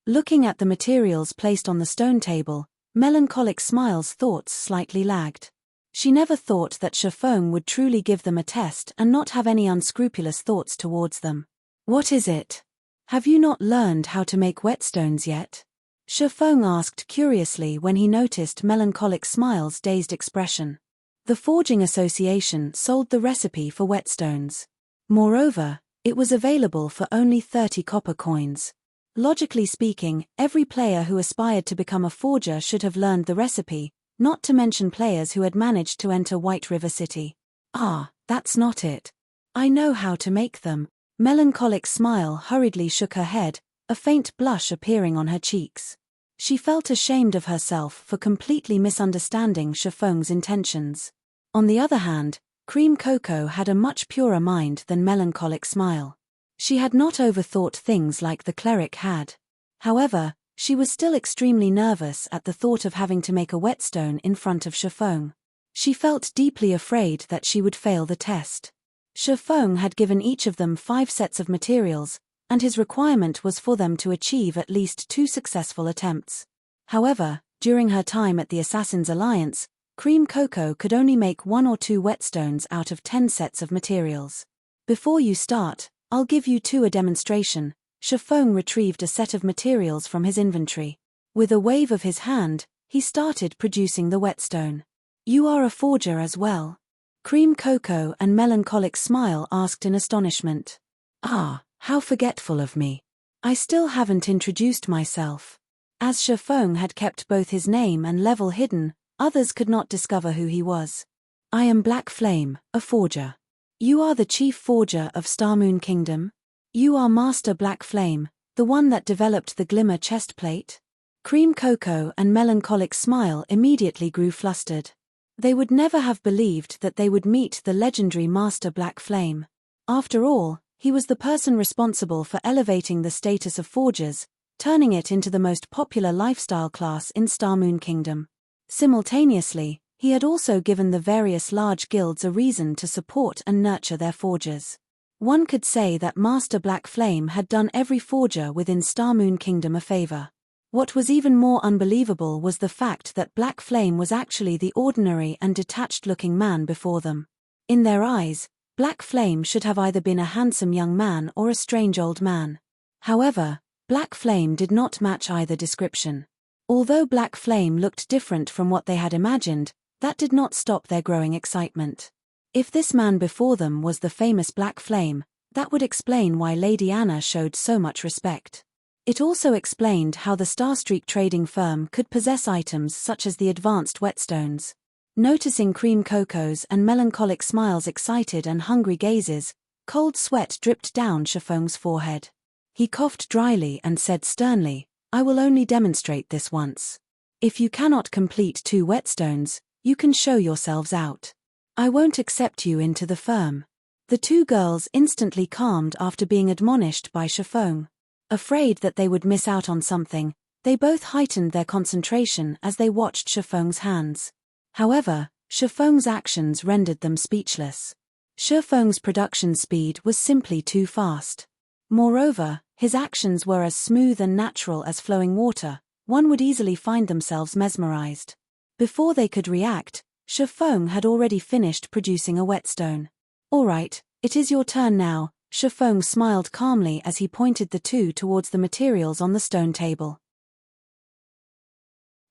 Looking at the materials placed on the stone table, melancholic smile's thoughts slightly lagged. She never thought that Shifeng would truly give them a test and not have any unscrupulous thoughts towards them. What is it? Have you not learned how to make whetstones yet? Shifeng asked curiously when he noticed melancholic smile's dazed expression. The Forging Association sold the recipe for whetstones. Moreover, it was available for only 30 copper coins. Logically speaking, every player who aspired to become a forger should have learned the recipe, not to mention players who had managed to enter White River City. Ah, that's not it. I know how to make them. Melancholic smile hurriedly shook her head, a faint blush appearing on her cheeks. She felt ashamed of herself for completely misunderstanding Shifeng's intentions. On the other hand, Cream Cocoa had a much purer mind than melancholic smile. She had not overthought things like the cleric had. However, she was still extremely nervous at the thought of having to make a whetstone in front of Shifeng. She felt deeply afraid that she would fail the test. Shifeng had given each of them 5 sets of materials, and his requirement was for them to achieve at least 2 successful attempts. However, during her time at the Assassin's Alliance, Cream Cocoa could only make 1 or 2 whetstones out of 10 sets of materials. Before you start, I'll give you 2 a demonstration. Shifeng retrieved a set of materials from his inventory. With a wave of his hand, he started producing the whetstone. You are a forger as well? Cream Cocoa and melancholic smile asked in astonishment. Ah, how forgetful of me. I still haven't introduced myself. As Shifeng had kept both his name and level hidden, others could not discover who he was. I am Black Flame, a forger. You are the chief forger of Starmoon Kingdom? You are Master Black Flame, the one that developed the glimmer chest plate? Cream Cocoa and melancholic smile immediately grew flustered. They would never have believed that they would meet the legendary Master Black Flame. After all, he was the person responsible for elevating the status of forgers, turning it into the most popular lifestyle class in Starmoon Kingdom. Simultaneously, he had also given the various large guilds a reason to support and nurture their forgers. One could say that Master Black Flame had done every forger within Star Moon Kingdom a favor. What was even more unbelievable was the fact that Black Flame was actually the ordinary and detached-looking man before them. In their eyes, Black Flame should have either been a handsome young man or a strange old man. However, Black Flame did not match either description. Although Black Flame looked different from what they had imagined, that did not stop their growing excitement. If this man before them was the famous Black Flame, that would explain why Lady Anna showed so much respect. It also explained how the Starstreak trading firm could possess items such as the advanced whetstones. Noticing Cream Coco's and melancholic smiles, excited and hungry gazes, cold sweat dripped down Shifeng's forehead. He coughed dryly and said sternly, "I will only demonstrate this once. If you cannot complete 2 whetstones, you can show yourselves out. I won't accept you into the firm." The 2 girls instantly calmed after being admonished by Shifeng. Afraid that they would miss out on something, they both heightened their concentration as they watched Shifeng's hands. However, Shifeng's actions rendered them speechless. Shifeng's production speed was simply too fast. Moreover, his actions were as smooth and natural as flowing water. One would easily find themselves mesmerized. Before they could react, Shifeng had already finished producing a whetstone. "All right, it is your turn now," Shifeng smiled calmly as he pointed the 2 towards the materials on the stone table.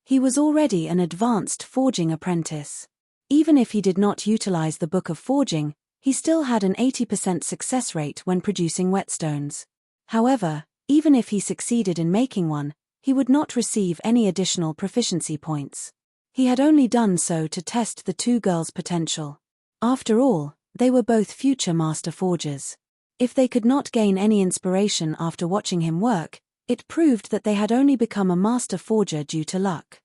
He was already an advanced forging apprentice. Even if he did not utilize the Book of Forging, he still had an 80% success rate when producing whetstones. However, even if he succeeded in making one, he would not receive any additional proficiency points. He had only done so to test the 2 girls' potential. After all, they were both future master forgers. If they could not gain any inspiration after watching him work, it proved that they had only become a master forger due to luck.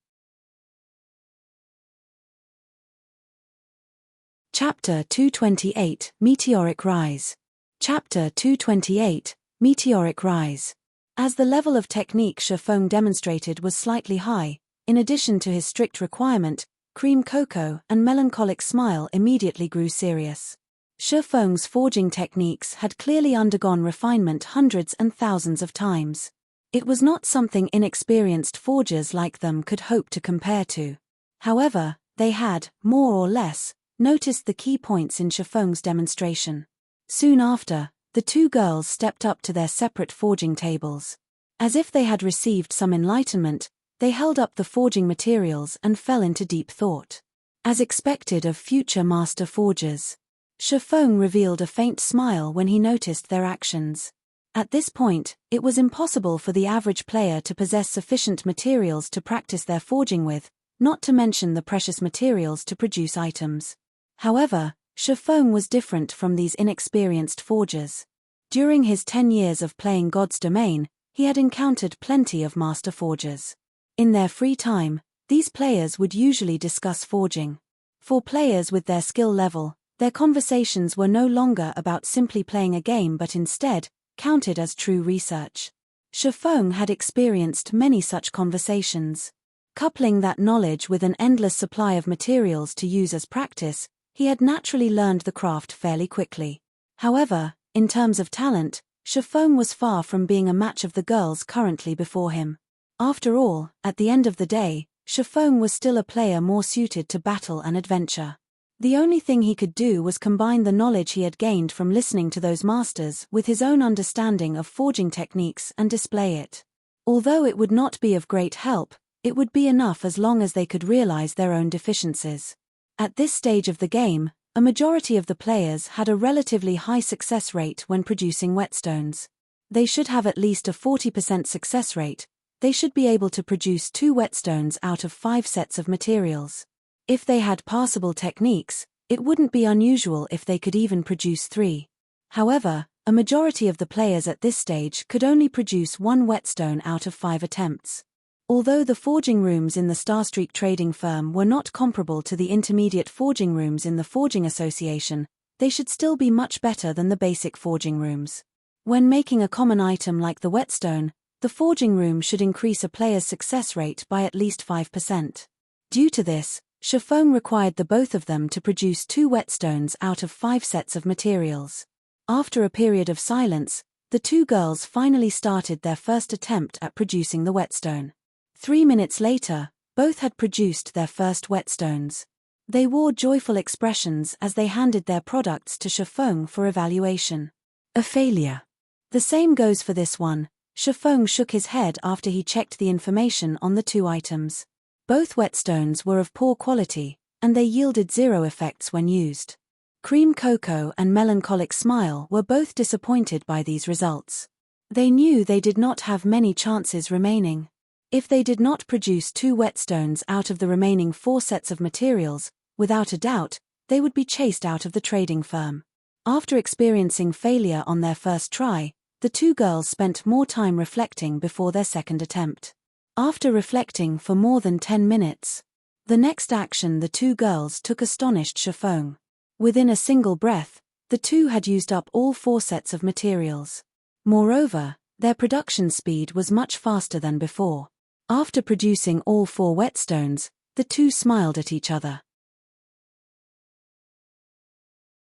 Chapter 228, Meteoric Rise. Chapter 228, Meteoric Rise. As the level of technique Shifeng demonstrated was slightly high, in addition to his strict requirement, Cream Cocoa and Melancholic Smile immediately grew serious. Shifeng's forging techniques had clearly undergone refinement hundreds and thousands of times. It was not something inexperienced forgers like them could hope to compare to. However, they had, more or less, noticed the key points in Shifeng's demonstration. Soon after, the 2 girls stepped up to their separate forging tables. As if they had received some enlightenment, they held up the forging materials and fell into deep thought. As expected of future master forgers, Shifeng revealed a faint smile when he noticed their actions. At this point, it was impossible for the average player to possess sufficient materials to practice their forging with, not to mention the precious materials to produce items. However, Shifeng was different from these inexperienced forgers. During his 10 years of playing God's Domain, he had encountered plenty of master forgers. In their free time, these players would usually discuss forging. For players with their skill level, their conversations were no longer about simply playing a game but instead counted as true research. Shifeng had experienced many such conversations. Coupling that knowledge with an endless supply of materials to use as practice, he had naturally learned the craft fairly quickly. However, in terms of talent, Shifeng was far from being a match of the girls currently before him. After all, at the end of the day, Shifeng was still a player more suited to battle and adventure. The only thing he could do was combine the knowledge he had gained from listening to those masters with his own understanding of forging techniques and display it. Although it would not be of great help, it would be enough as long as they could realize their own deficiencies. At this stage of the game, a majority of the players had a relatively high success rate when producing whetstones. They should have at least a 40% success rate. They should be able to produce 2 whetstones out of 5 sets of materials. If they had passable techniques, it wouldn't be unusual if they could even produce 3. However, a majority of the players at this stage could only produce 1 whetstone out of 5 attempts. Although the forging rooms in the Starstreak trading firm were not comparable to the intermediate forging rooms in the Forging Association, they should still be much better than the basic forging rooms. When making a common item like the whetstone, the forging room should increase a player's success rate by at least 5%. Due to this, Shifeng required the both of them to produce 2 whetstones out of 5 sets of materials. After a period of silence, the two girls finally started their first attempt at producing the whetstone. 3 minutes later, both had produced their first whetstones. They wore joyful expressions as they handed their products to Shifeng for evaluation. A failure. The same goes for this one. Shifeng shook his head after he checked the information on the two items. Both whetstones were of poor quality, and they yielded 0 effects when used. Cream Cocoa and Melancholic Smile were both disappointed by these results. They knew they did not have many chances remaining. If they did not produce 2 whetstones out of the remaining 4 sets of materials, without a doubt, they would be chased out of the trading firm. After experiencing failure on their first try, the two girls spent more time reflecting before their second attempt. After reflecting for more than 10 minutes, the next action the two girls took astonished Shifeng. Within a single breath, the two had used up all 4 sets of materials. Moreover, their production speed was much faster than before. After producing all 4 whetstones, the two smiled at each other.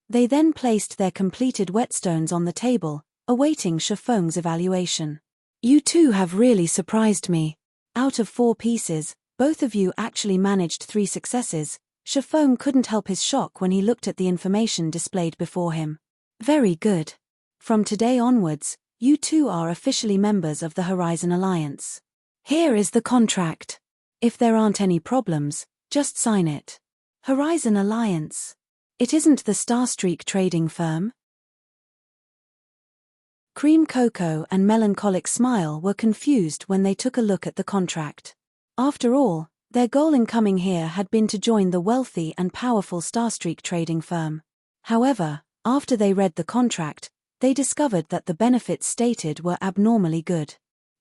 They then placed their completed whetstones on the table, awaiting Shifeng's evaluation. You two have really surprised me. Out of 4 pieces, both of you actually managed 3 successes. Shifeng couldn't help his shock when he looked at the information displayed before him. Very good. From today onwards, you two are officially members of the Horizon Alliance. Here is the contract. If there aren't any problems, just sign it. Horizon Alliance. It isn't the Starstreak trading firm? Cream Cocoa and Melancholic Smile were confused when they took a look at the contract. After all, their goal in coming here had been to join the wealthy and powerful Starstreak trading firm. However, after they read the contract, they discovered that the benefits stated were abnormally good.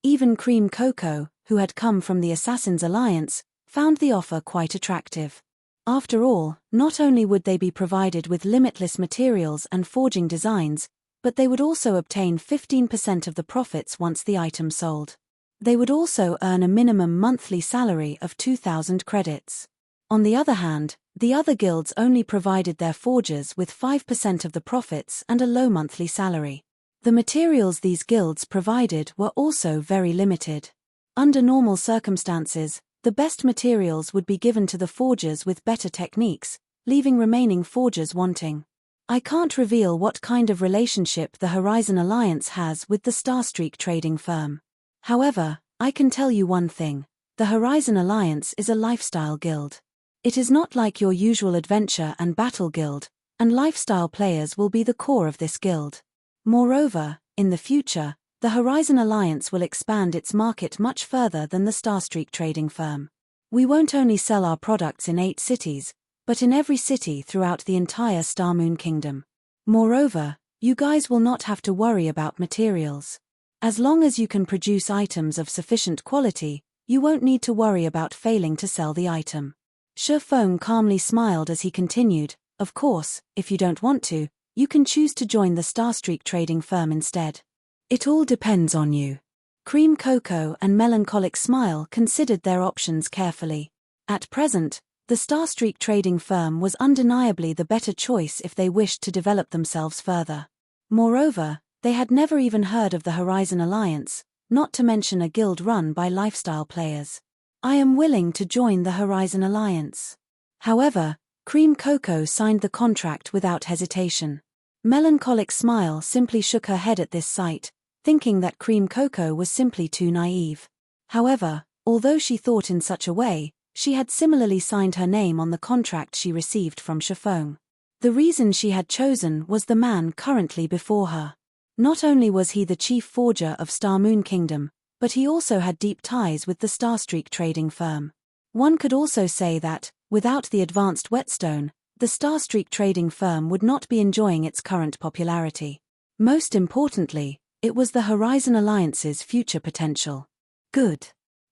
Even Cream Cocoa, who had come from the Assassins Alliance, found the offer quite attractive. After all, not only would they be provided with limitless materials and forging designs, but they would also obtain 15% of the profits once the item sold. They would also earn a minimum monthly salary of 2,000 credits. On the other hand, the other guilds only provided their forgers with 5% of the profits and a low monthly salary. The materials these guilds provided were also very limited. Under normal circumstances, the best materials would be given to the forgers with better techniques, leaving remaining forgers wanting. I can't reveal what kind of relationship the Horizon Alliance has with the Starstreak trading firm. However, I can tell you one thing: the Horizon Alliance is a lifestyle guild. It is not like your usual adventure and battle guild, and lifestyle players will be the core of this guild. Moreover, in the future, the Horizon Alliance will expand its market much further than the Starstreak trading firm. We won't only sell our products in 8 cities, but in every city throughout the entire Starmoon Kingdom. Moreover, you guys will not have to worry about materials. As long as you can produce items of sufficient quality, you won't need to worry about failing to sell the item. Shifeng calmly smiled as he continued, of course, if you don't want to, you can choose to join the Starstreak trading firm instead. It all depends on you. Cream Cocoa and Melancholic Smile considered their options carefully. At present, the Starstreak trading firm was undeniably the better choice if they wished to develop themselves further. Moreover, they had never even heard of the Horizon Alliance, not to mention a guild run by lifestyle players. I am willing to join the Horizon Alliance. However, Cream Cocoa signed the contract without hesitation. Melancholic Smile simply shook her head at this sight, thinking that Cream Cocoa was simply too naive. However, although she thought in such a way, she had similarly signed her name on the contract she received from Shifeng. The reason she had chosen was the man currently before her. Not only was he the chief forger of Starmoon Kingdom, but he also had deep ties with the Starstreak trading firm. One could also say that, without the advanced whetstone, the Starstreak trading firm would not be enjoying its current popularity. Most importantly, it was the Horizon Alliance's future potential. Good.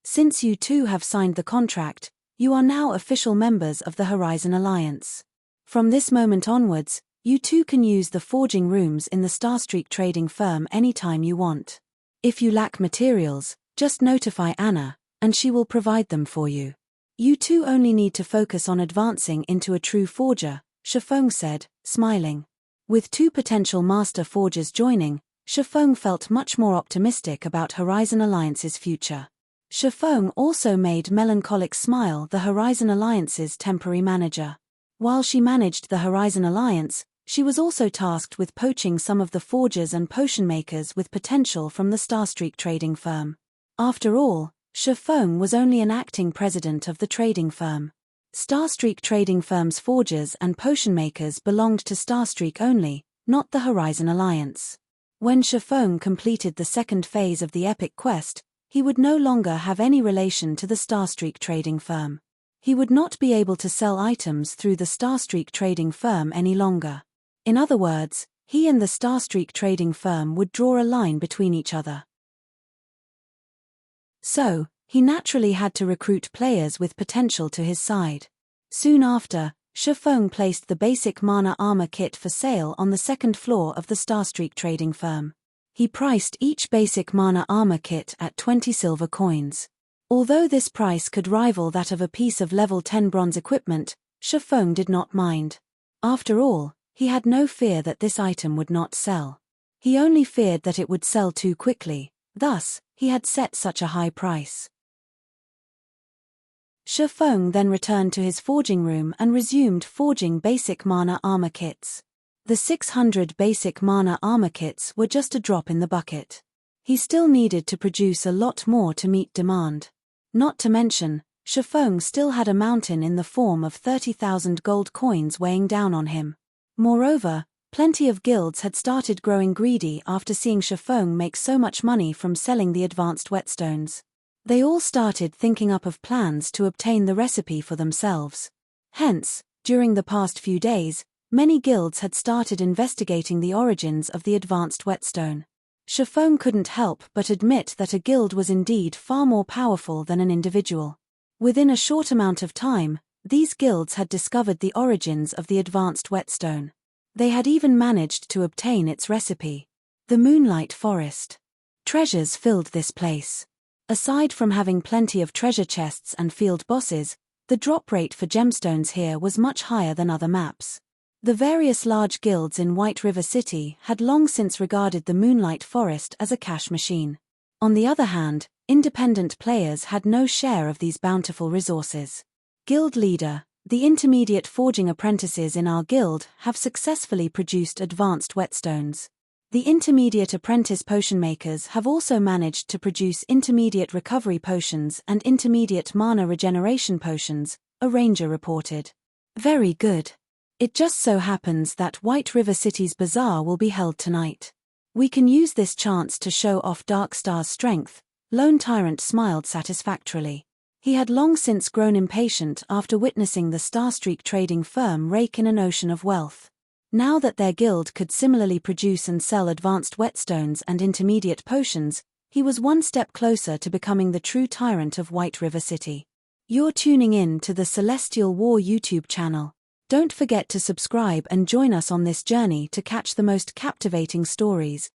Since you two have signed the contract, you are now official members of the Horizon Alliance. From this moment onwards, you two can use the forging rooms in the Starstreak trading firm anytime you want. If you lack materials, just notify Anna, and she will provide them for you. You two only need to focus on advancing into a true forger, Shifeng said, smiling. With 2 potential master forgers joining, Shifeng felt much more optimistic about Horizon Alliance's future. Shifeng also made Melancholic Smile the Horizon Alliance's temporary manager. While she managed the Horizon Alliance, she was also tasked with poaching some of the forgers and potion makers with potential from the Starstreak trading firm. After all, Shifeng was only an acting president of the trading firm. Starstreak trading firm's forgers and potion makers belonged to Starstreak only, not the Horizon Alliance. When Shifeng completed the second phase of the epic quest, he would no longer have any relation to the Starstreak trading firm. He would not be able to sell items through the Starstreak trading firm any longer. In other words, he and the Starstreak trading firm would draw a line between each other. So, he naturally had to recruit players with potential to his side. Soon after, Shifeng placed the basic mana armor kit for sale on the second floor of the Starstreak trading firm. He priced each basic mana armor kit at 20 silver coins. Although this price could rival that of a piece of level 10 bronze equipment, Shifeng did not mind. After all, he had no fear that this item would not sell. He only feared that it would sell too quickly, thus, he had set such a high price. Shifeng then returned to his forging room and resumed forging basic mana armor kits. The 600 basic mana armor kits were just a drop in the bucket. He still needed to produce a lot more to meet demand. Not to mention, Shifeng still had a mountain in the form of 30,000 gold coins weighing down on him. Moreover, plenty of guilds had started growing greedy after seeing Shifeng make so much money from selling the advanced whetstones. They all started thinking up of plans to obtain the recipe for themselves. Hence, during the past few days, many guilds had started investigating the origins of the advanced whetstone. Shifeng couldn't help but admit that a guild was indeed far more powerful than an individual. Within a short amount of time, these guilds had discovered the origins of the advanced whetstone. They had even managed to obtain its recipe. The Moonlight Forest. Treasures filled this place. Aside from having plenty of treasure chests and field bosses, the drop rate for gemstones here was much higher than other maps. The various large guilds in White River City had long since regarded the Moonlight Forest as a cash machine. On the other hand, independent players had no share of these bountiful resources. Guild leader, the intermediate forging apprentices in our guild have successfully produced advanced whetstones. The intermediate apprentice potion makers have also managed to produce intermediate recovery potions and intermediate mana regeneration potions, a ranger reported. Very good. It just so happens that White River City's bazaar will be held tonight. We can use this chance to show off Darkstar's strength. Lone Tyrant smiled satisfactorily. He had long since grown impatient after witnessing the Starstreak trading firm rake in an ocean of wealth. Now that their guild could similarly produce and sell advanced whetstones and intermediate potions, he was one step closer to becoming the true tyrant of White River City. You're tuning in to the Celestial War YouTube channel. Don't forget to subscribe and join us on this journey to catch the most captivating stories.